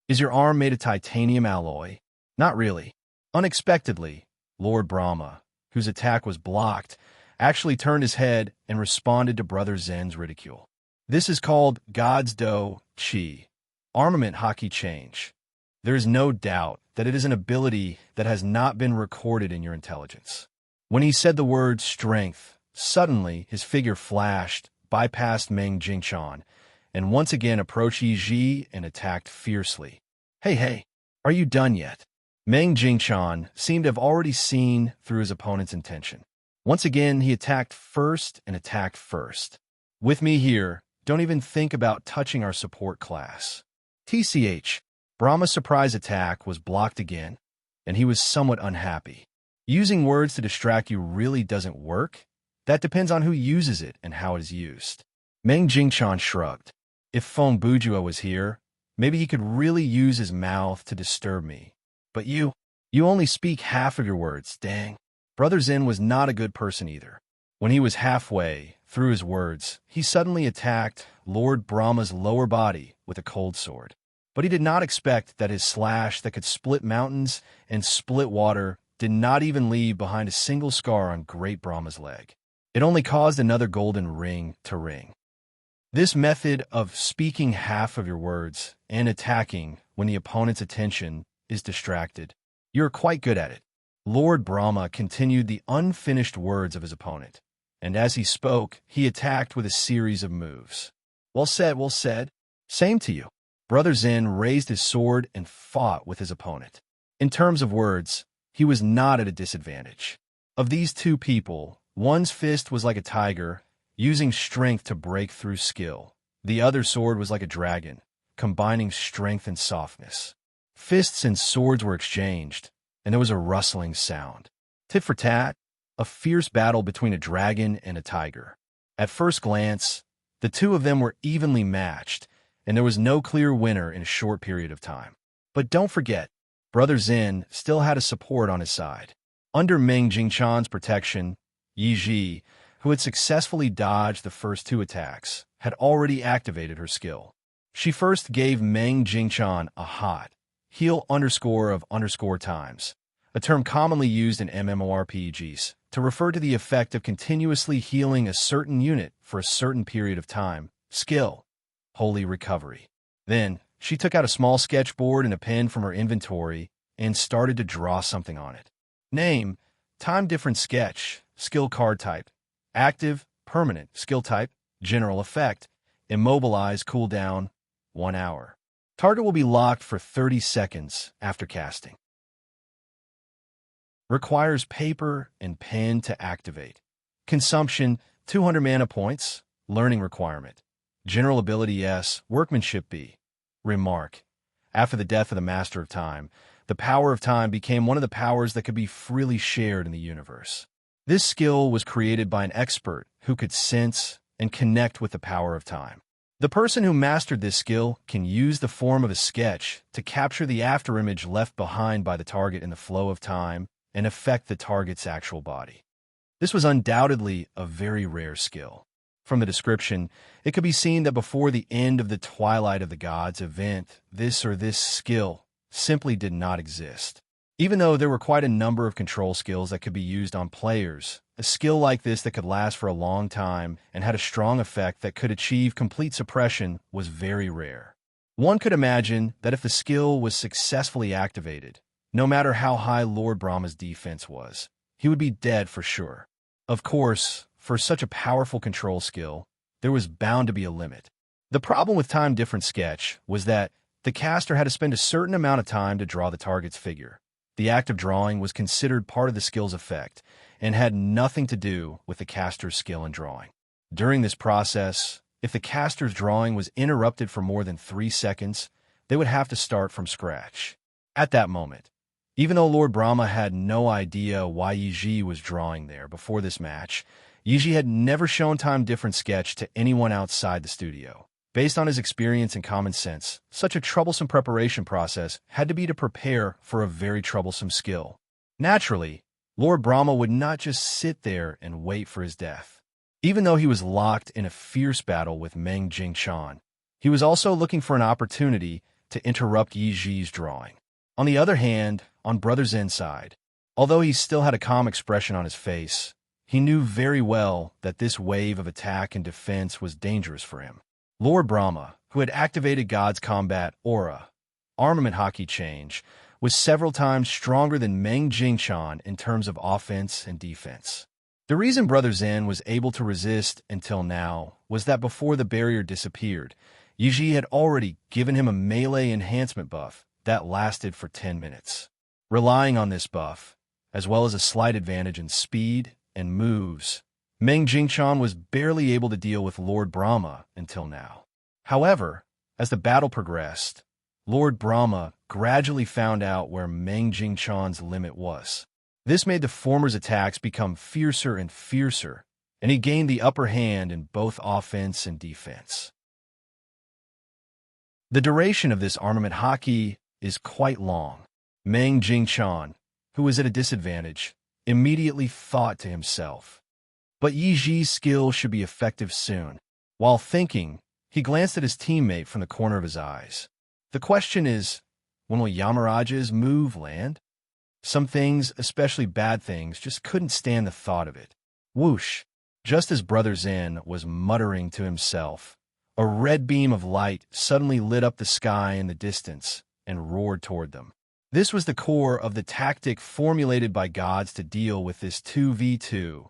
Is your arm made of titanium alloy? Not really. Unexpectedly, Lord Brahma, whose attack was blocked, actually turned his head and responded to Brother Zen's ridicule. This is called God's Do Chi, armament hockey change. There is no doubt that it is an ability that has not been recorded in your intelligence. When he said the word strength, suddenly his figure flashed, bypassed Meng Jingchan, and once again approached Yi Ji and attacked fiercely. Hey, are you done yet? Meng Jingchan seemed to have already seen through his opponent's intention. Once again, he attacked first and attacked first. With me here, don't even think about touching our support class. TCH, Brahma's surprise attack was blocked again, and he was somewhat unhappy. Using words to distract you really doesn't work. That depends on who uses it and how it is used. Meng Jingchan shrugged. If Feng Bujua was here, maybe he could really use his mouth to disturb me. But you only speak half of your words, dang. Brother Zen was not a good person either. When he was halfway Through his words, he suddenly attacked Lord Brahma's lower body with a cold sword. But he did not expect that his slash that could split mountains and split water did not even leave behind a single scar on great Brahma's leg. It only caused another golden ring to ring. This method of speaking half of your words and attacking when the opponent's attention is distracted, you're quite good at it. Lord Brahma continued the unfinished words of his opponent, and as he spoke, he attacked with a series of moves. Well said, well said. Same to you. Brother Zen raised his sword and fought with his opponent. In terms of words, he was not at a disadvantage. Of these two people, one's fist was like a tiger, using strength to break through skill. The other sword was like a dragon, combining strength and softness. Fists and swords were exchanged, and there was a rustling sound. Tit for tat, a fierce battle between a dragon and a tiger. At first glance, the two of them were evenly matched, and there was no clear winner in a short period of time. But don't forget, Brother Zen still had a support on his side. Under Meng Jingchan's protection, Yi Ji, who had successfully dodged the first two attacks, had already activated her skill. She first gave Meng Jingchan a hot, heal _of_ times, a term commonly used in MMORPGs, to refer to the effect of continuously healing a certain unit for a certain period of time. Skill, Holy Recovery. Then, she took out a small sketchboard and a pen from her inventory and started to draw something on it. Name, Time Different Sketch, Skill Card Type, Active, Permanent, Skill Type, General Effect, Immobilize, Cooldown, 1 hour. Target will be locked for 30 seconds after casting. Requires paper and pen to activate. Consumption, 200 mana points. Learning requirement. General ability S, workmanship B. Remark. After the death of the Master of Time, the power of time became one of the powers that could be freely shared in the universe. This skill was created by an expert who could sense and connect with the power of time. The person who mastered this skill can use the form of a sketch to capture the afterimage left behind by the target in the flow of time and affect the target's actual body. This was undoubtedly a very rare skill. From the description, it could be seen that before the end of the Twilight of the Gods event, this skill simply did not exist. Even though there were quite a number of control skills that could be used on players, a skill like this that could last for a long time and had a strong effect that could achieve complete suppression was very rare. One could imagine that if the skill was successfully activated, no matter how high Lord Brahma's defense was, he would be dead for sure. Of course, for such a powerful control skill, there was bound to be a limit. The problem with Time Different Sketch was that the caster had to spend a certain amount of time to draw the target's figure. The act of drawing was considered part of the skill's effect and had nothing to do with the caster's skill in drawing. During this process, if the caster's drawing was interrupted for more than 3 seconds, they would have to start from scratch. At that moment, even though Lord Brahma had no idea why Yi Ji was drawing there before this match, Yi Ji had never shown Time Different Sketch to anyone outside the studio. Based on his experience and common sense, such a troublesome preparation process had to be to prepare for a very troublesome skill. Naturally, Lord Brahma would not just sit there and wait for his death. Even though he was locked in a fierce battle with Meng Jingchan, he was also looking for an opportunity to interrupt Yi Ji's drawing. On the other hand, on Brother Zen's side, although he still had a calm expression on his face, he knew very well that this wave of attack and defense was dangerous for him. Lord Brahma, who had activated God's combat aura, armament hockey change, was several times stronger than Meng Jingchan in terms of offense and defense. The reason Brother Zen was able to resist until now was that before the barrier disappeared, Yi Ji had already given him a melee enhancement buff that lasted for 10 minutes. Relying on this buff, as well as a slight advantage in speed and moves, Meng Jingchan was barely able to deal with Lord Brahma until now. However, as the battle progressed, Lord Brahma gradually found out where Meng Jingchan's limit was. This made the former's attacks become fiercer and fiercer, and he gained the upper hand in both offense and defense. The duration of this armament hockey is quite long. Meng Jingchan, who was at a disadvantage, immediately thought to himself, but Yi Ji's skill should be effective soon. While thinking, he glanced at his teammate from the corner of his eyes. The question is, when will Yamaraja's move land? Some things, especially bad things, just couldn't stand the thought of it. Whoosh! Just as Brother Zen was muttering to himself, a red beam of light suddenly lit up the sky in the distance and roared toward them. This was the core of the tactic formulated by gods to deal with this 2v2,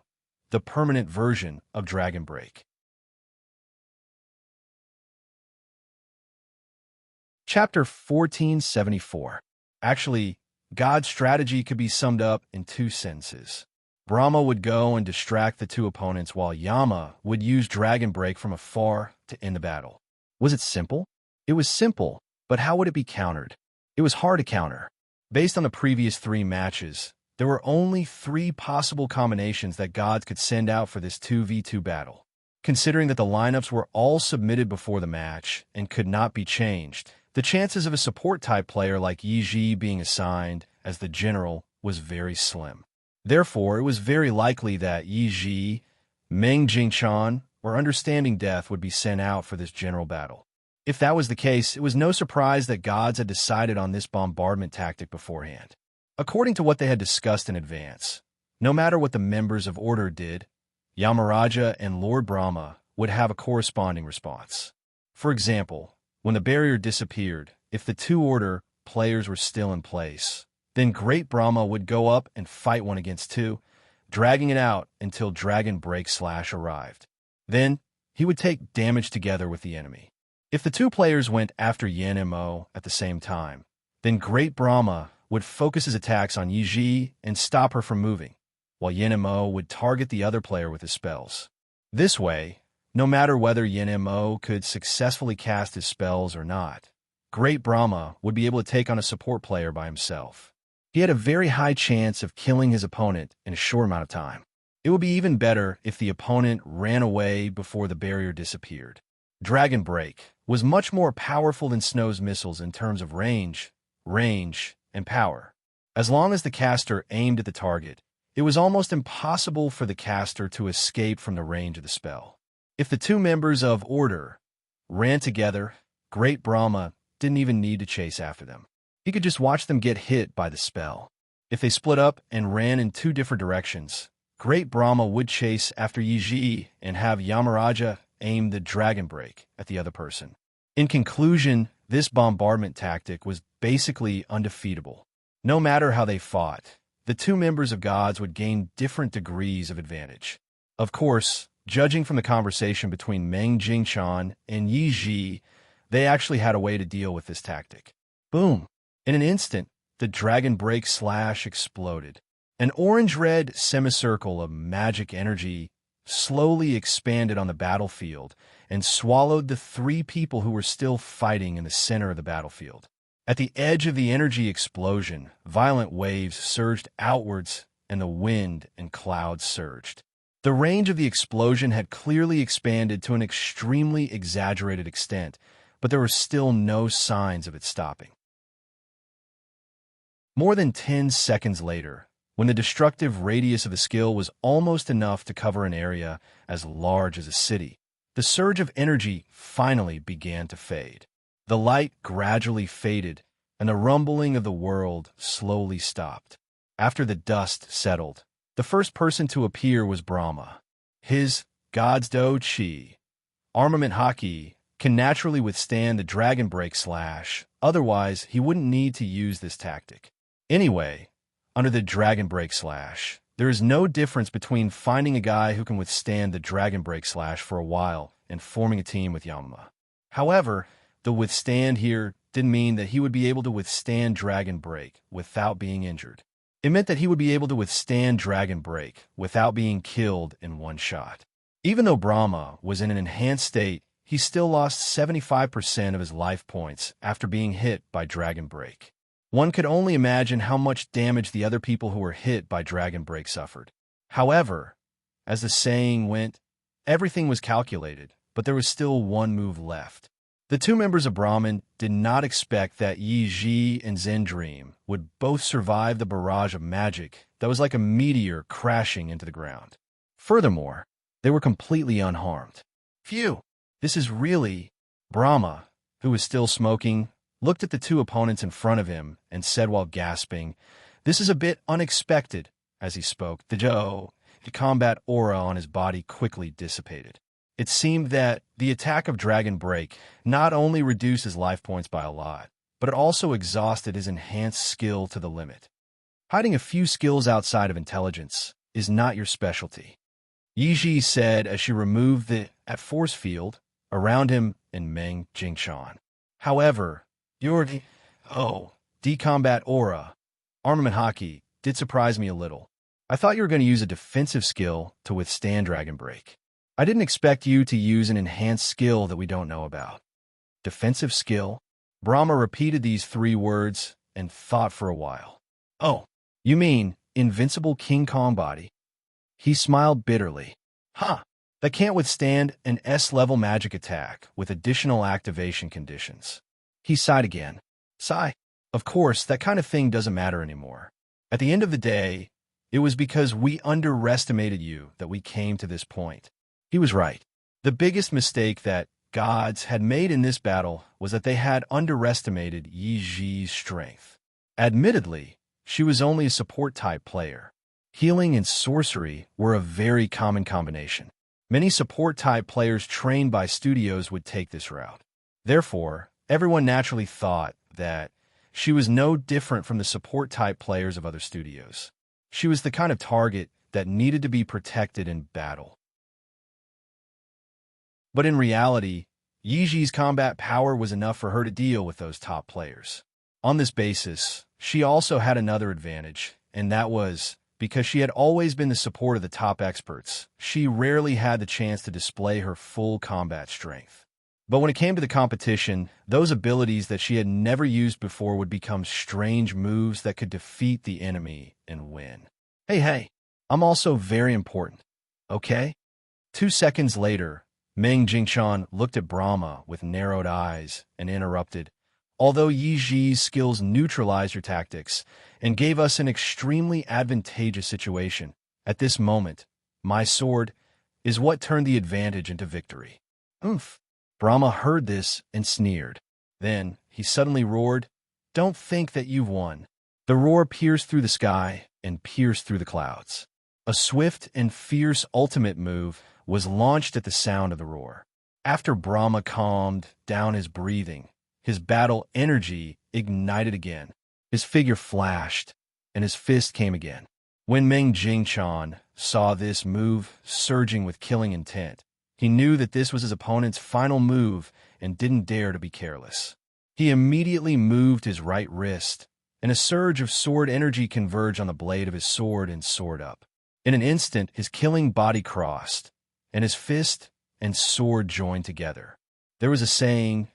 the permanent version of Dragon Break. Chapter 1474. Actually, God's strategy could be summed up in two sentences. Brahma would go and distract the two opponents while Yama would use Dragon Break from afar to end the battle. Was it simple? It was simple, but how would it be countered? It was hard to counter. Based on the previous 3 matches, there were only 3 possible combinations that gods could send out for this 2v2 battle. Considering that the lineups were all submitted before the match and could not be changed, the chances of a support-type player like Yi Ji being assigned as the general was very slim. Therefore, it was very likely that Yi Ji, Meng Jingchan, or Understanding Death would be sent out for this general battle. If that was the case, it was no surprise that gods had decided on this bombardment tactic beforehand. According to what they had discussed in advance, no matter what the members of Order did, Yamaraja and Lord Brahma would have a corresponding response. For example, when the barrier disappeared, if the 2 Order players were still in place, then Great Brahma would go up and fight 1 against 2, dragging it out until Dragon Break Slash arrived. Then, he would take damage together with the enemy. If the 2 players went after Yen Mo at the same time, then Great Brahma would focus his attacks on Yi Ji and stop her from moving, while Yen Mo would target the other player with his spells. This way, no matter whether Yen Mo could successfully cast his spells or not, Great Brahma would be able to take on a support player by himself. He had a very high chance of killing his opponent in a short amount of time. It would be even better if the opponent ran away before the barrier disappeared. Dragon Break was much more powerful than Snow's missiles in terms of range, and power. As long as the caster aimed at the target, it was almost impossible for the caster to escape from the range of the spell. If the 2 members of Order ran together, Great Brahma didn't even need to chase after them. He could just watch them get hit by the spell. If they split up and ran in 2 different directions, Great Brahma would chase after Yi Ji and have Yamaraja aim the Dragon Break at the other person. In conclusion, this bombardment tactic was basically undefeatable. No matter how they fought, the 2 members of gods would gain different degrees of advantage. Of course, judging from the conversation between Meng Jingchan and Yi Ji, they actually had a way to deal with this tactic. Boom! In an instant, the Dragon Break Slash exploded. An orange-red semicircle of magic energy slowly expanded on the battlefield and swallowed the 3 people who were still fighting in the center of the battlefield. At the edge of the energy explosion, violent waves surged outwards and the wind and clouds surged. The range of the explosion had clearly expanded to an extremely exaggerated extent, but there were still no signs of it stopping. More than 10 seconds later, when the destructive radius of the skill was almost enough to cover an area as large as a city, the surge of energy finally began to fade. The light gradually faded, and the rumbling of the world slowly stopped. After the dust settled, the first person to appear was Brahma. His God's Do Chi armament haki can naturally withstand the Dragon Break Slash, otherwise he wouldn't need to use this tactic. Anyway, under the Dragon Break Slash, there is no difference between finding a guy who can withstand the Dragon Break Slash for a while and forming a team with Yamama. However, the withstand here didn't mean that he would be able to withstand Dragon Break without being injured. It meant that he would be able to withstand Dragon Break without being killed in one shot. Even though Brahma was in an enhanced state, he still lost 75% of his life points after being hit by Dragon Break. One could only imagine how much damage the other people who were hit by Dragon Break suffered. However, as the saying went, everything was calculated, but there was still one move left. The 2 members of Brahman did not expect that Yi Ji and Zen Dream would both survive the barrage of magic that was like a meteor crashing into the ground. Furthermore, they were completely unharmed. Phew! This is really... Brahma, who was still smoking, looked at the two opponents in front of him and said while gasping, "This is a bit unexpected." As he spoke, the combat aura on his body quickly dissipated. It seemed that the attack of Dragon Break not only reduced his life points by a lot, but it also exhausted his enhanced skill to the limit. Hiding a few skills outside of intelligence is not your specialty, Yi said as she removed the force field around him and Meng Jingshan. However, your combat aura, armament hockey, did surprise me a little. I thought you were going to use a defensive skill to withstand Dragon Break. I didn't expect you to use an enhanced skill that we don't know about. Defensive skill? Brahma repeated these 3 words and thought for a while. Oh, you mean invincible King Kong body? He smiled bitterly. Huh, that can't withstand an S-level magic attack with additional activation conditions. He sighed again. Sigh. Of course, that kind of thing doesn't matter anymore. At the end of the day, it was because we underestimated you that we came to this point. He was right. The biggest mistake that gods had made in this battle was that they had underestimated Yi Ji's strength. Admittedly, she was only a support-type player. Healing and sorcery were a very common combination. Many support-type players trained by studios would take this route. Therefore, everyone naturally thought that she was no different from the support-type players of other studios. She was the kind of target that needed to be protected in battle. But in reality, Yi Ji's combat power was enough for her to deal with those top players. On this basis, she also had another advantage, and that was because she had always been the support of the top experts. She rarely had the chance to display her full combat strength. But when it came to the competition, those abilities that she had never used before would become strange moves that could defeat the enemy and win. Hey, I'm also very important, okay? 2 seconds later, Meng Jingshan looked at Brahma with narrowed eyes and interrupted. Although Yi Ji's skills neutralized your tactics and gave us an extremely advantageous situation, at this moment, my sword is what turned the advantage into victory. Oomph! Brahma heard this and sneered. Then he suddenly roared, "Don't think that you've won." The roar pierced through the sky and pierced through the clouds. A swift and fierce ultimate move was launched at the sound of the roar. After Brahma calmed down his breathing, his battle energy ignited again. His figure flashed, and his fist came again. When Meng Jingshan saw this move surging with killing intent, he knew that this was his opponent's final move and didn't dare to be careless. He immediately moved his right wrist, and a surge of sword energy converged on the blade of his sword and soared up. In an instant, his killing body crossed, and his fist and sword joined together. There was a saying,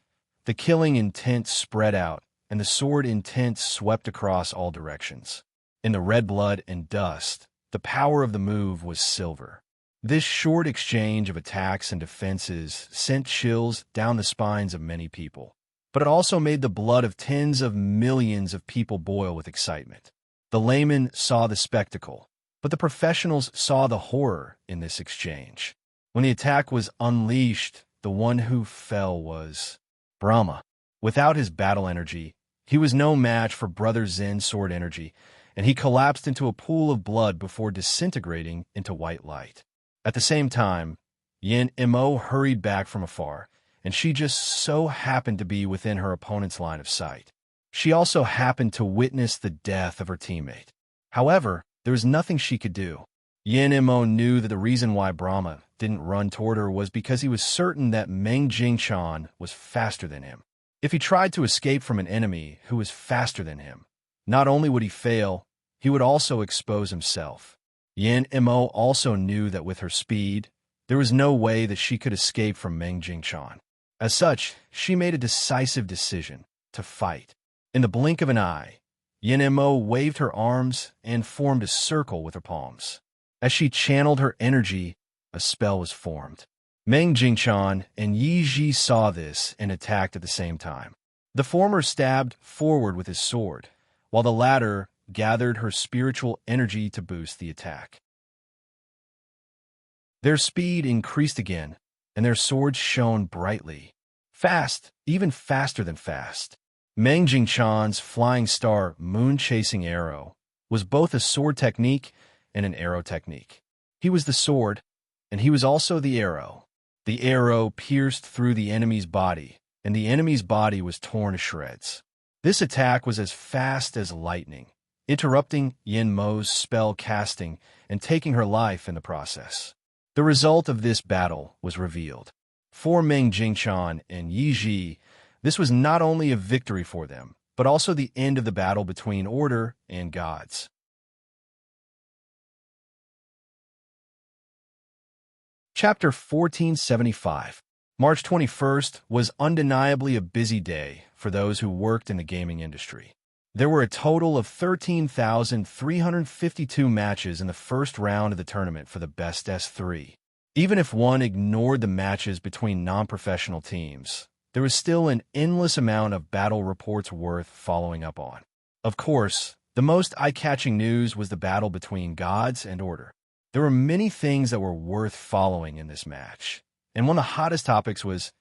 the killing intent spread out, and the sword intent swept across all directions. In the red blood and dust, the power of the move was silver. This short exchange of attacks and defenses sent chills down the spines of many people, but it also made the blood of tens of millions of people boil with excitement. The laymen saw the spectacle, but the professionals saw the horror in this exchange. When the attack was unleashed, the one who fell was Brahma. Without his battle energy, he was no match for Brother Zen's sword energy, and he collapsed into a pool of blood before disintegrating into white light. At the same time, Yin Mo hurried back from afar, and she just so happened to be within her opponent's line of sight. She also happened to witness the death of her teammate. However, there was nothing she could do. Yin Mo knew that the reason why Brahma didn't run toward her was because he was certain that Meng Jingshan was faster than him. If he tried to escape from an enemy who was faster than him, not only would he fail, he would also expose himself. Yin Mo also knew that with her speed, there was no way that she could escape from Meng Jingshan. As such, she made a decisive decision to fight. In the blink of an eye, Yin Mo waved her arms and formed a circle with her palms. As she channeled her energy, a spell was formed. Meng Jingshan and Yi Ji saw this and attacked at the same time. The former stabbed forward with his sword, while the latter gathered her spiritual energy to boost the attack. Their speed increased again, and their swords shone brightly. Fast, even faster than fast. Meng Jingchan's flying star moon-chasing arrow was both a sword technique and an arrow technique. He was the sword, and he was also the arrow. The arrow pierced through the enemy's body, and the enemy's body was torn to shreds. This attack was as fast as lightning, interrupting Yin Mo's spell casting and taking her life in the process. The result of this battle was revealed. For Meng Jingchan and Yi Ji, this was not only a victory for them, but also the end of the battle between order and gods. Chapter 1475. March 21st was undeniably a busy day for those who worked in the gaming industry. There were a total of 13,352 matches in the first round of the tournament for the best S3. Even if one ignored the matches between non-professional teams, there was still an endless amount of battle reports worth following up on. Of course, the most eye-catching news was the battle between gods and order. There were many things that were worth following in this match, and one of the hottest topics was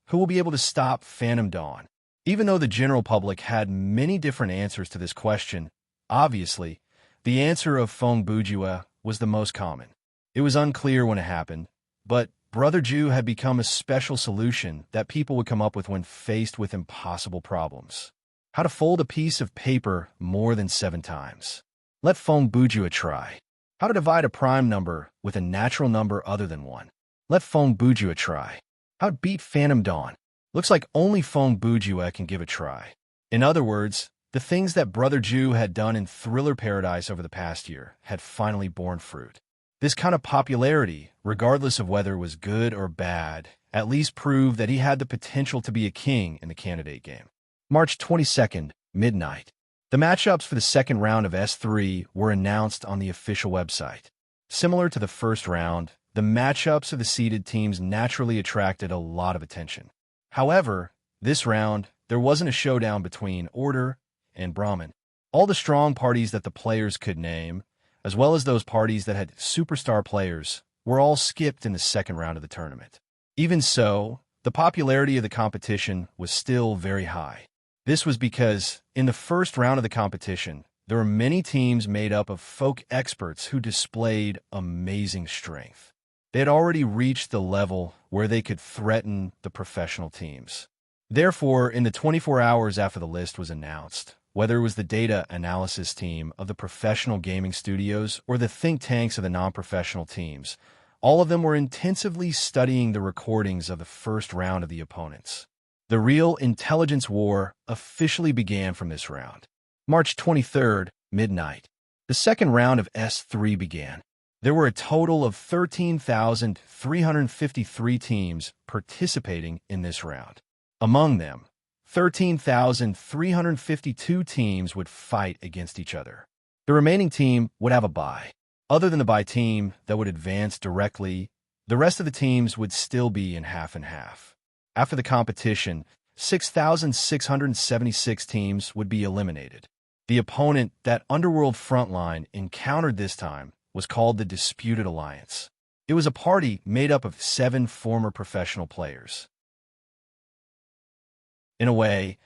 who will be able to stop Phantom Dawn. Even though the general public had many different answers to this question, obviously, the answer of Feng Bujue was the most common. It was unclear when it happened, but Brother Ju had become a special solution that people would come up with when faced with impossible problems. How to fold a piece of paper more than 7 times. Let Feng Bujue try. How to divide a prime number with a natural number other than 1. Let Feng Bujue try. How to beat Phantom Dawn. Looks like only Feng Bujue can give a try. In other words, the things that Brother Ju had done in Thriller Paradise over the past year had finally borne fruit. This kind of popularity, regardless of whether it was good or bad, at least proved that he had the potential to be a king in the candidate game. March 22nd, midnight. The matchups for the second round of S3 were announced on the official website. Similar to the first round, the matchups of the seeded teams naturally attracted a lot of attention. However, this round, there wasn't a showdown between Order and Brahmin. All the strong parties that the players could name, as well as those parties that had superstar players, were all skipped in the second round of the tournament. Even so, the popularity of the competition was still very high. This was because, in the first round of the competition, there were many teams made up of folk experts who displayed amazing strength. They had already reached the level where they could threaten the professional teams. Therefore, in the 24 hours after the list was announced, whether it was the data analysis team of the professional gaming studios or the think tanks of the non-professional teams, all of them were intensively studying the recordings of the first round of the opponents. The real intelligence war officially began from this round. March 23rd, midnight. The second round of S3 began. There were a total of 13,353 teams participating in this round. Among them, 13,352 teams would fight against each other. The remaining team would have a bye. Other than the bye team that would advance directly, the rest of the teams would still be in half and half. After the competition, 6,676 teams would be eliminated. The opponent that Underworld Frontline encountered this time was called the Disputed Alliance. It was a party made up of 7 former professional players. In a way,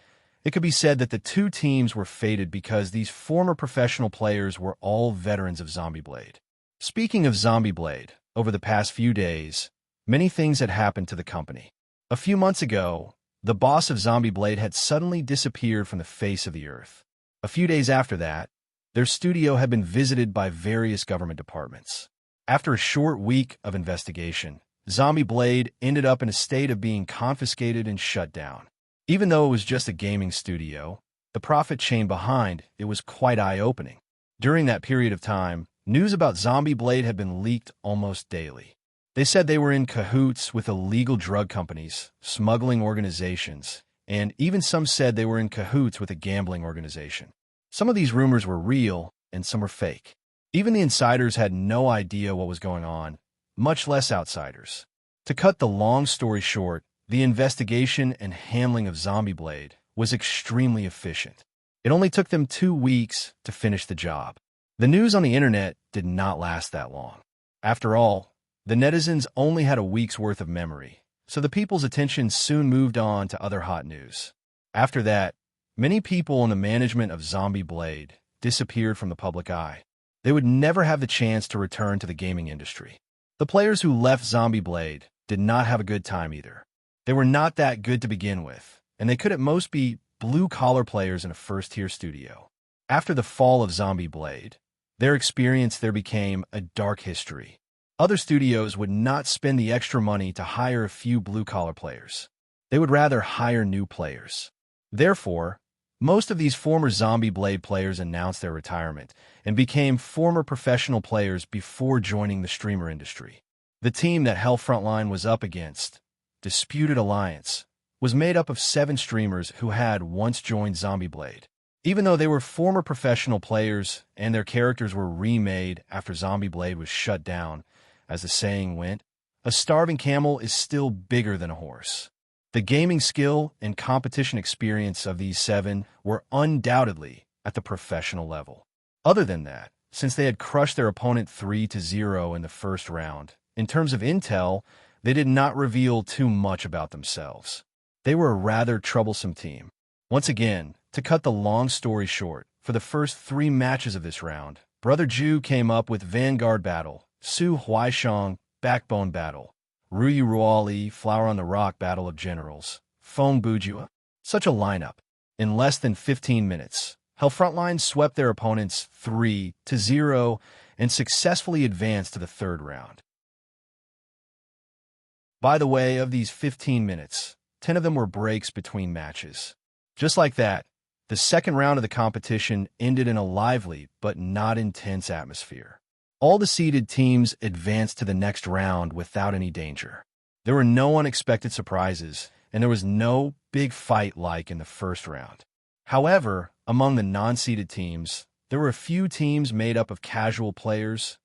it could be said that the two teams were fated because these former professional players were all veterans of Zombie Blade. Speaking of Zombie Blade, over the past few days, many things had happened to the company. A few months ago, the boss of Zombie Blade had suddenly disappeared from the face of the earth. A few days after that, their studio had been visited by various government departments. After a short week of investigation, Zombie Blade ended up in a state of being confiscated and shut down. Even though it was just a gaming studio, the profit chain behind it was quite eye-opening. During that period of time, news about Zombie Blade had been leaked almost daily. They said they were in cahoots with illegal drug companies, smuggling organizations, and even some said they were in cahoots with a gambling organization. Some of these rumors were real, and some were fake. Even the insiders had no idea what was going on, much less outsiders. To cut the long story short, the investigation and handling of Zombie Blade was extremely efficient. It only took them 2 weeks to finish the job. The news on the internet did not last that long. After all, The netizens only had a week's worth of memory, so the people's attention soon moved on to other hot news. After that, many people in the management of Zombie Blade disappeared from the public eye. They would never have the chance to return to the gaming industry. The players who left Zombie Blade did not have a good time either. They were not that good to begin with, and they could at most be blue-collar players in a first-tier studio. After the fall of Zombie Blade, their experience there became a dark history. Other studios would not spend the extra money to hire a few blue-collar players. They would rather hire new players. Therefore, most of these former Zombie Blade players announced their retirement and became former professional players before joining the streamer industry. The team that Hell Frontline was up against, Disputed Alliance, was made up of 7 streamers who had once joined Zombie Blade. Even though they were former professional players and their characters were remade after Zombie Blade was shut down, as the saying went, a starving camel is still bigger than a horse. The gaming skill and competition experience of these 7 were undoubtedly at the professional level. Other than that, since they had crushed their opponent 3-0 in the first round, in terms of intel, they did not reveal too much about themselves. They were a rather troublesome team. Once again, to cut the long story short, for the first 3 matches of this round, Brother Ju came up with Vanguard Battle, Su Huaishang Backbone Battle, Ruyi Ruali Flower on the Rock Battle of Generals, Feng Bujua. Such a lineup. In less than 15 minutes, Hell Frontline swept their opponents 3-0 and successfully advanced to the 3rd round. By the way, of these 15 minutes, 10 of them were breaks between matches. Just like that, the 2nd round of the competition ended in a lively but not intense atmosphere. All the seeded teams advanced to the next round without any danger. There were no unexpected surprises, and there was no big fight like in the 1st round. However, among the non-seeded teams, there were a few teams made up of casual players,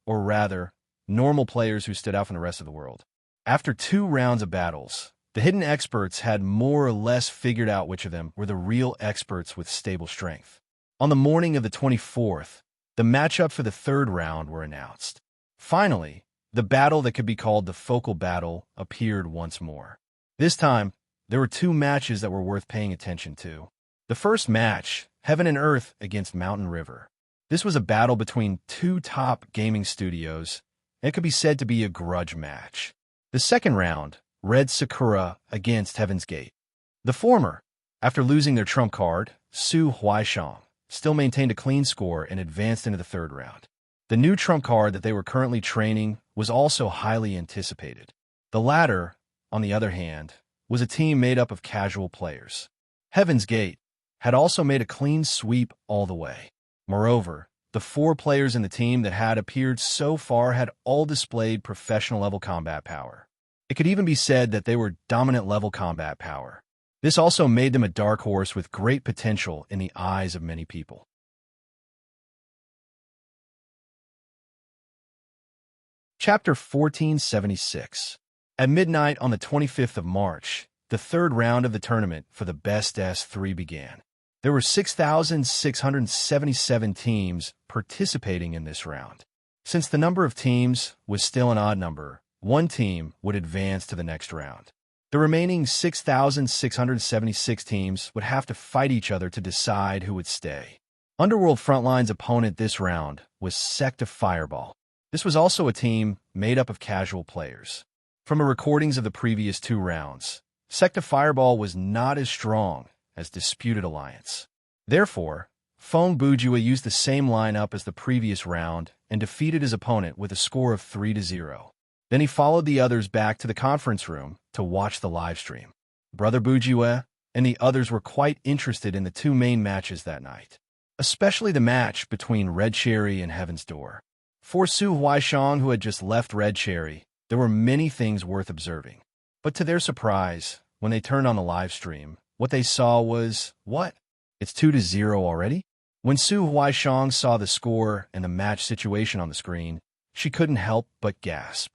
or rather, normal players who stood out from the rest of the world. After 2 rounds of battles, the hidden experts had more or less figured out which of them were the real experts with stable strength. On the morning of the 24th, the matchup for the 3rd round were announced. Finally, the battle that could be called the focal battle appeared once more. This time, there were 2 matches that were worth paying attention to. The first match, Heaven and Earth against Mountain River. This was a battle between 2 top gaming studios, and it could be said to be a grudge match. The 2nd round, Red Sakura against Heaven's Gate. The former, after losing their trump card, Su Huaishang, still maintained a clean score and advanced into the 3rd round. The new trump card that they were currently training was also highly anticipated. The latter, on the other hand, was a team made up of casual players. Heaven's Gate had also made a clean sweep all the way. Moreover, the 4 players in the team that had appeared so far had all displayed professional-level combat power. It could even be said that they were dominant-level combat power. This also made them a dark horse with great potential in the eyes of many people. Chapter 1476. At midnight on the 25th of March, the 3rd round of the tournament for the Best S3 began. There were 6,677 teams participating in this round. Since the number of teams was still an odd number, 1 team would advance to the next round. The remaining 6,676 teams would have to fight each other to decide who would stay. Underworld Frontline's opponent this round was Secta Fireball. This was also a team made up of casual players. From the recordings of the previous 2 rounds, Secta Fireball was not as strong as Disputed Alliance. Therefore, Feng Bujua used the same lineup as the previous round and defeated his opponent with a score of 3-0. Then he followed the others back to the conference room to watch the livestream. Brother Bujua and the others were quite interested in the 2 main matches that night, especially the match between Red Cherry and Heaven's Door. For Su Huaishang, who had just left Red Cherry, there were many things worth observing. But to their surprise, when they turned on the live stream, what they saw was, what? It's 2-0 already? When Su Huaishang saw the score and the match situation on the screen, she couldn't help but gasp.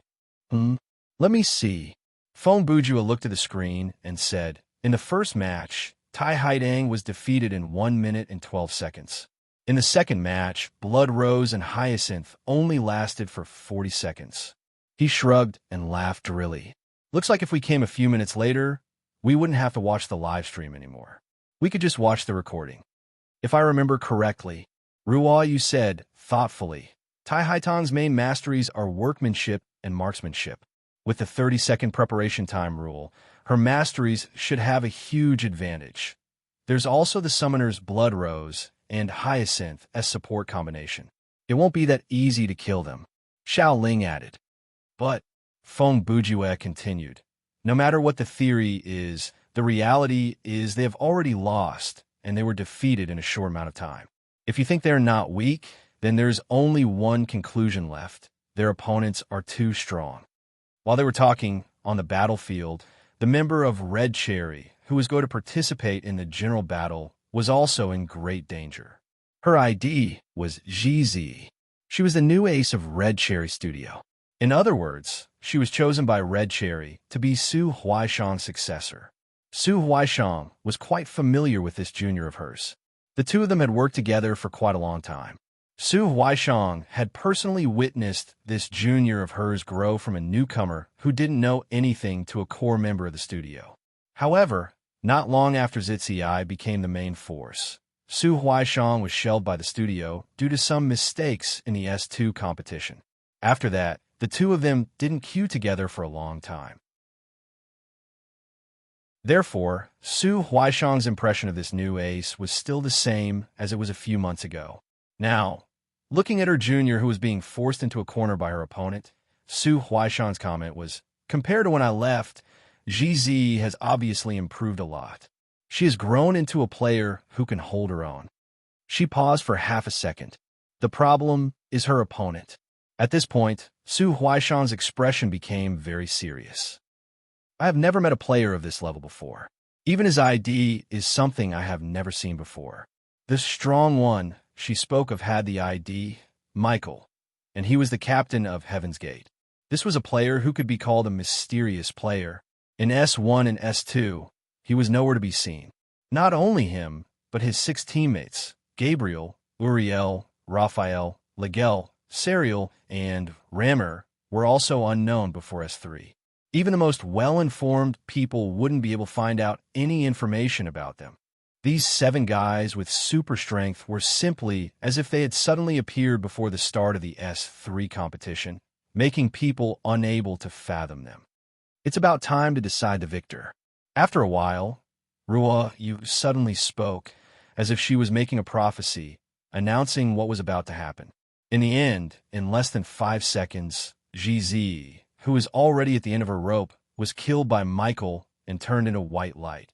Let me see. Feng Bujua looked at the screen and said, in the first match, Tai Haidang was defeated in 1 minute and 12 seconds. In the second match, Blood Rose and Hyacinth only lasted for 40 seconds. He shrugged and laughed drily. Looks like if we came a few minutes later, we wouldn't have to watch the live stream anymore. We could just watch the recording. If I remember correctly, Ruwa, you said, thoughtfully, Tai Haitan's main masteries are workmanship and marksmanship. With the 30-second preparation time rule, her masteries should have a huge advantage. There's also the summoner's Blood Rose and Hyacinth as support combination. It won't be that easy to kill them, Xiao Ling added. But, Feng Bujue continued, no matter what the theory is, the reality is they have already lost, and they were defeated in a short amount of time. If you think they're not weak, then there's only one conclusion left. Their opponents are too strong. While they were talking on the battlefield, the member of Red Cherry, who was going to participate in the general battle, was also in great danger. Her ID was GZ. She was the new ace of Red Cherry Studio. In other words, she was chosen by Red Cherry to be Su Huaishang's successor. Su Huaishang was quite familiar with this junior of hers. The two of them had worked together for quite a long time. Su Huaishang had personally witnessed this junior of hers grow from a newcomer who didn't know anything to a core member of the studio. However, not long after Zixiai became the main force, Su Huaishang was shelved by the studio due to some mistakes in the S2 competition. After that, the two of them didn't queue together for a long time. Therefore, Su Huaishang's impression of this new ace was still the same as it was a few months ago. Now, looking at her junior who was being forced into a corner by her opponent, Su Huaishang's comment was, compared to when I left, GZ has obviously improved a lot. She has grown into a player who can hold her own. She paused for half a second. The problem is her opponent. At this point, Su Huaishang's expression became very serious. I have never met a player of this level before. Even his ID is something I have never seen before. The strong one she spoke of had the ID, Michael, and he was the captain of Heaven's Gate. This was a player who could be called a mysterious player. In S1 and S2, he was nowhere to be seen. Not only him, but his 6 teammates, Gabriel, Uriel, Raphael, Ligel, Serial, and Rammer, were also unknown before S3. Even the most well-informed people wouldn't be able to find out any information about them. These 7 guys with super strength were simply as if they had suddenly appeared before the start of the S3 competition, making people unable to fathom them. It's about time to decide the victor. After a while, Ruwa Yu suddenly spoke, as if she was making a prophecy, announcing what was about to happen. In the end, in less than 5 seconds, GZ, who was already at the end of her rope, was killed by Michael and turned into white light.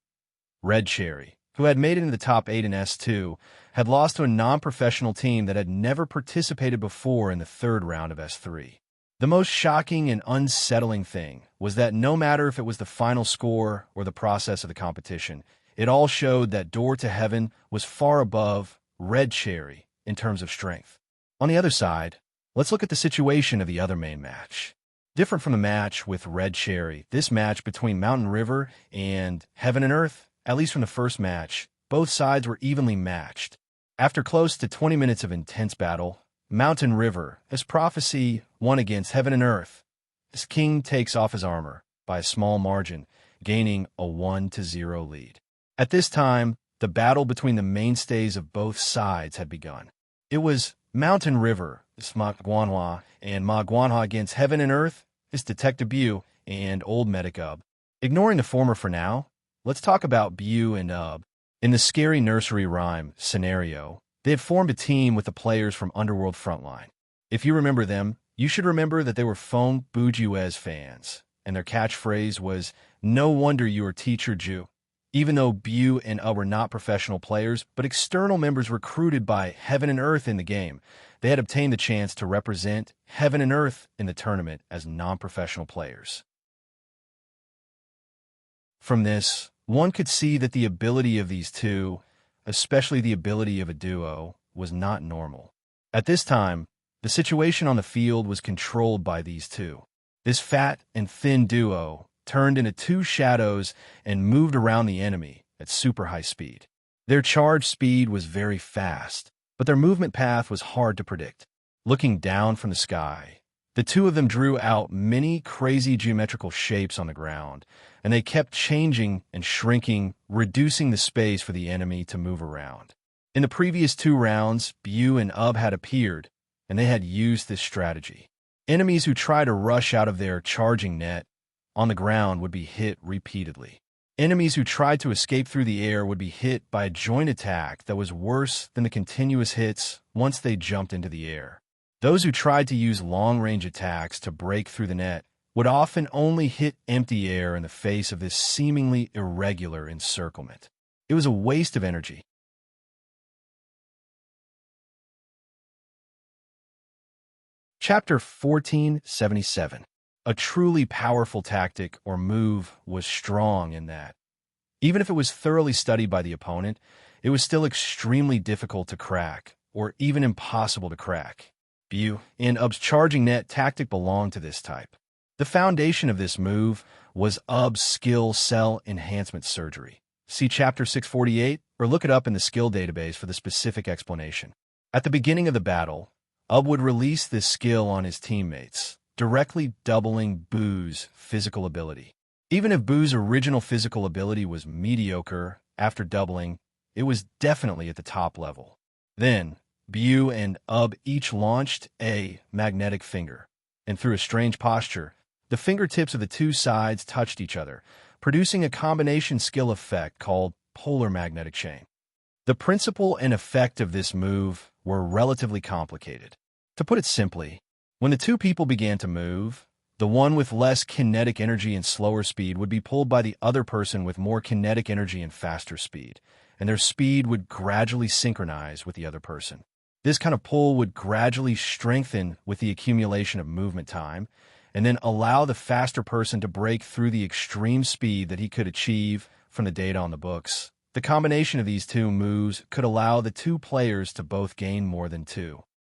Red Cherry, who had made it into the top 8 in S2, had lost to a non-professional team that had never participated before in the 3rd round of S3. The most shocking and unsettling thing was that no matter if it was the final score or the process of the competition, it all showed that Door to Heaven was far above Red Cherry in terms of strength. On the other side, let's look at the situation of the other main match. Different from the match with Red Cherry, this match between Mountain River and Heaven and Earth, at least from the first match, both sides were evenly matched. After close to 20 minutes of intense battle, Mountain River, as prophecy, won against Heaven and Earth. This king takes off his armor by a small margin, gaining a 1-0 lead. At this time, the battle between the mainstays of both sides had begun. It was Mountain River, this Ma Guanhua, and Ma Guanhua against Heaven and Earth, this Detective Bu, and Old Medic Ub. Ignoring the former for now, let's talk about Bu and Ub. In the Scary Nursery Rhyme scenario, they had formed a team with the players from Underworld Frontline. If you remember them, you should remember that they were Feng Bujue's fans, and their catchphrase was, "No wonder you are Teacher Ju." Even though Bu and Ub were not professional players, but external members recruited by Heaven and Earth in the game, they had obtained the chance to represent Heaven and Earth in the tournament as non-professional players. From this, one could see that the ability of these two, especially the ability of a duo, was not normal. At this time, the situation on the field was controlled by these two. This fat and thin duo turned into 2 shadows and moved around the enemy at super high speed. Their charge speed was very fast, but their movement path was hard to predict. Looking down from the sky, The two of them drew out many crazy geometrical shapes on the ground, and they kept changing and shrinking, reducing the space for the enemy to move around. In the previous 2 rounds, Bu and Ub had appeared, and they had used this strategy. Enemies who tried to rush out of their charging net on the ground would be hit repeatedly. Enemies who tried to escape through the air would be hit by a joint attack that was worse than the continuous hits once they jumped into the air. Those who tried to use long-range attacks to break through the net would often only hit empty air in the face of this seemingly irregular encirclement. It was a waste of energy. Chapter 1477. A truly powerful tactic or move was strong in that, even if it was thoroughly studied by the opponent, it was still extremely difficult to crack, or even impossible to crack. Bu and Ub's charging net tactic belonged to this type. The foundation of this move was Ub's skill cell enhancement surgery. See Chapter 648 or look it up in the skill database for the specific explanation. At the beginning of the battle, Ub would release this skill on his teammates, directly doubling Bu's physical ability. Even if Bu's original physical ability was mediocre, after doubling, it was definitely at the top level. Then, Bu and Ub each launched a magnetic finger, and through a strange posture, the fingertips of the 2 sides touched each other, producing a combination skill effect called polar magnetic chain. The principle and effect of this move were relatively complicated. To put it simply, when the 2 people began to move, the one with less kinetic energy and slower speed would be pulled by the other person with more kinetic energy and faster speed, and their speed would gradually synchronize with the other person. This kind of pull would gradually strengthen with the accumulation of movement time, and then allow the faster person to break through the extreme speed that he could achieve from the data on the books. The combination of these 2 moves could allow the 2 players to both gain more than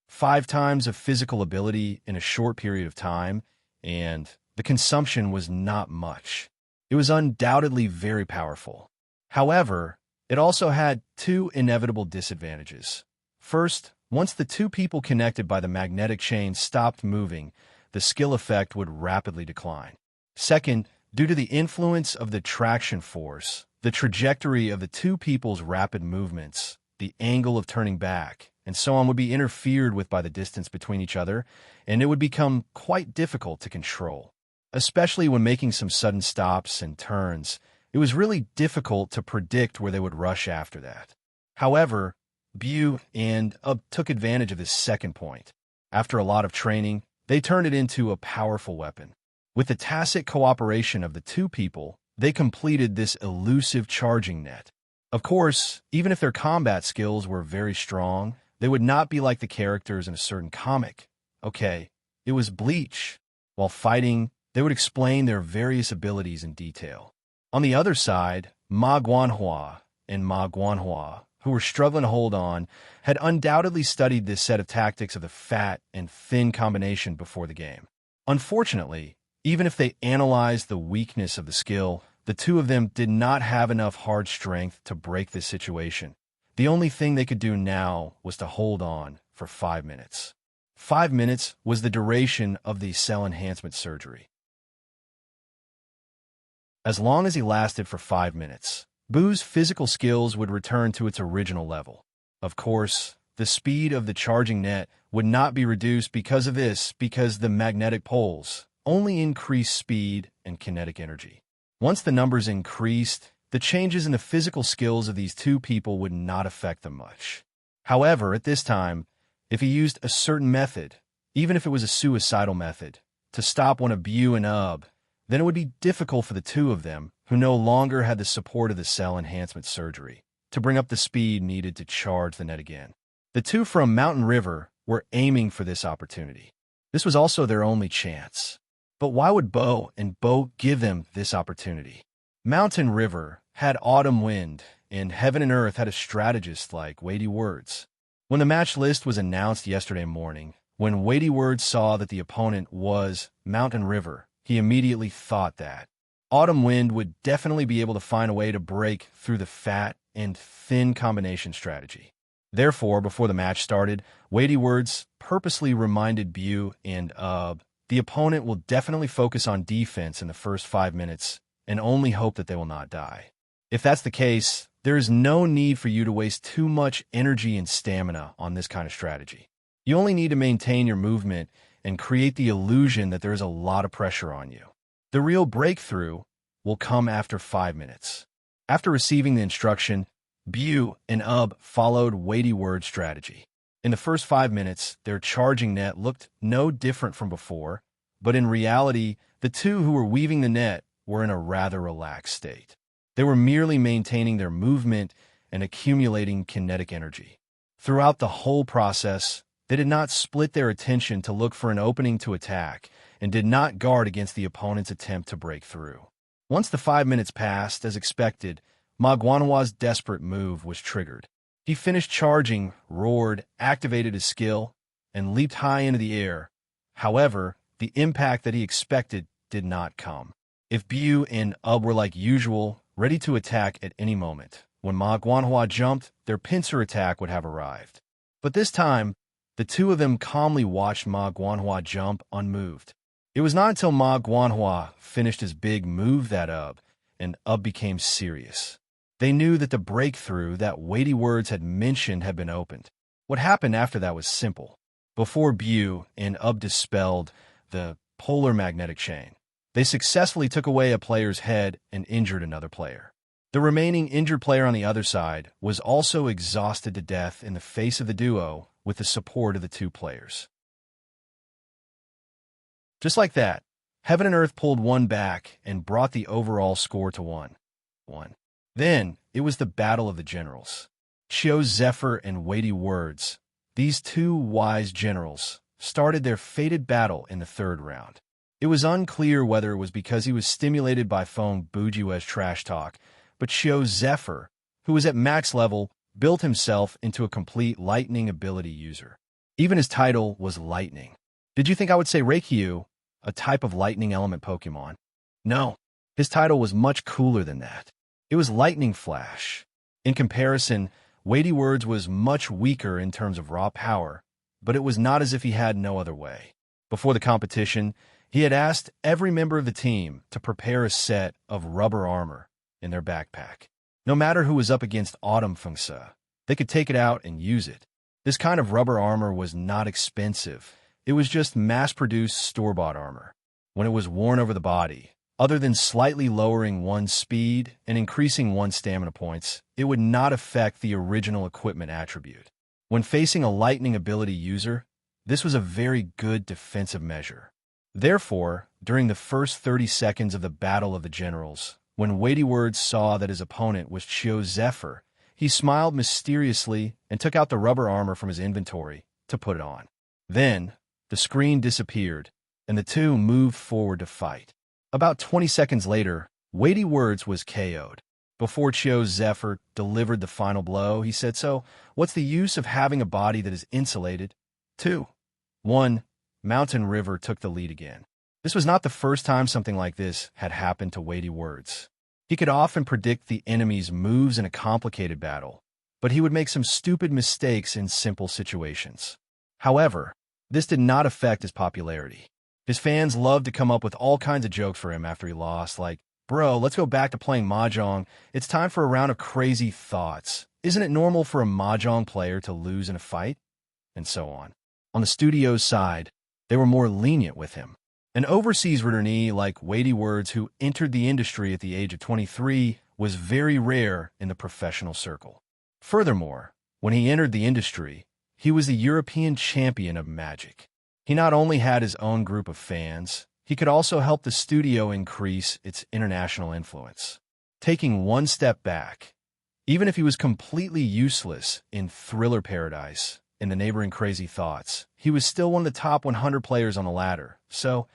5 times of physical ability in a short period of time, and the consumption was not much. It was undoubtedly very powerful. However, it also had 2 inevitable disadvantages. First, once the 2 people connected by the magnetic chain stopped moving, the skill effect would rapidly decline. Second, due to the influence of the traction force, the trajectory of the 2 people's rapid movements, the angle of turning back, and so on would be interfered with by the distance between each other, and it would become quite difficult to control. Especially when making some sudden stops and turns, it was really difficult to predict where they would rush after that. However, Bu and Ub took advantage of this second point. After a lot of training, they turned it into a powerful weapon. With the tacit cooperation of the 2 people, they completed this elusive charging net. Of course, even if their combat skills were very strong, they would not be like the characters in a certain comic. Okay, it was Bleach. While fighting, they would explain their various abilities in detail. On the other side, Ma Guanhua and Ma Guanhua, who were struggling to hold on, had undoubtedly studied this set of tactics of the fat and thin combination before the game. Unfortunately, even if they analyzed the weakness of the skill, the 2 of them did not have enough hard strength to break this situation. The only thing they could do now was to hold on for 5 minutes. 5 minutes was the duration of the cell enhancement surgery. As long as he lasted for 5 minutes, Bu's physical skills would return to its original level. Of course, the speed of the charging net would not be reduced because of this, because the magnetic poles only increase speed and kinetic energy. Once the numbers increased, the changes in the physical skills of these 2 people would not affect them much. However, at this time, if he used a certain method, even if it was a suicidal method, to stop one of Bu and Ub, then it would be difficult for the 2 of them, who no longer had the support of the cell enhancement surgery, to bring up the speed needed to charge the net again. The 2 from Mountain River were aiming for this opportunity. This was also their only chance. But why would Bo and Bo give them this opportunity? Mountain River had Autumn Wind, and Heaven and Earth had a strategist like Weighty Words. When the match list was announced yesterday morning, when Weighty Words saw that the opponent was Mountain River, he immediately thought that Autumn Wind would definitely be able to find a way to break through the fat and thin combination strategy. Therefore, before the match started, Weighty Words purposely reminded Bu and Ub the opponent will definitely focus on defense in the first 5 minutes and only hope that they will not die. If that's the case, there is no need for you to waste too much energy and stamina on this kind of strategy. You only need to maintain your movement and create the illusion that there is a lot of pressure on you. The real breakthrough will come after 5 minutes. After receiving the instruction, Bu and Ub followed weighty word strategy. In the first 5 minutes, their charging net looked no different from before, but in reality, the two who were weaving the net were in a rather relaxed state. They were merely maintaining their movement and accumulating kinetic energy. Throughout the whole process, they did not split their attention to look for an opening to attack and did not guard against the opponent's attempt to break through. Once the 5 minutes passed, as expected, Ma Guanhua's desperate move was triggered. He finished charging, roared, activated his skill, and leaped high into the air. However, the impact that he expected did not come. If Bu and Ub were like usual, ready to attack at any moment, when Ma Guanhua jumped, their pincer attack would have arrived. But this time, the two of them calmly watched Ma Guanhua jump unmoved. It was not until Ma Guanhua finished his big move that Ub became serious. They knew that the breakthrough that weighty words had mentioned had been opened. What happened after that was simple. Before Bu and Ub dispelled the polar magnetic chain, they successfully took away a player's head and injured another player. The remaining injured player on the other side was also exhausted to death in the face of the duo with the support of the two players. Just like that, Heaven and Earth pulled one back and brought the overall score to 1-1. Then, it was the battle of the generals. Qiu Zephyr and Weighty Words, these two wise generals, started their fated battle in the third round. It was unclear whether it was because he was stimulated by Feng Bujiue's trash talk, but Qiu Zephyr, who was at max level, built himself into a complete lightning ability user. Even his title was Lightning. Did you think I would say Reikyu, a type of lightning element Pokemon? No, his title was much cooler than that. It was Lightning Flash. In comparison, Weighty Words was much weaker in terms of raw power, but it was not as if he had no other way. Before the competition, he had asked every member of the team to prepare a set of rubber armor in their backpack. No matter who was up against Autumn Fengse, they could take it out and use it. This kind of rubber armor was not expensive. It was just mass-produced store-bought armor. When it was worn over the body, other than slightly lowering one's speed and increasing one's stamina points, it would not affect the original equipment attribute. When facing a lightning ability user, this was a very good defensive measure. Therefore, during the first 30 seconds of the Battle of the Generals, when Weighty Words saw that his opponent was Qiu Zephyr, he smiled mysteriously and took out the rubber armor from his inventory to put it on. Then, the screen disappeared, and the two moved forward to fight. About 20 seconds later, Weighty Words was KO'd. Before Qiu Zephyr delivered the final blow, he said, "So, what's the use of having a body that is insulated?" 2-1, Mountain River took the lead again. This was not the first time something like this had happened to Weighty Words. He could often predict the enemy's moves in a complicated battle, but he would make some stupid mistakes in simple situations. However, this did not affect his popularity. His fans loved to come up with all kinds of jokes for him after he lost, like, "Bro, let's go back to playing Mahjong. It's time for a round of crazy thoughts. Isn't it normal for a Mahjong player to lose in a fight?" And so on. On the studio's side, they were more lenient with him. An overseas returnee like Weighty Words, who entered the industry at the age of 23, was very rare in the professional circle. Furthermore, when he entered the industry, he was the European champion of Magic. He not only had his own group of fans, he could also help the studio increase its international influence. Taking one step back, even if he was completely useless in Thriller Paradise and the neighboring Crazy Thoughts, he was still one of the top 100 players on the ladder. So,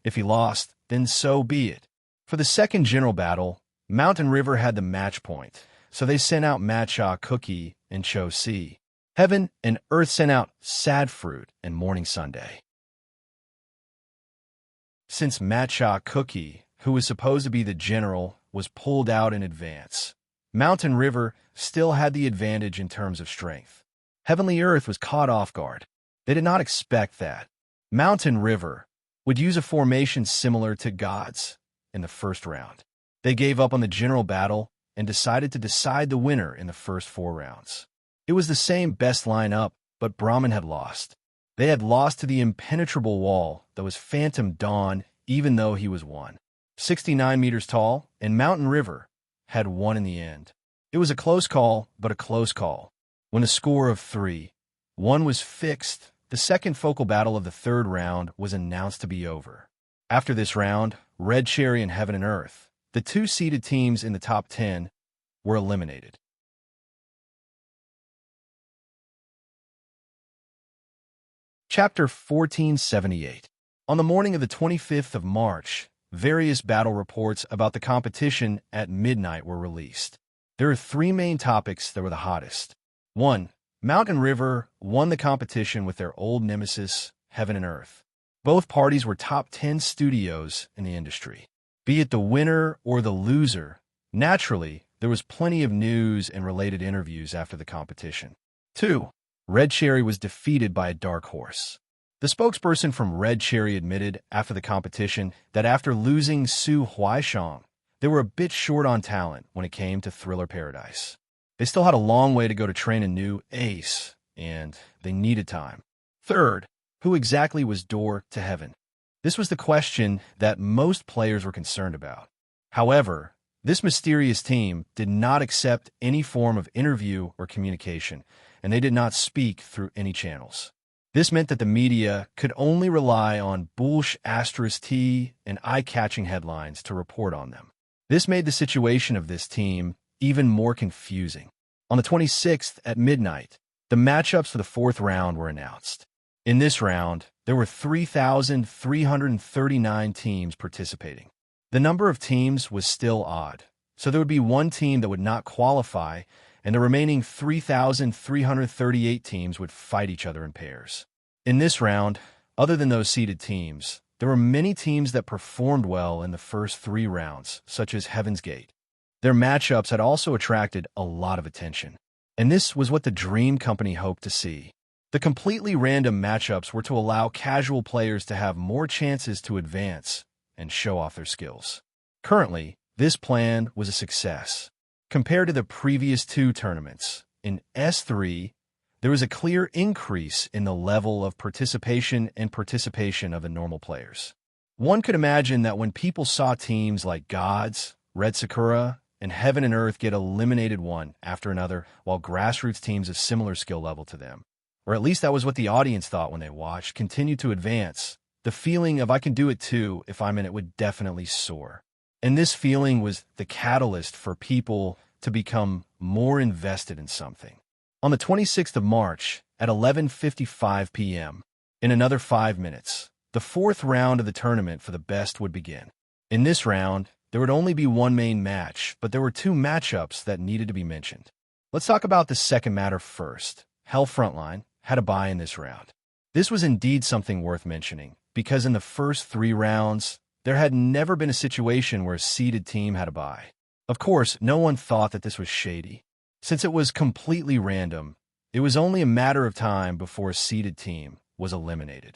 if he lost, then so be it. For the second general battle, Mountain River had the match point, so they sent out Matcha Cookie and Cho Si. Heaven and Earth sent out Sad Fruit and Morning Sunday. Since Matcha Cookie, who was supposed to be the general, was pulled out in advance, Mountain River still had the advantage in terms of strength. Heavenly Earth was caught off guard. They did not expect that. Mountain River, would use a formation similar to God's in the first round. They gave up on the general battle and decided to decide the winner in the first 4 rounds. It was the same best lineup, but Brahman had lost. They had lost to the impenetrable wall that was Phantom Dawn, even though he was 169 meters tall, and Mountain River had won in the end. It was a close call, but a close call. When a score of 3-1 was fixed, the second focal battle of the third round was announced to be over. After this round, Red Cherry and Heaven and Earth, the 2 seeded teams in the top 10, were eliminated. Chapter 1478. On the morning of the 25th of March, various battle reports about the competition at midnight were released. There are 3 main topics that were the hottest. 1. Mountain River won the competition with their old nemesis, Heaven and Earth. Both parties were top 10 studios in the industry. Be it the winner or the loser, naturally, there was plenty of news and related interviews after the competition. 2. Red Cherry was defeated by a dark horse. The spokesperson from Red Cherry admitted after the competition that after losing Su Huaishang, they were a bit short on talent when it came to Thriller Paradise. They still had a long way to go to train a new ace, and they needed time. 3rd, who exactly was Door to Heaven? This was the question that most players were concerned about. However, this mysterious team did not accept any form of interview or communication, and they did not speak through any channels. This meant that the media could only rely on *T and eye-catching headlines to report on them. This made the situation of this team even more confusing. On the 26th at midnight, the matchups for the 4th round were announced. In this round, there were 3,339 teams participating. The number of teams was still odd, so there would be 1 team that would not qualify, and the remaining 3,338 teams would fight each other in pairs. In this round, other than those seeded teams, there were many teams that performed well in the first 3 rounds, such as Heaven's Gate. Their matchups had also attracted a lot of attention, and this was what the Dream Company hoped to see. The completely random matchups were to allow casual players to have more chances to advance and show off their skills. Currently, this plan was a success. Compared to the previous 2 tournaments, in S3, there was a clear increase in the level of participation of the normal players. One could imagine that when people saw teams like Gods, Red Sakura, and Heaven and Earth get eliminated one after another, while grassroots teams of similar skill level to them, or at least that was what the audience thought when they watched, continued to advance, the feeling of I can do it too if I'm in it would definitely soar. And this feeling was the catalyst for people to become more invested in something. On the 26th of March, at 11:55 p.m., in another 5 minutes, the 4th round of the tournament for the best would begin. In this round, there would only be 1 main match, but there were 2 matchups that needed to be mentioned. Let's talk about the second matter first. Hell Frontline had a bye in this round. This was indeed something worth mentioning, because in the first 3 rounds, there had never been a situation where a seeded team had a bye. Of course, no one thought that this was shady. Since it was completely random, it was only a matter of time before a seeded team was eliminated.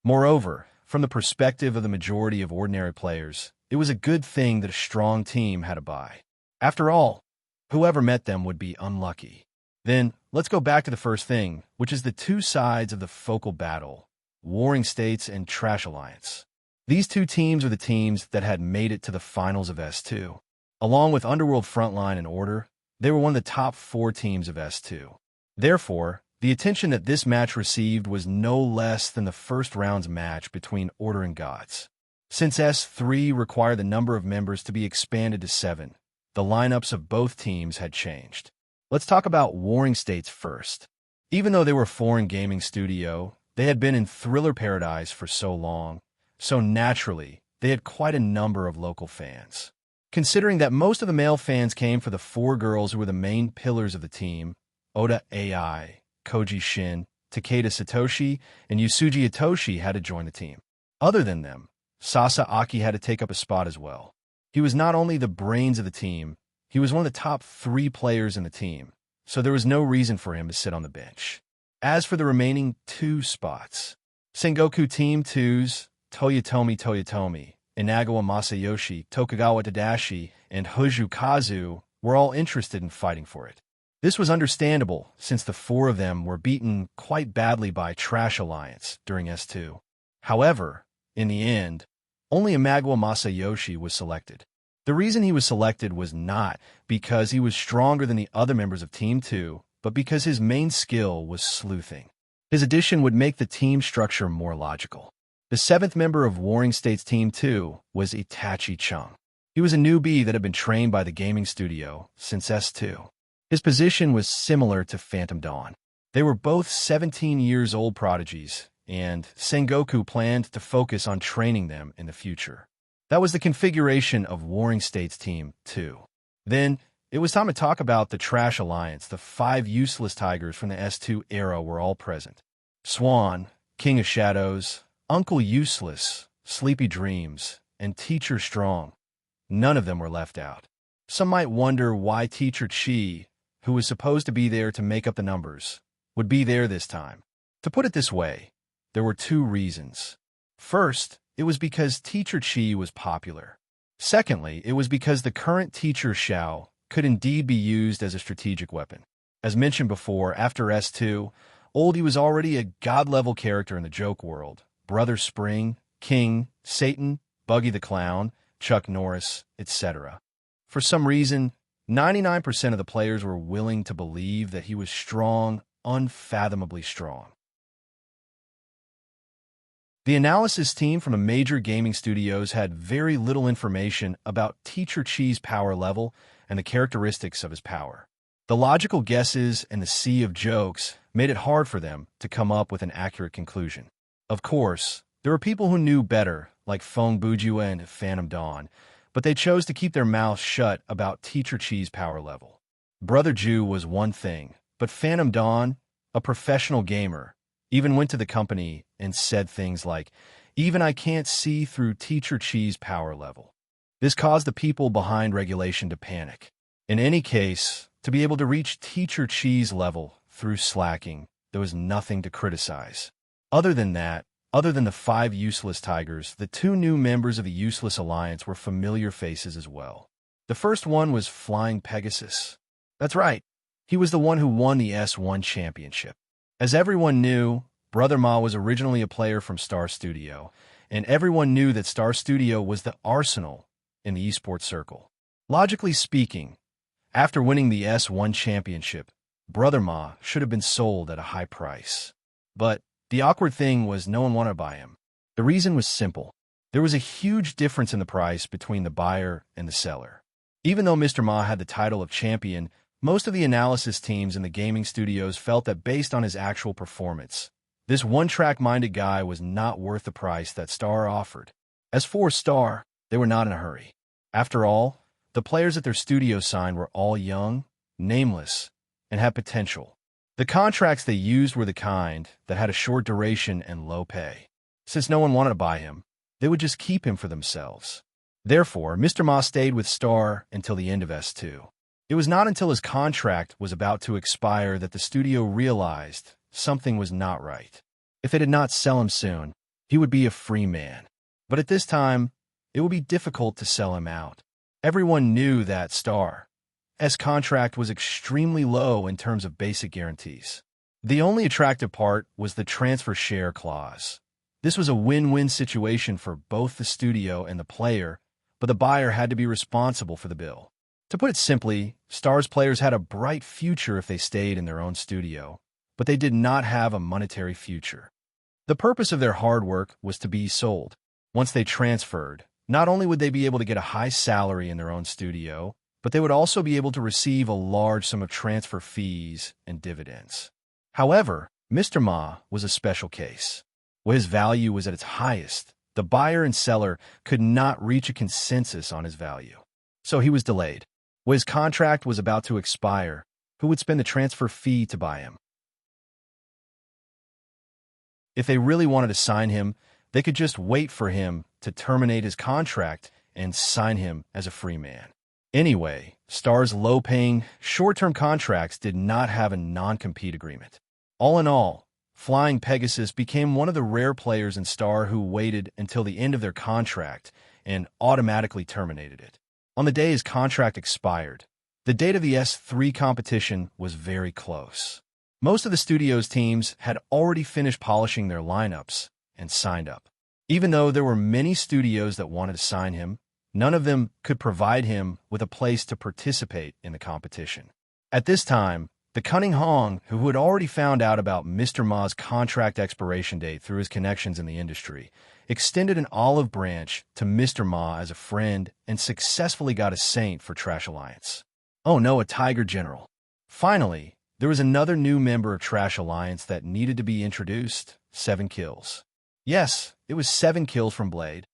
Moreover, from the perspective of the majority of ordinary players, it was a good thing that a strong team had a bye. After all, whoever met them would be unlucky. Then, let's go back to the first thing, which is the 2 sides of the focal battle, Warring States and Trash Alliance. These 2 teams are the teams that had made it to the finals of S2. Along with Underworld Frontline and Order, they were one of the top 4 teams of S2. Therefore, the attention that this match received was no less than the first round's match between Order and Gods. Since S3 required the number of members to be expanded to 7, the lineups of both teams had changed. Let's talk about Warring States first. Even though they were a foreign gaming studio, they had been in Thriller Paradise for so long, so naturally, they had quite a number of local fans. Considering that most of the male fans came for the 4 girls who were the main pillars of the team, Oda AI, Koji Shin, Takeda Satoshi, and Yusuji Itoshi had to join the team. Other than them, Sasa Aki had to take up a spot as well. He was not only the brains of the team, he was one of the top 3 players in the team, so there was no reason for him to sit on the bench. As for the remaining 2 spots, Sengoku Team 2's Toyotomi, Inagawa Masayoshi, Tokugawa Tadashi, and Hoju Kazu were all interested in fighting for it. This was understandable, since the four of them were beaten quite badly by Trash Alliance during S2. However, in the end, only Imagawa Masayoshi was selected. The reason he was selected was not because he was stronger than the other members of Team 2, but because his main skill was sleuthing. His addition would make the team structure more logical. The seventh member of Warring States Team 2 was Itachi Chung. He was a newbie that had been trained by the gaming studio since S2. His position was similar to Phantom Dawn. They were both 17-years-old prodigies, and Sengoku planned to focus on training them in the future. That was the configuration of Warring States Team 2. Then, it was time to talk about the Trash Alliance. The 5 useless tigers from the S2 era were all present. Swan, King of Shadows, Uncle Useless, Sleepy Dreams, and Teacher Strong. None of them were left out. Some might wonder why Teacher Chi, who was supposed to be there to make up the numbers, would be there this time. To put it this way, there were 2 reasons. First, it was because Teacher Chi was popular. Secondly, it was because the current Teacher Xiao could indeed be used as a strategic weapon. As mentioned before, after S2, Oldie was already a god-level character in the joke world. Brother Spring, King, Satan, Buggy the Clown, Chuck Norris, etc. For some reason, 99% of the players were willing to believe that he was strong, unfathomably strong. The analysis team from the major gaming studios had very little information about Teacher Chi's power level and the characteristics of his power. The logical guesses and the sea of jokes made it hard for them to come up with an accurate conclusion. Of course, there were people who knew better, like Feng Bujua and Phantom Dawn, but they chose to keep their mouths shut about Teacher Chi's power level. Brother Ju was one thing, but Phantom Dawn, a professional gamer, even went to the company and said things like, "Even I can't see through Teacher Chi's power level." This caused the people behind regulation to panic. In any case, to be able to reach Teacher Chi's level through slacking, there was nothing to criticize. Other than the 5 useless tigers, the 2 new members of the Useless Alliance were familiar faces as well. The first one was Flying Pegasus. That's right, he was the one who won the S1 championship. As everyone knew, Brother Ma was originally a player from Star Studio, and everyone knew that Star Studio was the arsenal in the esports circle. Logically speaking, after winning the S1 championship, Brother Ma should have been sold at a high price. But the awkward thing was no one wanted to buy him. The reason was simple. There was a huge difference in the price between the buyer and the seller. Even though Mr. Ma had the title of champion, most of the analysis teams in the gaming studios felt that based on his actual performance, this one-track-minded guy was not worth the price that Star offered. As for Star, they were not in a hurry. After all, the players at their studio signed were all young, nameless, and had potential. The contracts they used were the kind that had a short duration and low pay. Since no one wanted to buy him, they would just keep him for themselves. Therefore, Mr. Ma stayed with Star until the end of S2. It was not until his contract was about to expire that the studio realized something was not right. If they did not sell him soon, he would be a free man. But at this time, it would be difficult to sell him out. Everyone knew that Star's contract was extremely low in terms of basic guarantees. The only attractive part was the transfer share clause. This was a win-win situation for both the studio and the player, but the buyer had to be responsible for the bill. To put it simply, Star's players had a bright future if they stayed in their own studio, but they did not have a monetary future. The purpose of their hard work was to be sold. Once they transferred, not only would they be able to get a high salary in their own studio, but they would also be able to receive a large sum of transfer fees and dividends. However, Mr. Ma was a special case. When his value was at its highest, the buyer and seller could not reach a consensus on his value. So he was delayed. When his contract was about to expire, who would spend the transfer fee to buy him? If they really wanted to sign him, they could just wait for him to terminate his contract and sign him as a free man. Anyway, Star's low-paying, short-term contracts did not have a non-compete agreement. All in all, Flying Pegasus became one of the rare players in Star who waited until the end of their contract and automatically terminated it. On the day his contract expired, the date of the S3 competition was very close. Most of the studio's teams had already finished polishing their lineups and signed up. Even though there were many studios that wanted to sign him, none of them could provide him with a place to participate in the competition. At this time, the cunning Hong, who had already found out about Mr. Ma's contract expiration date through his connections in the industry, extended an olive branch to Mr. Ma as a friend and successfully got a saint for Trash Alliance. Oh no, a Tiger General. Finally, there was another new member of Trash Alliance that needed to be introduced, 7 Kills. Yes, it was 7 Kills from Blade.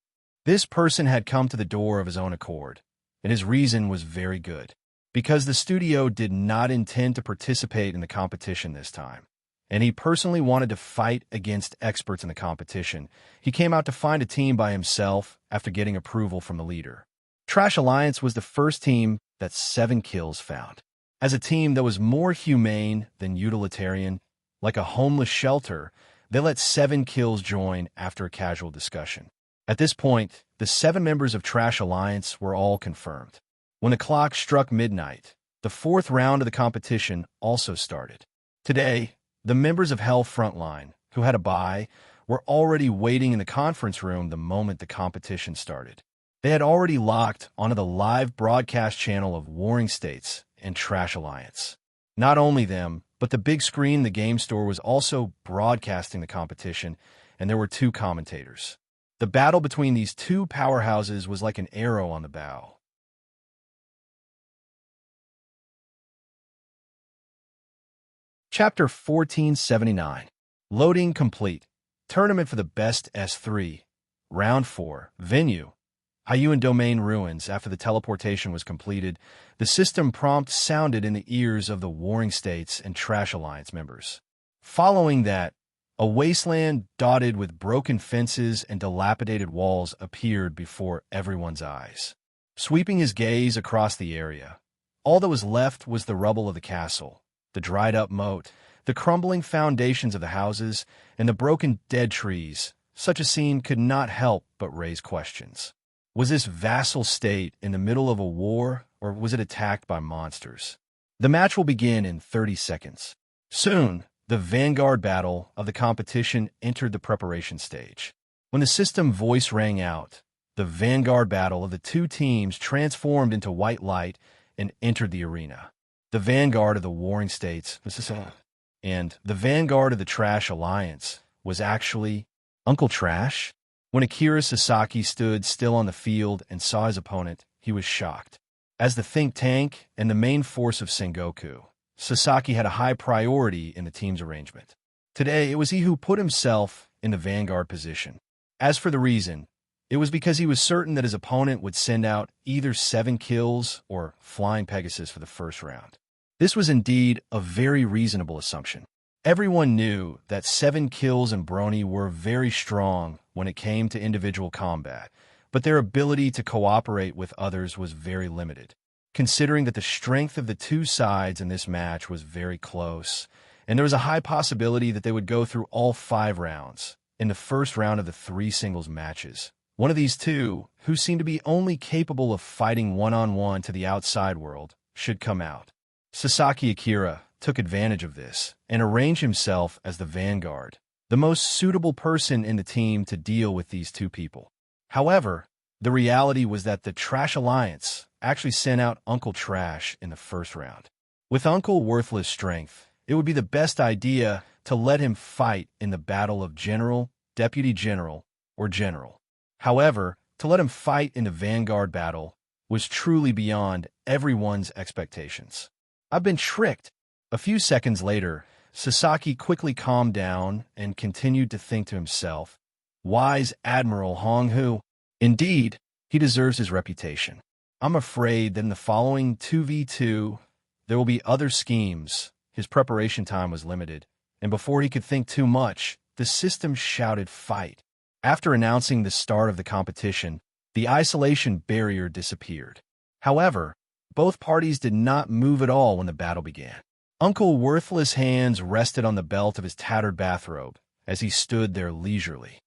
This person had come to the door of his own accord, and his reason was very good. Because the studio did not intend to participate in the competition this time, and he personally wanted to fight against experts in the competition, he came out to find a team by himself after getting approval from the leader. Trash Alliance was the first team that 7 Kills found. As a team that was more humane than utilitarian, like a homeless shelter, they let 7 Kills join after a casual discussion. At this point, the 7 members of Trash Alliance were all confirmed. When the clock struck midnight, the 4th round of the competition also started. Today, the members of Hell Frontline, who had a bye, were already waiting in the conference room the moment the competition started. They had already locked onto the live broadcast channel of Warring States and Trash Alliance. Not only them, but the big screen in the game store was also broadcasting the competition, and there were 2 commentators. The battle between these 2 powerhouses was like an arrow on the bow. Chapter 1479. Loading complete. Tournament for the best S3. Round 4. Venue. Hyuan Domain Ruins. After the teleportation was completed, the system prompt sounded in the ears of the Warring States and Trash Alliance members. Following that, a wasteland dotted with broken fences and dilapidated walls appeared before everyone's eyes. Sweeping his gaze across the area, all that was left was the rubble of the castle, the dried-up moat, the crumbling foundations of the houses, and the broken dead trees. Such a scene could not help but raise questions. Was this vassal state in the middle of a war, or was it attacked by monsters? The match will begin in 30 seconds. Soon, the vanguard battle of the competition entered the preparation stage. When the system voice rang out, the vanguard battle of the 2 teams transformed into white light and entered the arena. The vanguard of the Warring States, and the vanguard of the Trash Alliance was actually Uncle Trash. When Akira Sasaki stood still on the field and saw his opponent, he was shocked. As the think tank and the main force of Sengoku, Sasaki had a high priority in the team's arrangement. Today, it was he who put himself in the vanguard position. As for the reason, it was because he was certain that his opponent would send out either 7 Kills or Flying Pegasus for the first round. This was indeed a very reasonable assumption. Everyone knew that 7 Kills and Brony were very strong when it came to individual combat, but their ability to cooperate with others was very limited. Considering that the strength of the 2 sides in this match was very close, and there was a high possibility that they would go through all 5 rounds in the first round of the 3 singles matches. One of these 2, who seemed to be only capable of fighting one-on-one to the outside world, should come out. Sasaki Akira took advantage of this and arranged himself as the vanguard, the most suitable person in the team to deal with these 2 people. However, the reality was that the Trash Alliance actually sent out Uncle Trash in the first round. With Uncle Worthless strength, it would be the best idea to let him fight in the battle of General, Deputy General, or General. However, to let him fight in the vanguard battle was truly beyond everyone's expectations. I've been tricked. A few seconds later, Sasaki quickly calmed down and continued to think to himself, wise Admiral Hong Hu. Indeed, he deserves his reputation. I'm afraid that in the following 2v2, there will be other schemes. His preparation time was limited, and before he could think too much, the system shouted fight. After announcing the start of the competition, the isolation barrier disappeared. However, both parties did not move at all when the battle began. Uncle Worthless' hands rested on the belt of his tattered bathrobe as he stood there leisurely.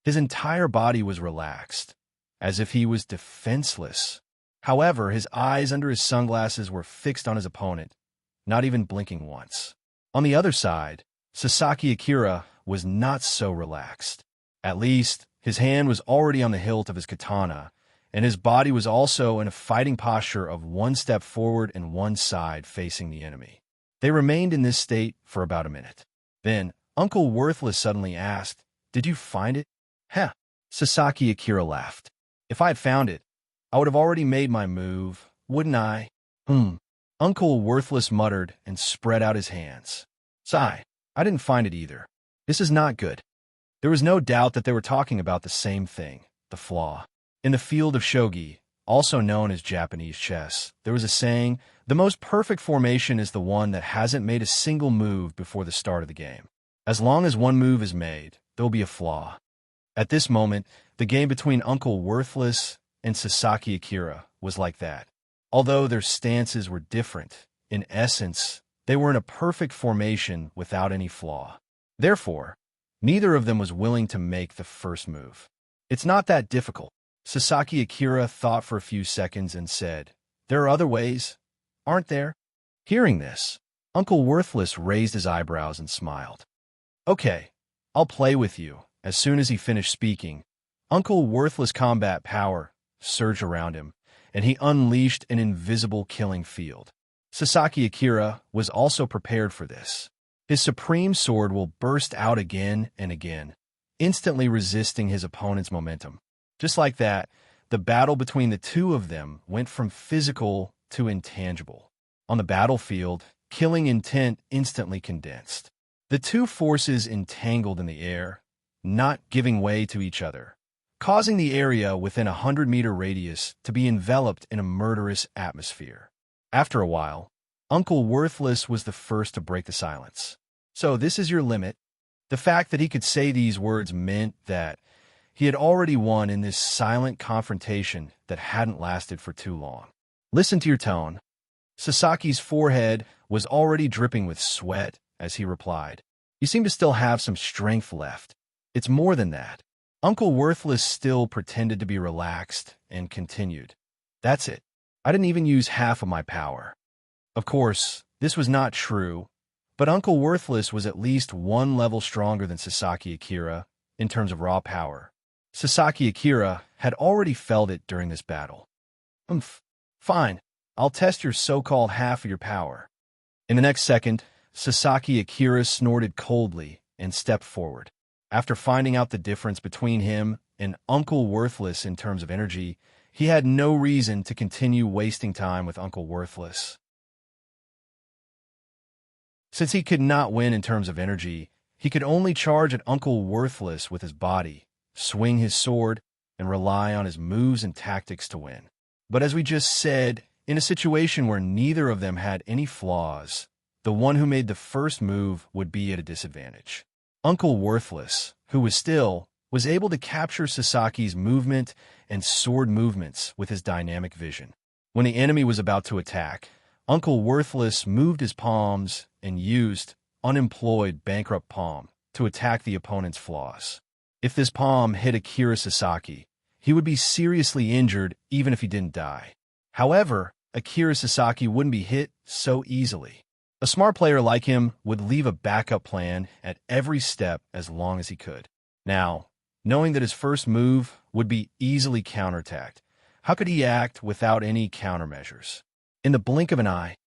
His entire body was relaxed, as if he was defenseless. However, his eyes under his sunglasses were fixed on his opponent, not even blinking once. On the other side, Sasaki Akira was not so relaxed. At least, his hand was already on the hilt of his katana, and his body was also in a fighting posture of one step forward and one side facing the enemy. They remained in this state for about a minute. Then, Uncle Worthless suddenly asked, "Did you find it?" "Heh," Sasaki Akira laughed. "If I had found it, I would have already made my move, wouldn't I?" Uncle Worthless muttered and spread out his hands. "Sigh, I didn't find it either. This is not good." There was no doubt that they were talking about the same thing, the flaw. In the field of shogi, also known as Japanese chess, there was a saying, "The most perfect formation is the one that hasn't made a single move before the start of the game. As long as one move is made, there'll be a flaw." At this moment, the game between Uncle Worthless and Sasaki Akira was like that. Although their stances were different, in essence, they were in a perfect formation without any flaw. Therefore, neither of them was willing to make the first move. "It's not that difficult." Sasaki Akira thought for a few seconds and said, "There are other ways, aren't there?" Hearing this, Uncle Worthless raised his eyebrows and smiled. "Okay, I'll play with you." As soon as he finished speaking, Uncle Worthless' combat power surged around him, and he unleashed an invisible killing field. Sasaki Akira was also prepared for this. His supreme sword will burst out again and again, instantly resisting his opponent's momentum. Just like that, the battle between the two of them went from physical to intangible. On the battlefield, killing intent instantly condensed. The two forces entangled in the air, not giving way to each other, causing the area within a 100-meter radius to be enveloped in a murderous atmosphere. After a while, Uncle Worthless was the first to break the silence. "So this is your limit?" The fact that he could say these words meant that he had already won in this silent confrontation that hadn't lasted for too long. "Listen to your tone." Sasaki's forehead was already dripping with sweat as he replied, "You seem to still have some strength left. It's more than that." Uncle Worthless still pretended to be relaxed and continued, "That's it. I didn't even use half of my power." Of course, this was not true, but Uncle Worthless was at least one level stronger than Sasaki Akira in terms of raw power. Sasaki Akira had already felt it during this battle. Fine. I'll test your so-called half of your power." In the next second, Sasaki Akira snorted coldly and stepped forward. After finding out the difference between him and Uncle Worthless in terms of energy, he had no reason to continue wasting time with Uncle Worthless. Since he could not win in terms of energy, he could only charge at Uncle Worthless with his body, swing his sword, and rely on his moves and tactics to win. But as we just said, in a situation where neither of them had any flaws, the one who made the first move would be at a disadvantage. Uncle Worthless, who was able to capture Sasaki's movement and sword movements with his dynamic vision. When the enemy was about to attack, Uncle Worthless moved his palms and used unemployed bankrupt palm to attack the opponent's flaws. If this palm hit Akira Sasaki, he would be seriously injured even if he didn't die. However, Akira Sasaki wouldn't be hit so easily. A smart player like him would leave a backup plan at every step as long as he could. Now, knowing that his first move would be easily counterattacked, how could he act without any countermeasures? In the blink of an eye,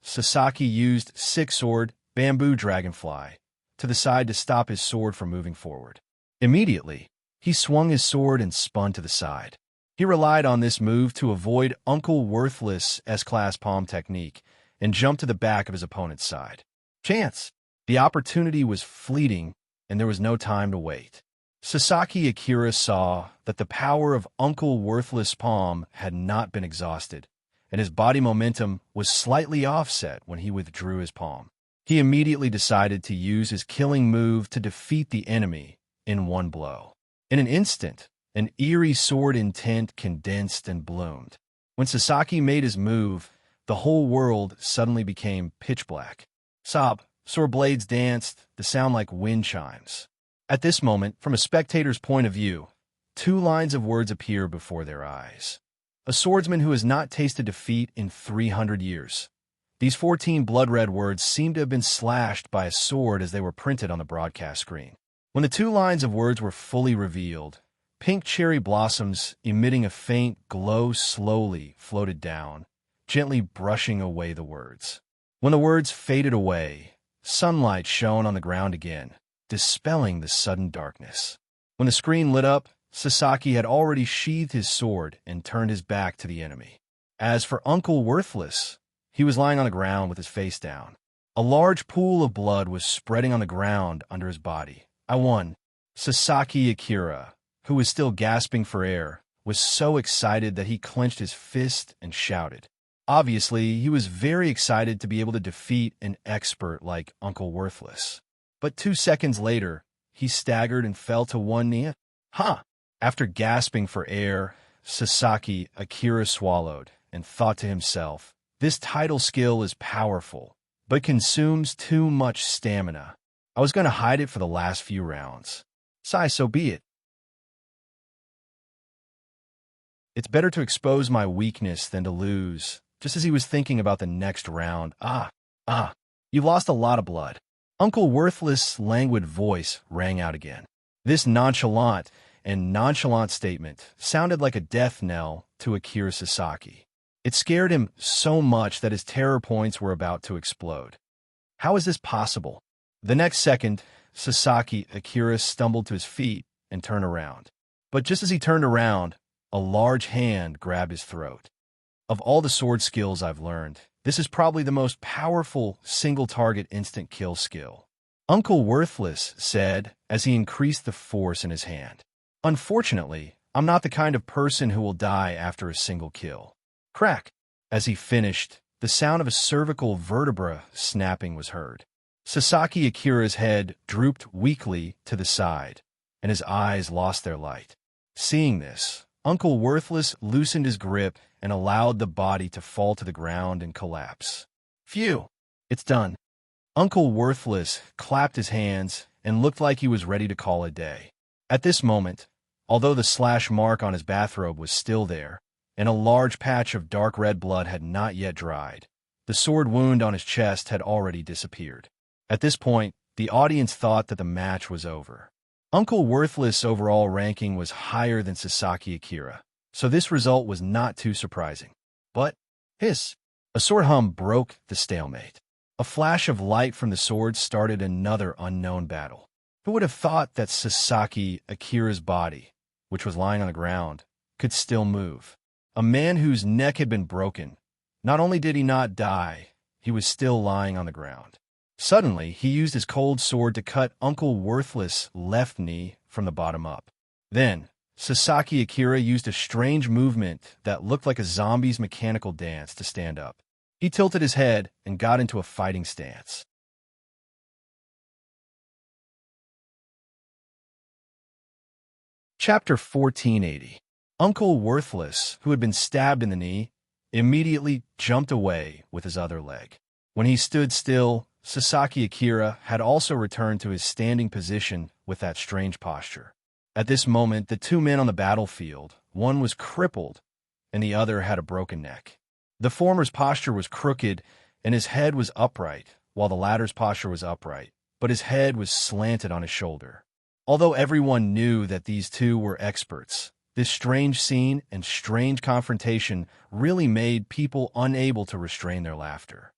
Sasaki used six-sword bamboo dragonfly to the side to stop his sword from moving forward. Immediately, he swung his sword and spun to the side. He relied on this move to avoid Uncle Worthless' S-class palm technique and jumped to the back of his opponent's side. Chance! The opportunity was fleeting, and there was no time to wait. Sasaki Akira saw that the power of Uncle Worthless' palm had not been exhausted, and his body momentum was slightly offset when he withdrew his palm. He immediately decided to use his killing move to defeat the enemy in one blow. In an instant, an eerie sword intent condensed and bloomed. When Sasaki made his move, the whole world suddenly became pitch black. Sob, sword blades danced, the sound like wind chimes. At this moment, from a spectator's point of view, two lines of words appear before their eyes. A swordsman who has not tasted defeat in 300 years. These 14 blood-red words seem to have been slashed by a sword as they were printed on the broadcast screen. When the two lines of words were fully revealed, pink cherry blossoms emitting a faint glow slowly floated down, gently brushing away the words. When the words faded away, sunlight shone on the ground again, dispelling the sudden darkness. When the screen lit up, Sasaki had already sheathed his sword and turned his back to the enemy. As for Uncle Worthless, he was lying on the ground with his face down. A large pool of blood was spreading on the ground under his body. I won. Sasaki Akira, who was still gasping for air, was so excited that he clenched his fist and shouted. Obviously, he was very excited to be able to defeat an expert like Uncle Worthless. But 2 seconds later, he staggered and fell to one knee. After gasping for air, Sasaki Akira swallowed and thought to himself, this title skill is powerful, but consumes too much stamina. I was going to hide it for the last few rounds. So be it. It's better to expose my weakness than to lose. Just as he was thinking about the next round, you've lost a lot of blood. Uncle Worthless' languid voice rang out again. This nonchalant statement sounded like a death knell to Akira Sasaki. It scared him so much that his terror points were about to explode. How is this possible? The next second, Sasaki Akira stumbled to his feet and turned around. But just as he turned around, a large hand grabbed his throat. Of all the sword skills I've learned, this is probably the most powerful single-target instant kill skill, Uncle Worthless said as he increased the force in his hand. Unfortunately, I'm not the kind of person who will die after a single kill. Crack! As he finished, the sound of a cervical vertebra snapping was heard. Sasaki Akira's head drooped weakly to the side, and his eyes lost their light. Seeing this, Uncle Worthless loosened his grip and allowed the body to fall to the ground and collapse. Phew! It's done. Uncle Worthless clapped his hands and looked like he was ready to call it a day. At this moment, although the slash mark on his bathrobe was still there, and a large patch of dark red blood had not yet dried, the sword wound on his chest had already disappeared. At this point, the audience thought that the match was over. Uncle Worthless' overall ranking was higher than Sasaki Akira, so this result was not too surprising. But, hiss! A sword hum broke the stalemate. A flash of light from the sword started another unknown battle. Who would have thought that Sasaki Akira's body, which was lying on the ground, could still move? A man whose neck had been broken. Not only did he not die, he was still lying on the ground. Suddenly, he used his cold sword to cut Uncle Worthless' left knee from the bottom up. Then, Sasaki Akira used a strange movement that looked like a zombie's mechanical dance to stand up. He tilted his head and got into a fighting stance. Chapter 1480. Uncle Worthless, who had been stabbed in the knee, immediately jumped away with his other leg. When he stood still, Sasaki Akira had also returned to his standing position with that strange posture. At this moment, the two men on the battlefield, one was crippled and the other had a broken neck. The former's posture was crooked and his head was upright, while the latter's posture was upright, but his head was slanted on his shoulder. Although everyone knew that these two were experts, this strange scene and strange confrontation really made people unable to restrain their laughter.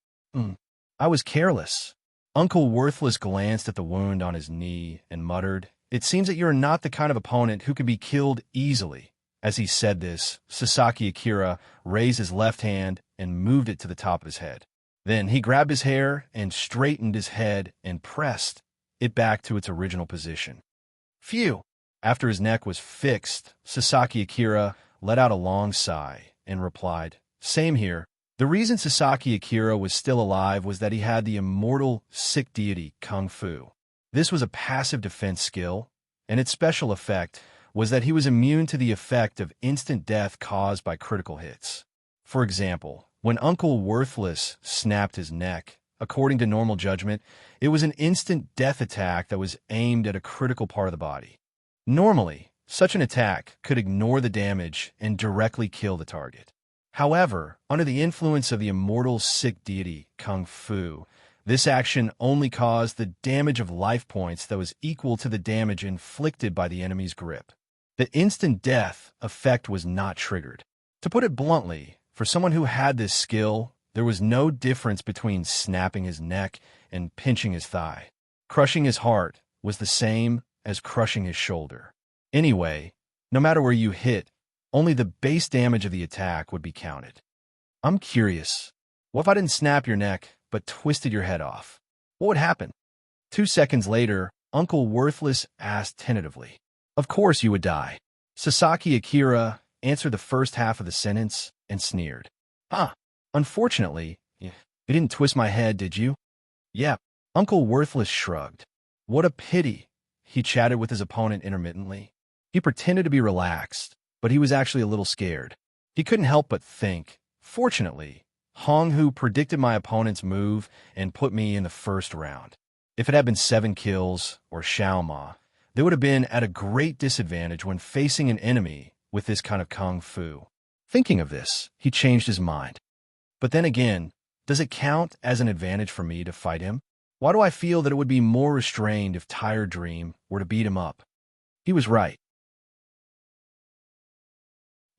I was careless. Uncle Worthless glanced at the wound on his knee and muttered, "It seems that you're not the kind of opponent who can be killed easily." As he said this, Sasaki Akira raised his left hand and moved it to the top of his head. Then he grabbed his hair and straightened his head and pressed it back to its original position. Phew! After his neck was fixed, Sasaki Akira let out a long sigh and replied, "Same here." The reason Sasaki Akira was still alive was that he had the immortal sick deity Kung Fu. This was a passive defense skill, and its special effect was that he was immune to the effect of instant death caused by critical hits. For example, When Uncle Worthless snapped his neck, according to normal judgment, it was an instant death attack that was aimed at a critical part of the body. Normally, such an attack could ignore the damage and directly kill the target. However, under the influence of the immortal sick deity Kung Fu, this action only caused the damage of life points that was equal to the damage inflicted by the enemy's grip. The instant death effect was not triggered. To put it bluntly, for someone who had this skill, there was no difference between snapping his neck and pinching his thigh. Crushing his heart was the same as crushing his shoulder. Anyway, no matter where you hit, only the base damage of the attack would be counted. I'm curious, what if I didn't snap your neck, but twisted your head off? What would happen? 2 seconds later, Uncle Worthless asked tentatively. Of course you would die. Sasaki Akira answered the first half of the sentence and sneered. Unfortunately, you didn't twist my head, did you? Yeah. Uncle Worthless shrugged. What a pity. He chatted with his opponent intermittently. He pretended to be relaxed, but he was actually a little scared. He couldn't help but think, fortunately, Hong Hu predicted my opponent's move and put me in the first round. If it had been 7 kills or Xiao Ma, they would have been at a great disadvantage when facing an enemy with this kind of kung fu. Thinking of this, he changed his mind. But then again, does it count as an advantage for me to fight him? Why do I feel that it would be more restrained if Tired Dream were to beat him up? He was right.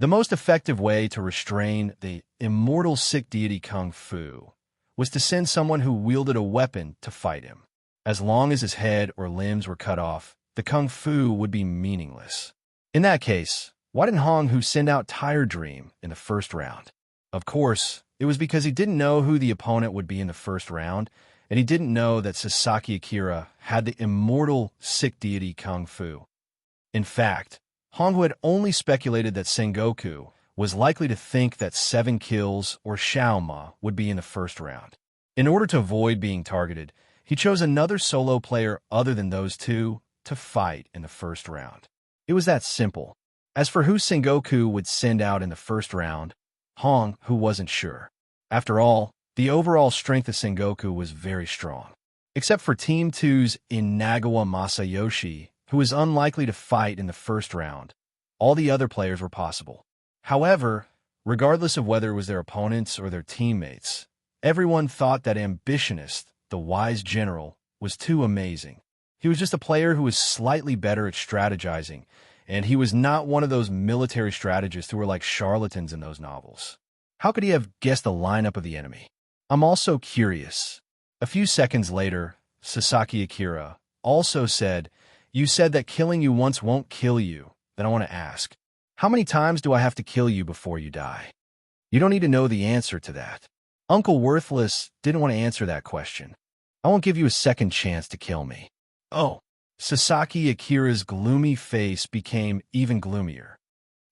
The most effective way to restrain the immortal sick deity Kung Fu was to send someone who wielded a weapon to fight him. As long as his head or limbs were cut off, the Kung Fu would be meaningless. In that case, why didn't Hong Hu send out Tired Dream in the first round? Of course, it was because he didn't know who the opponent would be in the first round, and he didn't know that Sasaki Akira had the immortal sick deity Kung Fu. In fact, Hong Hu had only speculated that Sengoku was likely to think that 7 kills or Xiao Ma would be in the first round. In order to avoid being targeted, he chose another solo player other than those two to fight in the first round. It was that simple. As for who Sengoku would send out in the first round, Hong Hu wasn't sure. After all, the overall strength of Sengoku was very strong. Except for Team 2's Inagawa Masayoshi, who was unlikely to fight in the first round, all the other players were possible. However, regardless of whether it was their opponents or their teammates, everyone thought that Ambitionist, the wise general, was too amazing. He was just a player who was slightly better at strategizing, and he was not one of those military strategists who were like charlatans in those novels. How could he have guessed the lineup of the enemy? I'm also curious. A few seconds later, Sasaki Akira also said, "You said that killing you once won't kill you. Then I want to ask, how many times do I have to kill you before you die?" You don't need to know the answer to that. Uncle Worthless didn't want to answer that question. I won't give you a second chance to kill me. Oh. Sasaki Akira's gloomy face became even gloomier.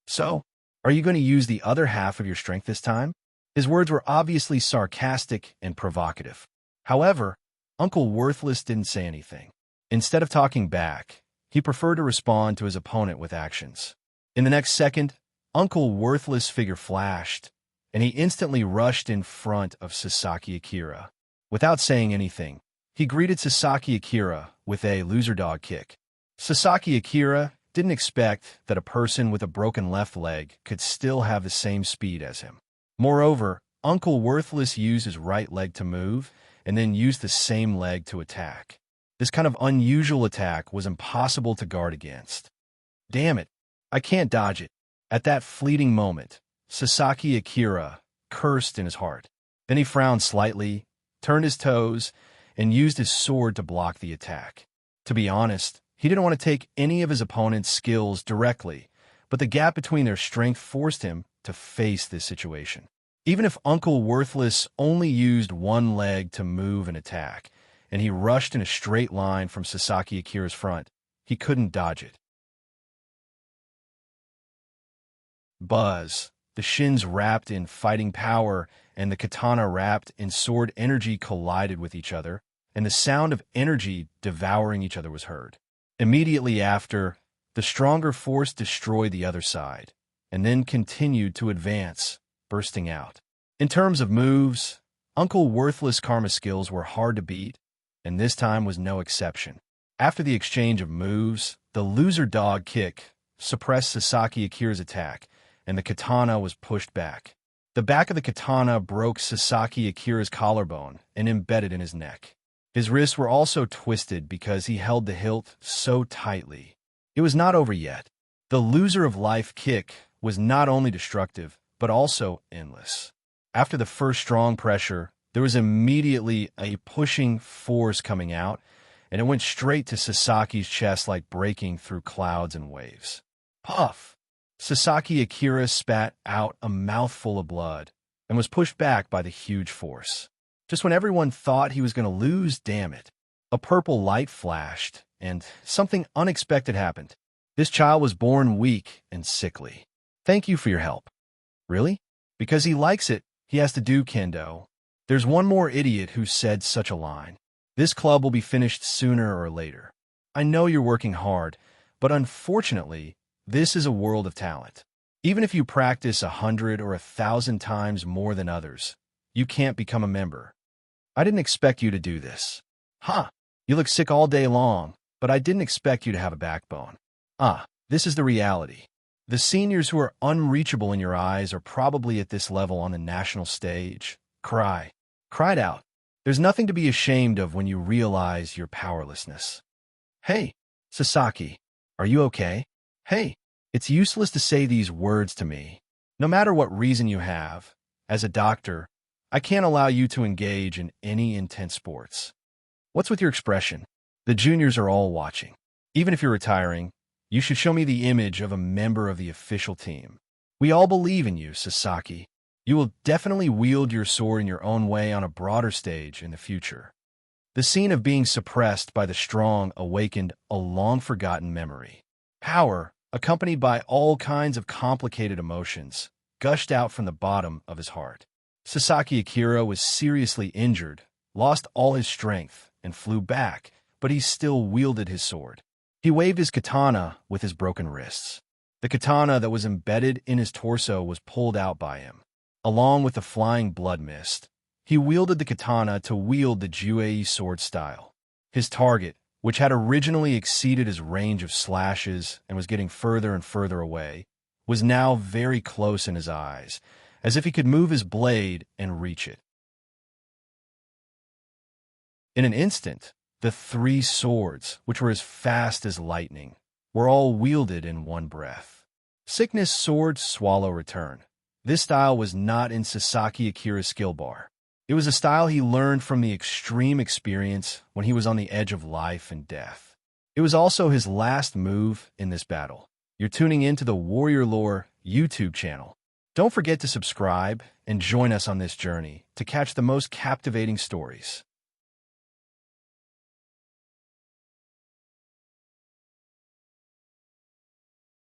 So, are you going to use the other half of your strength this time? His words were obviously sarcastic and provocative. However, Uncle Worthless didn't say anything. Instead of talking back, he preferred to respond to his opponent with actions. In the next second, Uncle Worthless' figure flashed, and he instantly rushed in front of Sasaki Akira. Without saying anything, he greeted Sasaki Akira with a loser dog kick. Sasaki Akira didn't expect that a person with a broken left leg could still have the same speed as him. Moreover, Uncle Worthless used his right leg to move and then used the same leg to attack. This kind of unusual attack was impossible to guard against. Damn it, I can't dodge it. At that fleeting moment, Sasaki Akira cursed in his heart. Then he frowned slightly, turned his toes, and used his sword to block the attack. To be honest, he didn't want to take any of his opponent's skills directly, but the gap between their strength forced him to face this situation. Even if Uncle Worthless only used one leg to move and attack, and he rushed in a straight line from Sasaki Akira's front, he couldn't dodge it. Buzz, the shins wrapped in fighting power and the katana wrapped in sword energy collided with each other, and the sound of energy devouring each other was heard. Immediately after, the stronger force destroyed the other side, and then continued to advance, bursting out. In terms of moves, Uncle Worthless Karma's skills were hard to beat, and this time was no exception. After the exchange of moves, the loser dog kick suppressed Sasaki Akira's attack, and the katana was pushed back. The back of the katana broke Sasaki Akira's collarbone and embedded in his neck. His wrists were also twisted because he held the hilt so tightly. It was not over yet. The loser of life kick was not only destructive, but also endless. After the first strong pressure, there was immediately a pushing force coming out, and it went straight to Sasaki's chest like breaking through clouds and waves. Puff! Sasaki Akira spat out a mouthful of blood and was pushed back by the huge force. Just when everyone thought he was going to lose, damn it, a purple light flashed, and something unexpected happened. This child was born weak and sickly. Thank you for your help. Really? Because he likes it, he has to do kendo. There's one more idiot who said such a line. This club will be finished sooner or later. I know you're working hard, but unfortunately, this is a world of talent. Even if you practice 100 or 1,000 times more than others, you can't become a member. I didn't expect you to do this. Huh, you look sick all day long, but I didn't expect you to have a backbone. This is the reality. The seniors who are unreachable in your eyes are probably at this level on the national stage. Cry. Cry it out. There's nothing to be ashamed of when you realize your powerlessness. Hey, Sasaki, are you okay? Hey, it's useless to say these words to me. No matter what reason you have, as a doctor, I can't allow you to engage in any intense sports. What's with your expression? The juniors are all watching. Even if you're retiring, you should show me the image of a member of the official team. We all believe in you, Sasaki. You will definitely wield your sword in your own way on a broader stage in the future. The scene of being suppressed by the strong awakened a long-forgotten memory. Power, accompanied by all kinds of complicated emotions, gushed out from the bottom of his heart. Sasaki Akira was seriously injured, lost all his strength, and flew back, but he still wielded his sword. He waved his katana with his broken wrists. The katana that was embedded in his torso was pulled out by him. Along with the flying blood mist, he wielded the katana to wield the Juei sword style. His target, which had originally exceeded his range of slashes and was getting further and further away, was now very close in his eyes, as if he could move his blade and reach it. In an instant, the three swords, which were as fast as lightning, were all wielded in one breath. Sickness sword swallow return. This style was not in Sasaki Akira's skill bar. It was a style he learned from the extreme experience when he was on the edge of life and death. It was also his last move in this battle. You're tuning into the Warrior Lore YouTube channel. Don't forget to subscribe and join us on this journey to catch the most captivating stories.